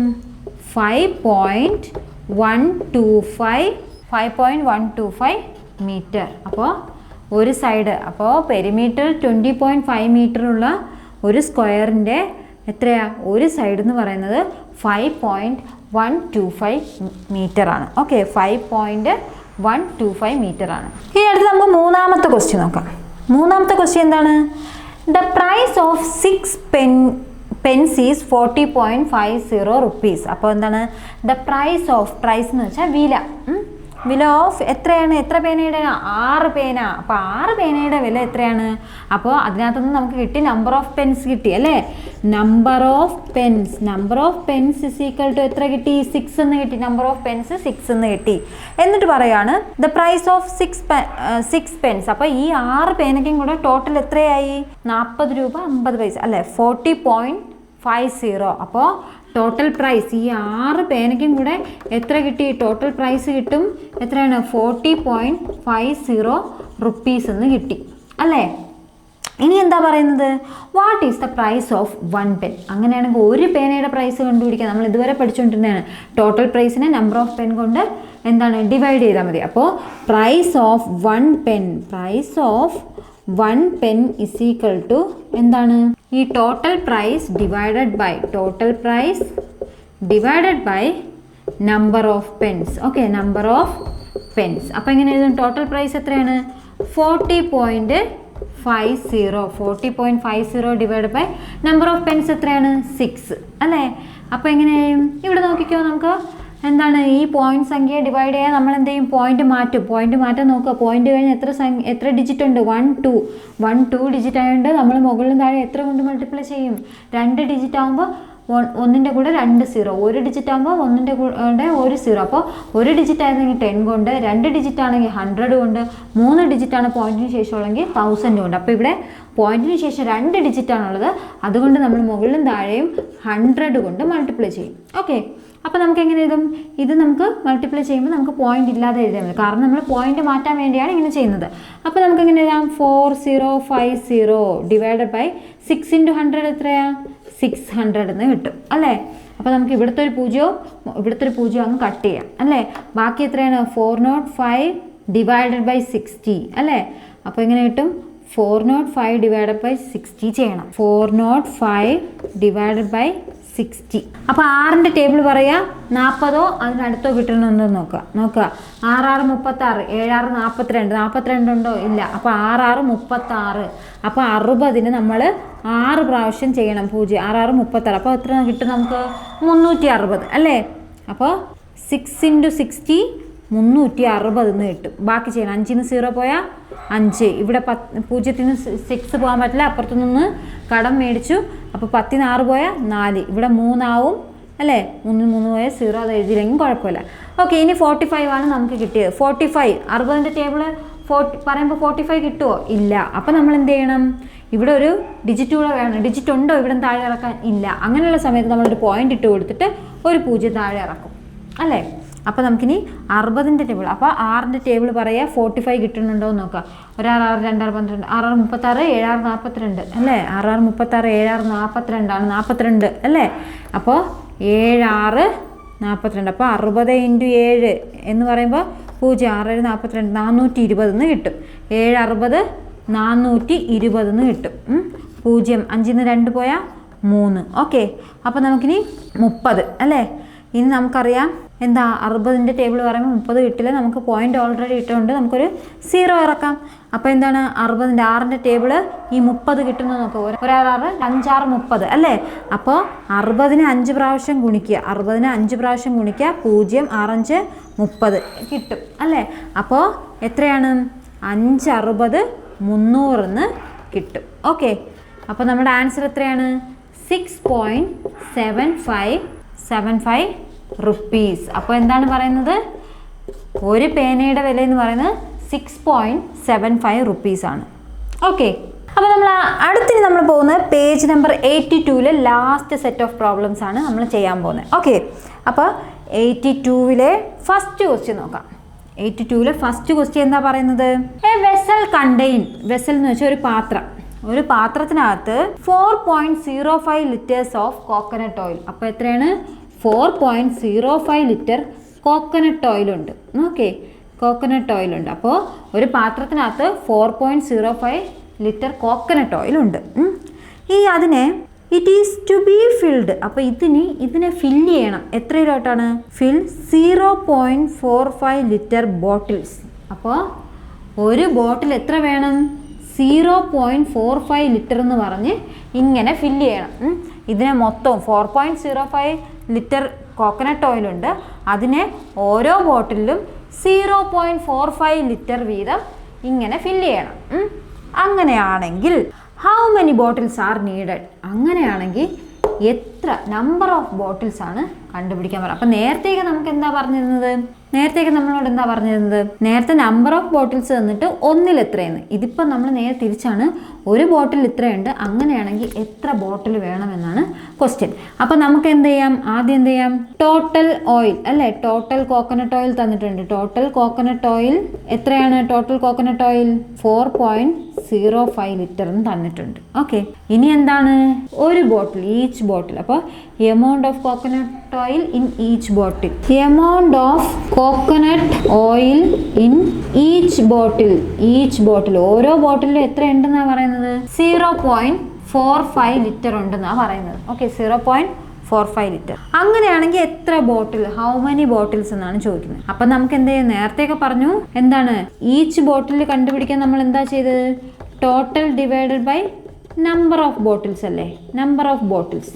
5.125 മീറ്റർ. അപ്പോൾ ഒരു സൈഡ്, അപ്പോൾ പെരിമീറ്റർ 20.5 മീറ്ററുള്ള ഒരു സ്ക്വയറിൻ്റെ എത്രയാ? ഒരു സൈഡ് എന്ന് പറയുന്നത് 5.125 മീറ്ററാണ്. ഓക്കെ, 5.125 മീറ്ററാണ്. ഇനി അടുത്ത് നമുക്ക് മൂന്നാമത്തെ ക്വസ്റ്റ്യൻ നോക്കാം. മൂന്നാമത്തെ ക്വസ്റ്റ്യൻ എന്താണ്? The price of 6 pence is 40.50 rupees. അപ്പോൾ എന്താണ്? The price എന്ന് വെച്ചാൽ വില. വില ഓഫ് എത്രയാണ്? എത്ര പേനയുടെ? 6 പേന. അപ്പോൾ 6 പേനയുടെ വില എത്രയാണ്? അപ്പോൾ അതിനകത്തുനിന്ന് നമുക്ക് കിട്ടി നമ്പർ ഓഫ് പെൻസ് കിട്ടി അല്ലേ? Number of pens is equal to എത്ര കിട്ടി? 6 എന്ന് കിട്ടി. നമ്പർ ഓഫ് പെൻസ് 6 എന്ന് കിട്ടി. എന്നിട്ട് പറയാണ് ദ പ്രൈസ് ഓഫ് 6 പെൻസ്. അപ്പോൾ ഈ 6 പേനയ്ക്കും കൂടെ ടോട്ടൽ എത്രയായി? 40 രൂപ 50 പൈസ അല്ലേ? 40.50. അപ്പോൾ ടോട്ടൽ പ്രൈസ് ഈ 6 പേനയ്ക്കും കൂടെ എത്ര കിട്ടി? ടോട്ടൽ പ്രൈസ് കിട്ടും എത്രയാണ്? 40.50 റുപ്പീസ് എന്ന് കിട്ടി അല്ലേ? ഇനി എന്താ പറയുന്നത്? What is the price of 1 pen? അങ്ങനെയാണെങ്കിൽ ഒരു പേനയുടെ പ്രൈസ് കണ്ടുപിടിക്കാൻ നമ്മൾ ഇതുവരെ പഠിച്ചുകൊണ്ടിരുന്നതാണ്. ടോട്ടൽ പ്രൈസിനെ നമ്പർ ഓഫ് പെൻ കൊണ്ട് എന്താണ് ഡിവൈഡ് ചെയ്താൽ മതി. അപ്പോൾ price of 1 pen is equal to എന്താണ്? ഈ total price divided by number of pens. Okay, number of pens. അപ്പോൾ എങ്ങനെ എഴുതും? ടോട്ടൽ പ്രൈസ് എത്രയാണ്? 40.50 divide by number of pens എത്രയാണ്? 6 അല്ലേ? അപ്പോൾ എങ്ങനെയും ഇവിടെ നോക്കിക്കോ, നമുക്ക് എന്താണ് ഈ പോയിന്റ് സംഖ്യ ഡിവൈഡ് ചെയ്യാൻ നമ്മൾ എന്ത് ചെയ്യും? പോയിന്റ് മാറ്റാൻ നോക്കുക. പോയിന്റ് കഴിഞ്ഞ് എത്ര ഡിജിറ്റ് ഉണ്ട്? 1 2 ഡിജിറ്റ് ആയതുകൊണ്ട് നമ്മൾ മുകളിലും താഴെ എത്ര കൊണ്ട് മൾട്ടിപ്ലൈ ചെയ്യും? 2 ഡിജിറ്റ് ആകുമ്പോൾ 1ൻ്റെ കൂടെ 2 0, 1 ഡിജിറ്റ് ആകുമ്പോൾ 1ൻ്റെ കൂടെ 1 0. അപ്പോൾ 1 ഡിജിറ്റ് ആയിരുന്നെങ്കിൽ 10 കൊണ്ട്, 2 ഡിജിറ്റ് ആണെങ്കിൽ 100 കൊണ്ട്, 3 ഡിജിറ്റ് ആണ് പോയിന്റിന് ശേഷമുള്ളെങ്കിൽ 1000 കൊണ്ട്. അപ്പോൾ ഇവിടെ പോയിന്റിന് ശേഷം 2 ഡിജിറ്റ് ആണുള്ളത്, അതുകൊണ്ട് നമ്മൾ മുകളിലും താഴെയും 100 കൊണ്ട് മൾട്ടിപ്ലൈ ചെയ്യും. ഓക്കെ, അപ്പോൾ നമുക്ക് എങ്ങനെ എഴുതും? ഇത് നമുക്ക് മൾട്ടിപ്ലൈ ചെയ്യുമ്പോൾ നമുക്ക് പോയിന്റ് ഇല്ലാതെ എഴുതാൻ മതി, കാരണം നമ്മൾ പോയിന്റ് മാറ്റാൻ വേണ്ടിയാണ് ഇങ്ങനെ ചെയ്യുന്നത്. അപ്പോൾ നമുക്ക് എങ്ങനെ എഴുതാം? 4050 ഡിവൈഡഡ് ബൈ 6 × 100 എത്രയാ? 600 എന്ന് കിട്ടും അല്ലേ. അപ്പോൾ നമുക്ക് ഇവിടുത്തെ ഒരു പൂജ്യവും അങ്ങ് കട്ട് ചെയ്യാം അല്ലേ. ബാക്കി എത്രയാണ് 405 ഡിവൈഡഡ് ബൈ 60 അല്ലേ. അപ്പോൾ എങ്ങനെ കിട്ടും 405 ഡിവൈഡഡ് ബൈ 60 ചെയ്യണം. 405 ഡിവൈഡഡ് ബൈ 60. അപ്പോൾ 6ന്റെ ടേബിൾ പറയുക 40ഓ അതിനടുത്തോ കിട്ടണമെന്ന് നോക്കുക. 6 6 36, 7 6 42, 42 ഉണ്ടോ ഇല്ല. അപ്പോൾ 6 6 36. അപ്പോൾ 60ന് നമ്മൾ 6 പ്രാവശ്യം ചെയ്യണം. 0 6 6 36. അപ്പോൾ എത്ര കിട്ടും നമുക്ക് 360 അല്ലേ. അപ്പോൾ 6 × 60 360 എന്ന് കിട്ടും. ബാക്കി ചെയ്യണം. 5ന് 0 പോയാൽ 5. ഇവിടെ 0ന് 6 പോകാൻ പറ്റില്ല, അപ്പുറത്തു നിന്ന് കടം മേടിച്ചു. അപ്പോൾ 10ന് 6 പോയാൽ 4. ഇവിടെ 3 ആവും അല്ലേ. 3ന് 3 പോയാൽ 0. അത് എഴുതിയില്ലെങ്കിൽ കുഴപ്പമില്ല. ഓക്കെ, ഇനി 45 ആണ് നമുക്ക് കിട്ടിയത്. 45 60ൻ്റെ ടേബിൾ പറയുമ്പോൾ 45 കിട്ടുമോ ഇല്ല. അപ്പോൾ നമ്മൾ എന്ത് ചെയ്യണം, ഇവിടെ ഒരു ഡിജിറ്റ് കൂടെ വേണം. ഡിജിറ്റ് ഉണ്ടോ ഇവിടെ താഴെ ഇറക്കാൻ ഇല്ല. അങ്ങനെയുള്ള സമയത്ത് നമ്മളൊരു പോയിന്റ് ഇട്ട് കൊടുത്തിട്ട് ഒരു 0 താഴെ ഇറക്കും അല്ലേ. അപ്പോൾ നമുക്കിനി 60ൻ്റെ ടേബിൾ. അപ്പോൾ 6ൻ്റെ ടേബിൾ പറയുക 45 കിട്ടുന്നുണ്ടോ എന്ന് നോക്കുക. 1 6 6 2 6 12, 6 6 36, 7 6 42 അല്ലേ. 6 6 36, 7 6 42 ആണ് 42 അല്ലേ. അപ്പോൾ 7 6 42. അപ്പോൾ 60 × 7 എന്ന് പറയുമ്പോൾ 0 6 7 42 420 എന്ന് കിട്ടും. 7 60 420 എന്ന് കിട്ടും. 0 5ന് 2 പോയാൽ 3. ഓക്കെ, അപ്പോൾ നമുക്കിനി 30 അല്ലേ. ഇനി നമുക്കറിയാം എന്താ 60ൻ്റെ ടേബിൾ പറയുമ്പോൾ 30 കിട്ടില്ല. നമുക്ക് പോയിന്റ് ഓൾറെഡി ഇട്ടുകൊണ്ട് നമുക്കൊരു 0 ഇറക്കാം. അപ്പോൾ എന്താണ് 6ൻ്റെ ടേബിൾ ഈ 30 കിട്ടുന്നത് നോക്കുക. 1 6 5 6 30 അല്ലേ. അപ്പോൾ 60ന് 5 പ്രാവശ്യം ഗുണിക്കുക. 60ന് 5 പ്രാവശ്യം ഗുണിക്കുക. 0 6 5 30 കിട്ടും അല്ലേ. അപ്പോൾ എത്രയാണ് 5 60 300 എന്ന് കിട്ടും. ഓക്കെ, അപ്പോൾ നമ്മുടെ ആൻസർ എത്രയാണ് 6.7575 റുപ്പീസ്. അപ്പോൾ എന്താണ് പറയുന്നത്, ഒരു പേനയുടെ വില എന്ന് പറയുന്നത് 6.75 റുപ്പീസാണ്. ഓക്കെ, അപ്പോൾ അടുത്തിന് നമ്മൾ പോകുന്നത് പേജ് നമ്പർ 82-ലെ ലാസ്റ്റ് സെറ്റ് ഓഫ് പ്രോബ്ലംസ് ആണ് നമ്മൾ ചെയ്യാൻ പോകുന്നത്. ഓക്കെ, അപ്പോൾ 82-ലെ ഫസ്റ്റ് ക്വസ്റ്റ്യൻ നോക്കാം. 82-ലെ ഫസ്റ്റ് ക്വസ്റ്റ്യൻ എന്താ പറയുന്നത്, എ വെസൽ കണ്ടെയ്ൻ, വെസൽ എന്ന് വെച്ചാൽ ഒരു പാത്രത്തിനകത്ത് 4.05 ലിറ്റേഴ്സ് ഓഫ് കോക്കനട്ട് ഓയിൽ. അപ്പോൾ എത്രയാണ് 4.05 ലിറ്റർ കോക്കനട്ട് ഓയിലുണ്ട്. ഓക്കെ, കോക്കനട്ട് ഓയിലുണ്ട്. അപ്പോൾ ഒരു പാത്രത്തിനകത്ത് 4.05 ലിറ്റർ കോക്കനട്ട് ഓയിലുണ്ട്. അതിനെ it is to be filled. അപ്പോൾ ഇതിനെ ഫില്ല് ചെയ്യണം. എത്രയിലോട്ടാണ് ഫിൽ 0.45 ലിറ്റർ ബോട്ടിൽസ്. അപ്പോൾ ഒരു ബോട്ടിൽ എത്ര വേണം 0.45 ലിറ്റർ എന്ന് പറഞ്ഞ് ഇങ്ങനെ ഫില്ല് ചെയ്യണം. ഇതിനെ മൊത്തം 4.05 ലിറ്റർ കോക്കനട്ട് ഓയിലുണ്ട്. അതിനെ ഓരോ ബോട്ടിലും 0.45 ലിറ്റർ വീതം ഇങ്ങനെ ഫില്ല് ചെയ്യണം. അങ്ങനെയാണെങ്കിൽ how many bottles R needed, അങ്ങനെയാണെങ്കിൽ എത്ര നമ്പർ ഓഫ് ബോട്ടിൽസ് ആണ് കണ്ടുപിടിക്കാൻ പറയുക. അപ്പം നേരത്തേക്ക് നമുക്ക് എന്താ പറഞ്ഞിരുന്നത്, നമ്മളോട് എന്താ പറഞ്ഞിരുന്നത്, നേരത്തെ നമ്പർ ഓഫ് ബോട്ടിൽസ് തന്നിട്ട് ഒന്നിൽ എത്രയെന്ന്. ഇതിപ്പോൾ നമ്മൾ നേരെ തിരിച്ചാണ്, ഒരു ബോട്ടിൽ ഇത്രയുണ്ട്, അങ്ങനെയാണെങ്കിൽ എത്ര ബോട്ടിൽ വേണമെന്നാണ് ക്വസ്റ്റ്യൻ. അപ്പം നമുക്ക് ആദ്യം എന്ത് ചെയ്യാം, ടോട്ടൽ ഓയിൽ അല്ലേ, ടോട്ടൽ കോക്കനട്ട് ഓയിൽ തന്നിട്ടുണ്ട്. ടോട്ടൽ കോക്കനട്ട് ഓയിൽ എത്രയാണ്, ടോട്ടൽ കോക്കനട്ട് ഓയിൽ 4.05 ലിറ്റർ എന്ന് തന്നിട്ടുണ്ട്. ഓക്കെ, ഇനി എന്താണ് ഒരു ബോട്ടിൽ, ഈച്ച് ബോട്ടിൽ. അപ്പോൾ amount of coconut oil in each bottle, amount of coconut oil in each bottle, ഓരോ ബോട്ടിലും എത്ര ഉണ്ടെന്നാണ് പറയുന്നത്, 0.45 ലിറ്റർ ഉണ്ടെന്നാണ് പറയുന്നത്. Okay, 0.45 litre. അങ്ങനെയാണെങ്കിൽ എത്ര ബോട്ടിൽ, ഹൗ മെനി ബോട്ടിൽസ് എന്നാണ് ചോദിക്കുന്നത്. അപ്പം നമുക്ക് എന്ത് ചെയ്യാം, നേരത്തെയൊക്കെ പറഞ്ഞു എന്താണ്, ഈച്ച് ബോട്ടിൽ കണ്ടുപിടിക്കാൻ നമ്മൾ എന്താ ചെയ്തത്, total divided by number of bottles അല്ലേ, നമ്പർ ഓഫ് ബോട്ടിൽസ്.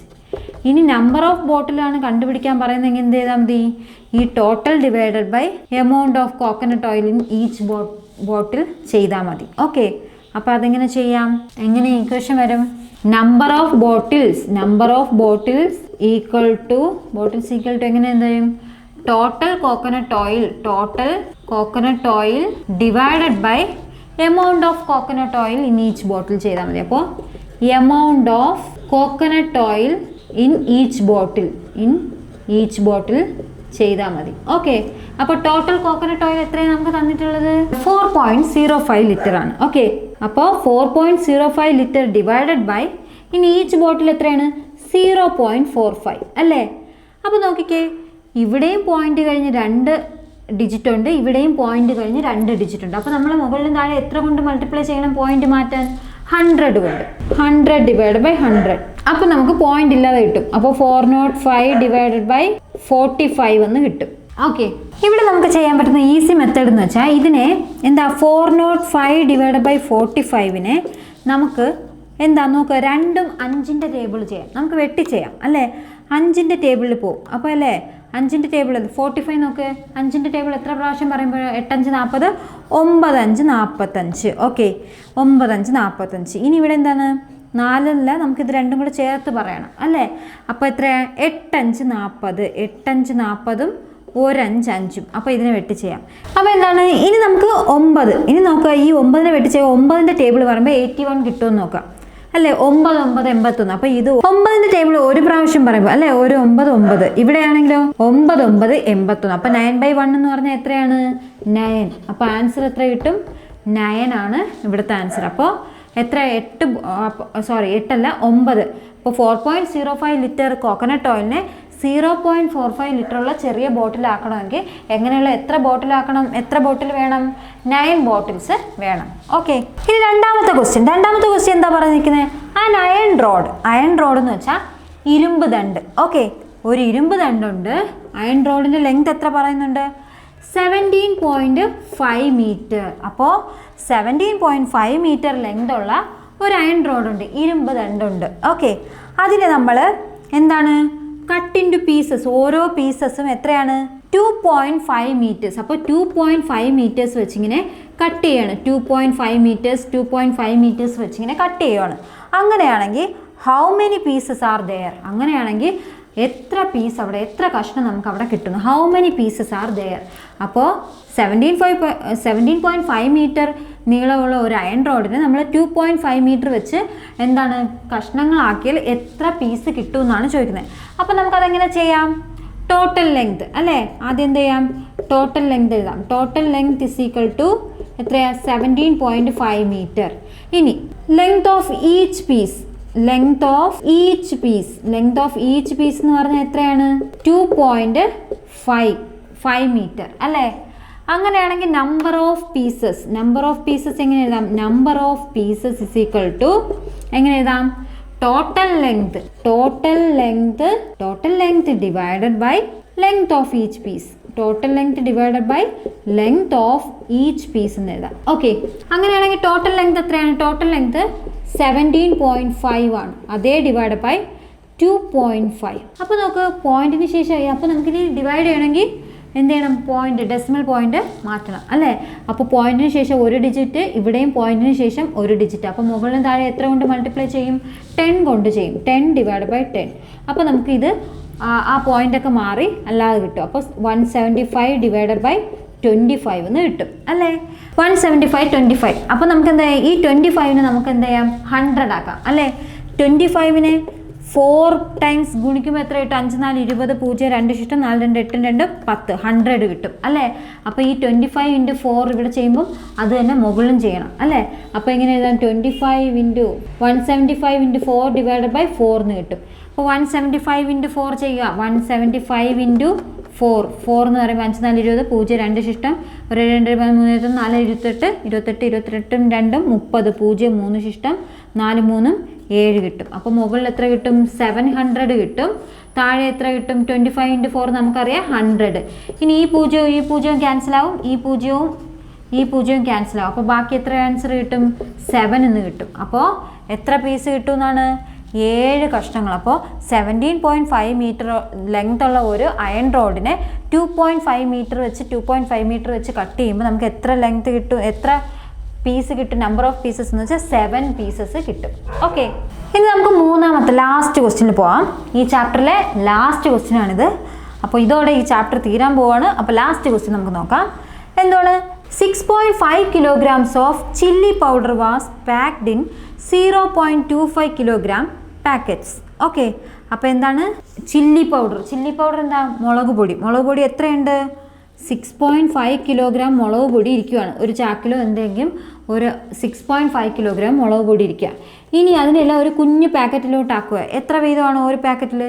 ഇനി നമ്പർ ഓഫ് ബോട്ടിലാണ് കണ്ടുപിടിക്കാൻ പറയുന്നതെങ്കിൽ എന്ത് ചെയ്താൽ മതി, ഈ total divided by amount of coconut oil in each bottle ചെയ്താൽ മതി. ഓക്കെ, അപ്പോൾ അതെങ്ങനെ ചെയ്യാം, എങ്ങനെ ഈക്വേഷൻ വരും, number of bottles equal to എങ്ങനെ എന്ത് ചെയ്യും, total coconut oil divided by amount of coconut oil in each bottle ചെയ്താൽ മതി. അപ്പോൾ amount of coconut oil in each bottle ചെയ്താൽ മതി. ഓക്കെ, അപ്പോൾ ടോട്ടൽ കോക്കനട്ട് ഓയിൽ എത്രയാണ് നമുക്ക് തന്നിട്ടുള്ളത്, 4.05 ലിറ്റർ ആണ്. ഓക്കെ, അപ്പോൾ 4.05 litre divided by in each bottle എത്രയാണ്, 0.45 അല്ലേ? അപ്പോൾ നോക്കിക്കേ, ഇവിടെയും പോയിന്റ് കഴിഞ്ഞ് 2 ഡിജിറ്റ് ഉണ്ട്, ഇവിടെയും പോയിന്റ് കഴിഞ്ഞ് 2 ഡിജിറ്റ് ഉണ്ട്. അപ്പോൾ നമ്മൾ മുകളിലും താഴെ എത്ര കൊണ്ട് മൾട്ടിപ്ലൈ ചെയ്യണം പോയിന്റ് മാറ്റാൻ? 100 കൊണ്ട്. 100 ഡിവൈഡ് ബൈ 100. അപ്പോൾ നമുക്ക് പോയിന്റ് ഇല്ലാതെ കിട്ടും. അപ്പോൾ 405 ഡിവൈഡഡ് ബൈ 45 എന്ന് കിട്ടും. ഓക്കെ, ഇവിടെ നമുക്ക് ചെയ്യാൻ പറ്റുന്ന ഈസി മെത്തേഡ് എന്ന് വെച്ചാൽ ഇതിനെ എന്താ 405 ഡിവൈഡ് ബൈ 45നെ നമുക്ക് എന്താ നോക്കുക, 2ഉം 5ൻ്റെ ടേബിൾ ചെയ്യാം. നമുക്ക് വെട്ടി ചെയ്യാം അല്ലേ? 5ൻ്റെ ടേബിളിൽ പോകും. അപ്പോൾ അല്ലേ 5ൻ്റെ ടേബിൾ 45 നോക്ക്. 5ൻ്റെ ടേബിൾ എത്ര പ്രാവശ്യം പറയുമ്പോൾ 8 5 40, 9 5 45. ഓക്കെ, 9 5 45. ഇനി ഇവിടെ എന്താണ് 4അല്ല, നമുക്കിത് രണ്ടും കൂടെ ചേർത്ത് പറയണം അല്ലേ? അപ്പോൾ എത്രയാണ്? 8 5 40, 8 5 40ഉം 1 5 5ഉം. അപ്പോൾ ഇതിനെ വെട്ടി ചെയ്യാം. അപ്പോൾ എന്താണ് ഇനി നമുക്ക് 9. ഇനി നോക്കുക, ഈ 9നെ വെട്ടി ചെയ്യാം. 9ൻ്റെ ടേബിൾ പറയുമ്പോൾ 81 കിട്ടുമെന്ന് നോക്കാം അല്ലേ? 9 9 81. അപ്പോൾ ഇത് 9ൻ്റെ ടേബിൾ ഒരു പ്രാവശ്യം പറയുമ്പോൾ അല്ലേ, ഒരു 9 9. ഇവിടെയാണെങ്കിലോ 9 9 81. അപ്പോൾ 9/1 എന്ന് പറഞ്ഞാൽ എത്രയാണ്? 9. അപ്പോൾ ആൻസർ എത്ര കിട്ടും? 9 ആണ് ഇവിടുത്തെ ആൻസർ. അപ്പോൾ എത്ര? 8 8 അല്ല 9. അപ്പോൾ 4.05 ലിറ്റർ കോക്കനട്ട് ഓയിലിനെ 0.45 ലിറ്ററുള്ള ചെറിയ ബോട്ടിലാക്കണമെങ്കിൽ എങ്ങനെയുള്ള എത്ര ബോട്ടിലാക്കണം? എത്ര ബോട്ടിൽ വേണം? 9 ബോട്ടിൽസ് വേണം. ഓക്കെ, ഇനി രണ്ടാമത്തെ ക്വസ്റ്റ്യൻ എന്താ പറഞ്ഞിരിക്കുന്നത്? അയൺ റോഡ് എന്ന് വെച്ചാൽ ഇരുമ്പ് ദണ്ട്. ഓക്കെ, ഒരു ഇരുമ്പ് ദണ്ടുണ്ട്. അയൺ റോഡിൻ്റെ ലെങ്ത് എത്ര പറയുന്നുണ്ട്? 17.5 മീറ്റർ. അപ്പോൾ 17.5 മീറ്റർ ലെങ്ത് ഉള്ള ഒരു അയൺ റോഡുണ്ട്, ഇരുമ്പ് ദണ്ടുണ്ട്. ഓക്കെ, അതിനെ നമ്മൾ എന്താണ് കട്ട് ഇൻ ടു പീസസ്. ഓരോ പീസസും എത്രയാണ്? 2.5 മീറ്റേഴ്സ്. അപ്പോൾ 2.5 മീറ്റേഴ്സ് വെച്ചിങ്ങനെ കട്ട് ചെയ്യാണ്. 2.5 മീറ്റേഴ്സ് വെച്ചിങ്ങനെ കട്ട് ചെയ്യുകയാണ്. അങ്ങനെയാണെങ്കിൽ how many pieces are there? അങ്ങനെയാണെങ്കിൽ എത്ര പീസ് അവിടെ, എത്ര കഷ്ണം നമുക്ക് അവിടെ കിട്ടുന്നു? How many pieces are there? അപ്പോൾ 17.5 മീറ്റർ നീളമുള്ള ഒരു അയൺ റോഡിന് നമ്മൾ 2.5 മീറ്റർ വെച്ച് എന്താണ് കഷ്ണങ്ങളാക്കിയാൽ എത്ര പീസ് കിട്ടുമെന്നാണ് ചോദിക്കുന്നത്. അപ്പോൾ നമുക്കതെങ്ങനെ ചെയ്യാം? ടോട്ടൽ ലെങ്ത് അല്ലേ? ആദ്യം എന്ത് ചെയ്യാം? ടോട്ടൽ ലെങ്ത് എഴുതാം. Total length is equal to എത്രയാ? 17.5 മീറ്റർ. ഇനി ലെങ്ത് ഓഫ് ഈച്ച് പീസ് എന്ന് പറഞ്ഞാൽ എത്രയാണ്? 2.5 മീറ്റർ അല്ലേ? അങ്ങനെയാണെങ്കിൽ നമ്പർ ഓഫ് പീസസ് എങ്ങനെ എഴുതാം? Number of pieces is equal to എങ്ങനെ എഴുതാം? Total length divided by length of each piece. എന്ന് എഴുതാം. ഓക്കെ, അങ്ങനെയാണെങ്കിൽ ടോട്ടൽ ലെങ്ത് എത്രയാണ്? ടോട്ടൽ ലെങ്ത് 17.5 ആണ്. അതേ ഡിവൈഡ് ബൈ 2.5. അപ്പോൾ നമുക്ക് പോയിന്റിന് ശേഷം, അപ്പോൾ നമുക്കിനി ഡിവൈഡ് ചെയ്യണമെങ്കിൽ എന്ത് ചെയ്യണം? ഡെസിമൽ പോയിന്റ് മാറ്റണം അല്ലേ? അപ്പോൾ പോയിന്റിന് ശേഷം ഒരു ഡിജിറ്റ്, ഇവിടെയും പോയിന്റിന് ശേഷം ഒരു ഡിജിറ്റ്. അപ്പോൾ മുകളിലും താഴെ എത്ര കൊണ്ട് മൾട്ടിപ്ലൈ ചെയ്യും? 10 കൊണ്ട് ചെയ്യും. 10 ഡിവൈഡ് ബൈ 10. അപ്പോൾ നമുക്കിത് ആ പോയിന്റൊക്കെ മാറി അല്ലാതെ കിട്ടും. അപ്പോൾ 175 ഡിവൈഡഡ് ബൈ 25 എന്ന് കിട്ടും അല്ലേ? 175 25. അപ്പോൾ നമുക്ക് എന്താ ചെയ്യാം? ഈ 25നെ നമുക്ക് എന്ത് ചെയ്യാം? 100 ആക്കാം അല്ലേ? 25നെ 4 ടൈംസ് ഗുണിക്കുമ്പോൾ എത്ര കിട്ടും? 5 4 20, 0 2 ശിഷ്ടം 4 2 8 2 10, 100 കിട്ടും അല്ലേ? അപ്പോൾ ഈ 25 × 4 ഇവിടെ ചെയ്യുമ്പോൾ അത് തന്നെ മുകളിലും ചെയ്യണം അല്ലേ? അപ്പോൾ എങ്ങനെ എഴുതാം? 25 × 175 × 4 ഡിവൈഡഡ് ബൈ 4 എന്ന് കിട്ടും. അപ്പോൾ 175 × 4 ചെയ്യുക. 175 × 4 എന്ന് പറയുമ്പോൾ 5 4 20, 0 2 ശിഷ്ടം 1 2 3 4 28 28 28 2 30, 0 3 ശിഷ്ടം 4 3 7 കിട്ടും. അപ്പോൾ മുകളിൽ എത്ര കിട്ടും? 700 കിട്ടും. താഴെ എത്ര കിട്ടും? 25 × 4 നമുക്കറിയാം 100. ഇനി ഈ പൂജ്യവും ക്യാൻസൽ ആവും, ഈ പൂജ്യവും ക്യാൻസൽ ആവും. അപ്പോൾ ബാക്കി എത്ര ആൻസർ കിട്ടും? 7 എന്ന് കിട്ടും. അപ്പോൾ എത്ര പീസ് കിട്ടും എന്നാണ്? 7 കഷ്ണങ്ങൾ. അപ്പോൾ 17.5 മീറ്റർ ലെങ്ത് ഉള്ള ഒരു അയൺ റോഡിനെ 2.5 മീറ്റർ വെച്ച് കട്ട് ചെയ്യുമ്പോൾ നമുക്ക് എത്ര ലെങ്ത് കിട്ടും? എത്ര പീസ് കിട്ടും? നമ്പർ ഓഫ് പീസസ് എന്ന് വെച്ചാൽ 7 പീസസ് കിട്ടും. ഓക്കെ, ഇനി നമുക്ക് മൂന്നാമത്തെ ലാസ്റ്റ് ക്വസ്റ്റ്യനിൽ പോവാം. ഈ ചാപ്റ്ററിലെ ലാസ്റ്റ് ക്വസ്റ്റ്യൻ ആണിത്. അപ്പോൾ ഇതോടെ ഈ ചാപ്റ്റർ തീരാൻ പോവാണ്. അപ്പോൾ ലാസ്റ്റ് ക്വസ്റ്റ്യൻ നമുക്ക് നോക്കാം. എന്താണ്? 6.5 kilograms of chilli powder was packed in 0.25 kilogram packets. Okay, അപ്പോൾ എന്താണ് ചില്ലി പൗഡർ? എന്താ? മുളക് പൊടി എത്രയുണ്ട്? 6.5 കിലോഗ്രാം മുളക് പൊടി ഇരിക്കുകയാണ്. ഒരു ചാക്കിലോ എന്തെങ്കിലും ഒരു 6.5 കിലോഗ്രാം മുളക് പൊടി ഇരിക്കുക. ഇനി അതിനെല്ലാം ഒരു കുഞ്ഞു പാക്കറ്റിലോട്ട് ആക്കുക. എത്ര വീതമാണ് ഒരു പാക്കറ്റിൽ?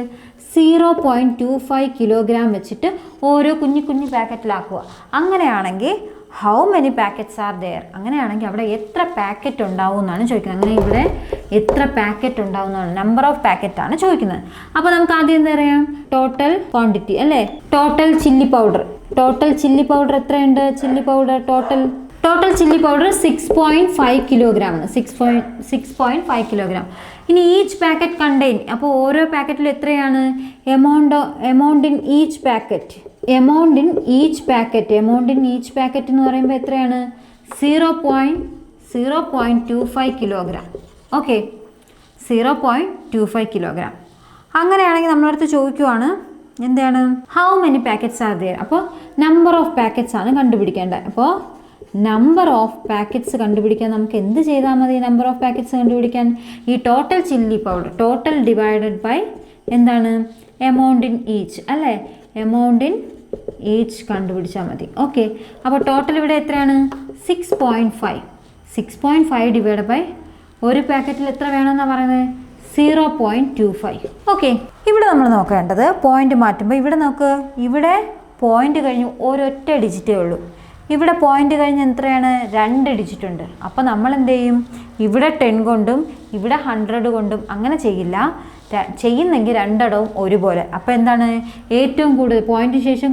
0.25 കിലോഗ്രാം വെച്ചിട്ട് ഓരോ കുഞ്ഞു പാക്കറ്റിലാക്കുക. അങ്ങനെയാണെങ്കിൽ how many packets are there? അങ്ങനെയാണെങ്കിൽ അവിടെ എത്ര പാക്കറ്റ് ഉണ്ടാവും എന്നാണ് ചോദിക്കുന്നത്. അങ്ങനെ ഇവിടെ എത്ര പാക്കറ്റ് ഉണ്ടാവുന്നതാണ്, നമ്പർ ഓഫ് പാക്കറ്റ് ആണ് ചോദിക്കുന്നത്. അപ്പോൾ നമുക്ക് ആദ്യം എന്താ പറയാം? ടോട്ടൽ ക്വാണ്ടിറ്റി അല്ലേ? Total chilli powder. Total chilli powder എത്രയുണ്ട്? Chilli powder total chilli powder 6.5 kilogram ആണ്. 6.5 കിലോഗ്രാം. ഇനി ഈച്ച് പാക്കറ്റ് കണ്ടെയ്ൻ, അപ്പോൾ ഓരോ പാക്കറ്റിൽ എത്രയാണ്? Amount in each packet. Amount in each packet എന്ന് പറയുമ്പോൾ എത്രയാണ്? 0.25 കിലോഗ്രാം. Okay, 0.25 kilogram. അങ്ങനെയാണെങ്കിൽ നമ്മളടുത്ത് ചോദിക്കുവാണ് എന്താണ്? How many packets are there? അപ്പോൾ നമ്പർ ഓഫ് പാക്കറ്റ്സ് ആണ് കണ്ടുപിടിക്കേണ്ടത്. അപ്പോൾ നമ്പർ ഓഫ് പാക്കറ്റ്സ് കണ്ടുപിടിക്കാൻ നമുക്ക് എന്ത് ചെയ്താൽ മതി? നമ്പർ ഓഫ് പാക്കറ്റ്സ് കണ്ടുപിടിക്കാൻ ഈ total chilli powder, total divided by എന്താണ്? എമൗണ്ട് ഇൻ ഈച്ച് അല്ലേ? എമൗണ്ട് ഇൻ ഈച്ച് കണ്ടുപിടിച്ചാൽ മതി. ഓക്കെ, അപ്പോൾ ടോട്ടൽ ഇവിടെ എത്രയാണ്? 6.5 ഡിവൈഡ് ബൈ ഒരു പാക്കറ്റിൽ എത്ര വേണമെന്നാണ് പറയുന്നത്? 0.25. ഓക്കെ, ഇവിടെ നമ്മൾ നോക്കേണ്ടത് പോയിന്റ് മാറ്റുമ്പോൾ ഇവിടെ നോക്ക്, ഇവിടെ പോയിന്റ് കഴിഞ്ഞ് ഒരൊറ്റ ഡിജിറ്റേ ഉള്ളൂ. ഇവിടെ പോയിന്റ് കഴിഞ്ഞ് എത്രയാണ്? 2 ഡിജിറ്റ് ഉണ്ട്. അപ്പോൾ നമ്മൾ എന്ത് ചെയ്യും? ഇവിടെ 10 കൊണ്ടും ഇവിടെ 100 കൊണ്ടും അങ്ങനെ ചെയ്യില്ല. ചെയ്യുന്നെങ്കിൽ രണ്ടിടവും ഒരുപോലെ. അപ്പോൾ എന്താണ്? ഏറ്റവും കൂടുതൽ പോയിന്റിന് ശേഷം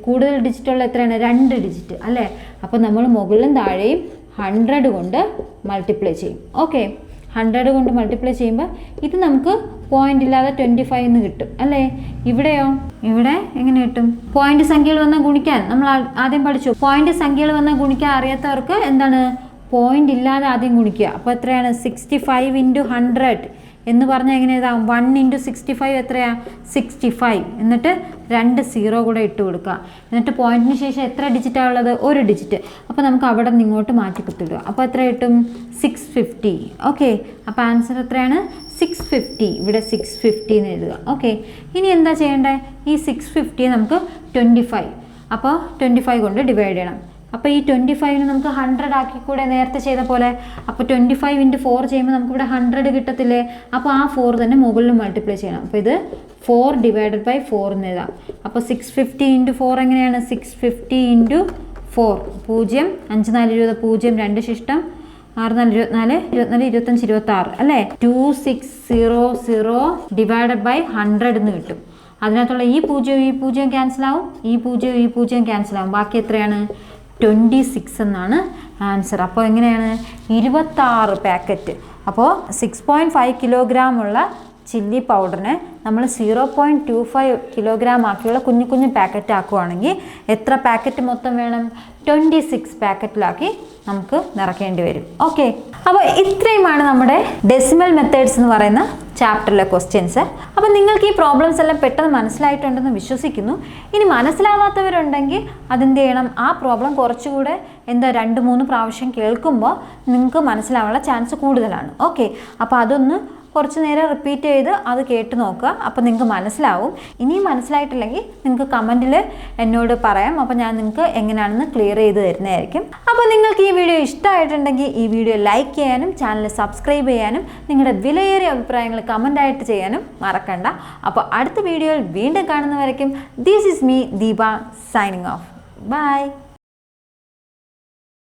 കൂടുതൽ ഡിജിറ്റുള്ള എത്രയാണ്? 2 ഡിജിറ്റ് അല്ലേ? അപ്പോൾ നമ്മൾ മുകളിലും താഴെയും 100 കൊണ്ട് മൾട്ടിപ്ലൈ ചെയ്യും. ഓക്കെ, 100 കൊണ്ട് മൾട്ടിപ്ലൈ ചെയ്യുമ്പോൾ ഇത് നമുക്ക് പോയിന്റ് ഇല്ലാതെ 25 എന്ന് കിട്ടും അല്ലേ? ഇവിടെയോ? ഇവിടെ എങ്ങനെ കിട്ടും? പോയിന്റ് സംഖ്യകൾ വന്നാൽ ഗുണിക്കാൻ നമ്മൾ ആദ്യം പഠിച്ചു. പോയിന്റ് സംഖ്യകൾ വന്നാൽ ഗുണിക്കാൻ അറിയാത്തവർക്ക് എന്താണ്? പോയിന്റ് ഇല്ലാതെ ആദ്യം ഗുണിക്കുക. അപ്പോൾ എത്രയാണ്? 65 × 100 എന്ന് പറഞ്ഞാൽ എങ്ങനെ എഴുതാം? 1 × 65 എത്രയാണ്? 65. എന്നിട്ട് 2 0 കൂടെ ഇട്ട് കൊടുക്കുക. എന്നിട്ട് പോയിന്റിന് ശേഷം എത്ര ഡിജിറ്റാണ് ഉള്ളത്? 1 ഡിജിറ്റ്. അപ്പോൾ നമുക്ക് അവിടെ നിന്ന് ഇങ്ങോട്ട് മാറ്റി കുത്തിടുക. അപ്പോൾ എത്ര കിട്ടും? 650. ഓക്കെ, അപ്പോൾ ആൻസർ എത്രയാണ്? 650. ഇവിടെ 650 എന്ന് എഴുതുക. ഓക്കെ, ഇനി എന്താ ചെയ്യേണ്ടത്? ഈ 650 നമുക്ക് 25, അപ്പോൾ 25 കൊണ്ട് ഡിവൈഡ് ചെയ്യണം. അപ്പോൾ ഈ 25ന് നമുക്ക് 100 ആക്കി കൂടെ നേരത്തെ ചെയ്ത പോലെ. അപ്പോൾ 25 × 4 ചെയ്യുമ്പോൾ നമുക്ക് ഇവിടെ 100 കിട്ടത്തില്ലേ? അപ്പോൾ ആ 4 തന്നെ മുകളിൽ മൾട്ടിപ്ലൈ ചെയ്യണം. അപ്പോൾ ഇത് 4 ഡിവൈഡഡ് ബൈ 4 എന്ന് എഴുതാം. അപ്പോൾ 650 × 4 എങ്ങനെയാണ്? 650 × 4 0 5 4 20 0 2 ശിഷ്ടം 6 4 24 24 25 26 അല്ലേ? 2600 ഡിവൈഡഡ് ബൈ 100 എന്ന് കിട്ടും. അതിനകത്തുള്ള ഈ 0 ക്യാൻസൽ ആവും, ഈ 0 ക്യാൻസൽ ആവും. ബാക്കി എത്രയാണ്? 26 എന്നാണ് ആൻസർ. അപ്പോൾ എങ്ങനെയാണ്? 26 പാക്കറ്റ്. അപ്പോൾ 6.5 കിലോഗ്രാം ഉള്ള ചില്ലി പൗഡറിനെ നമ്മൾ 0.25 കിലോഗ്രാം ആക്കിയുള്ള കുഞ്ഞു പാക്കറ്റ് ആക്കുവാണെങ്കിൽ എത്ര പാക്കറ്റ് മൊത്തം വേണം? 26 പാക്കറ്റിലാക്കി നമുക്ക് നിറയ്ക്കേണ്ടി വരും. ഓക്കെ, അപ്പോൾ ഇത്രയുമാണ് നമ്മുടെ ഡെസിമൽ മെത്തേഡ്സ് എന്ന് പറയുന്ന ചാപ്റ്ററിലെ ക്വസ്റ്റ്യൻസ്. അപ്പോൾ നിങ്ങൾക്ക് ഈ പ്രോബ്ലംസ് എല്ലാം പെട്ടെന്ന് മനസ്സിലായിട്ടുണ്ടെന്ന് വിശ്വസിക്കുന്നു. ഇനി മനസ്സിലാവാത്തവരുണ്ടെങ്കിൽ അതെന്ത് ചെയ്യണം? ആ പ്രോബ്ലം കുറച്ചുകൂടെ 2-3 പ്രാവശ്യം കേൾക്കുമ്പോൾ നിങ്ങൾക്ക് മനസ്സിലാവാനുള്ള ചാൻസ് കൂടുതലാണ്. ഓക്കെ, അപ്പോൾ അതൊന്ന് കുറച്ച് നേരം റിപ്പീറ്റ് ചെയ്ത് അത് കേട്ട് നോക്കുക. അപ്പോൾ നിങ്ങൾക്ക് മനസ്സിലാവും. ഇനിയും മനസ്സിലായിട്ടില്ലെങ്കിൽ നിങ്ങൾക്ക് കമൻറ്റിൽ എന്നോട് പറയാം. അപ്പോൾ ഞാൻ നിങ്ങൾക്ക് എങ്ങനെയാണെന്ന് ക്ലിയർ ചെയ്ത് തരുന്നതായിരിക്കും. അപ്പോൾ നിങ്ങൾക്ക് ഈ വീഡിയോ ഇഷ്ടമായിട്ടുണ്ടെങ്കിൽ ഈ വീഡിയോ ലൈക്ക് ചെയ്യാനും ചാനൽ സബ്സ്ക്രൈബ് ചെയ്യാനും നിങ്ങളുടെ വിലയേറിയ അഭിപ്രായങ്ങൾ കമൻ്റായിട്ട് ചെയ്യാനും മറക്കണ്ട. അപ്പോൾ അടുത്ത വീഡിയോയിൽ വീണ്ടും കാണുന്നവരേക്കും this is me Deepa signing off. By.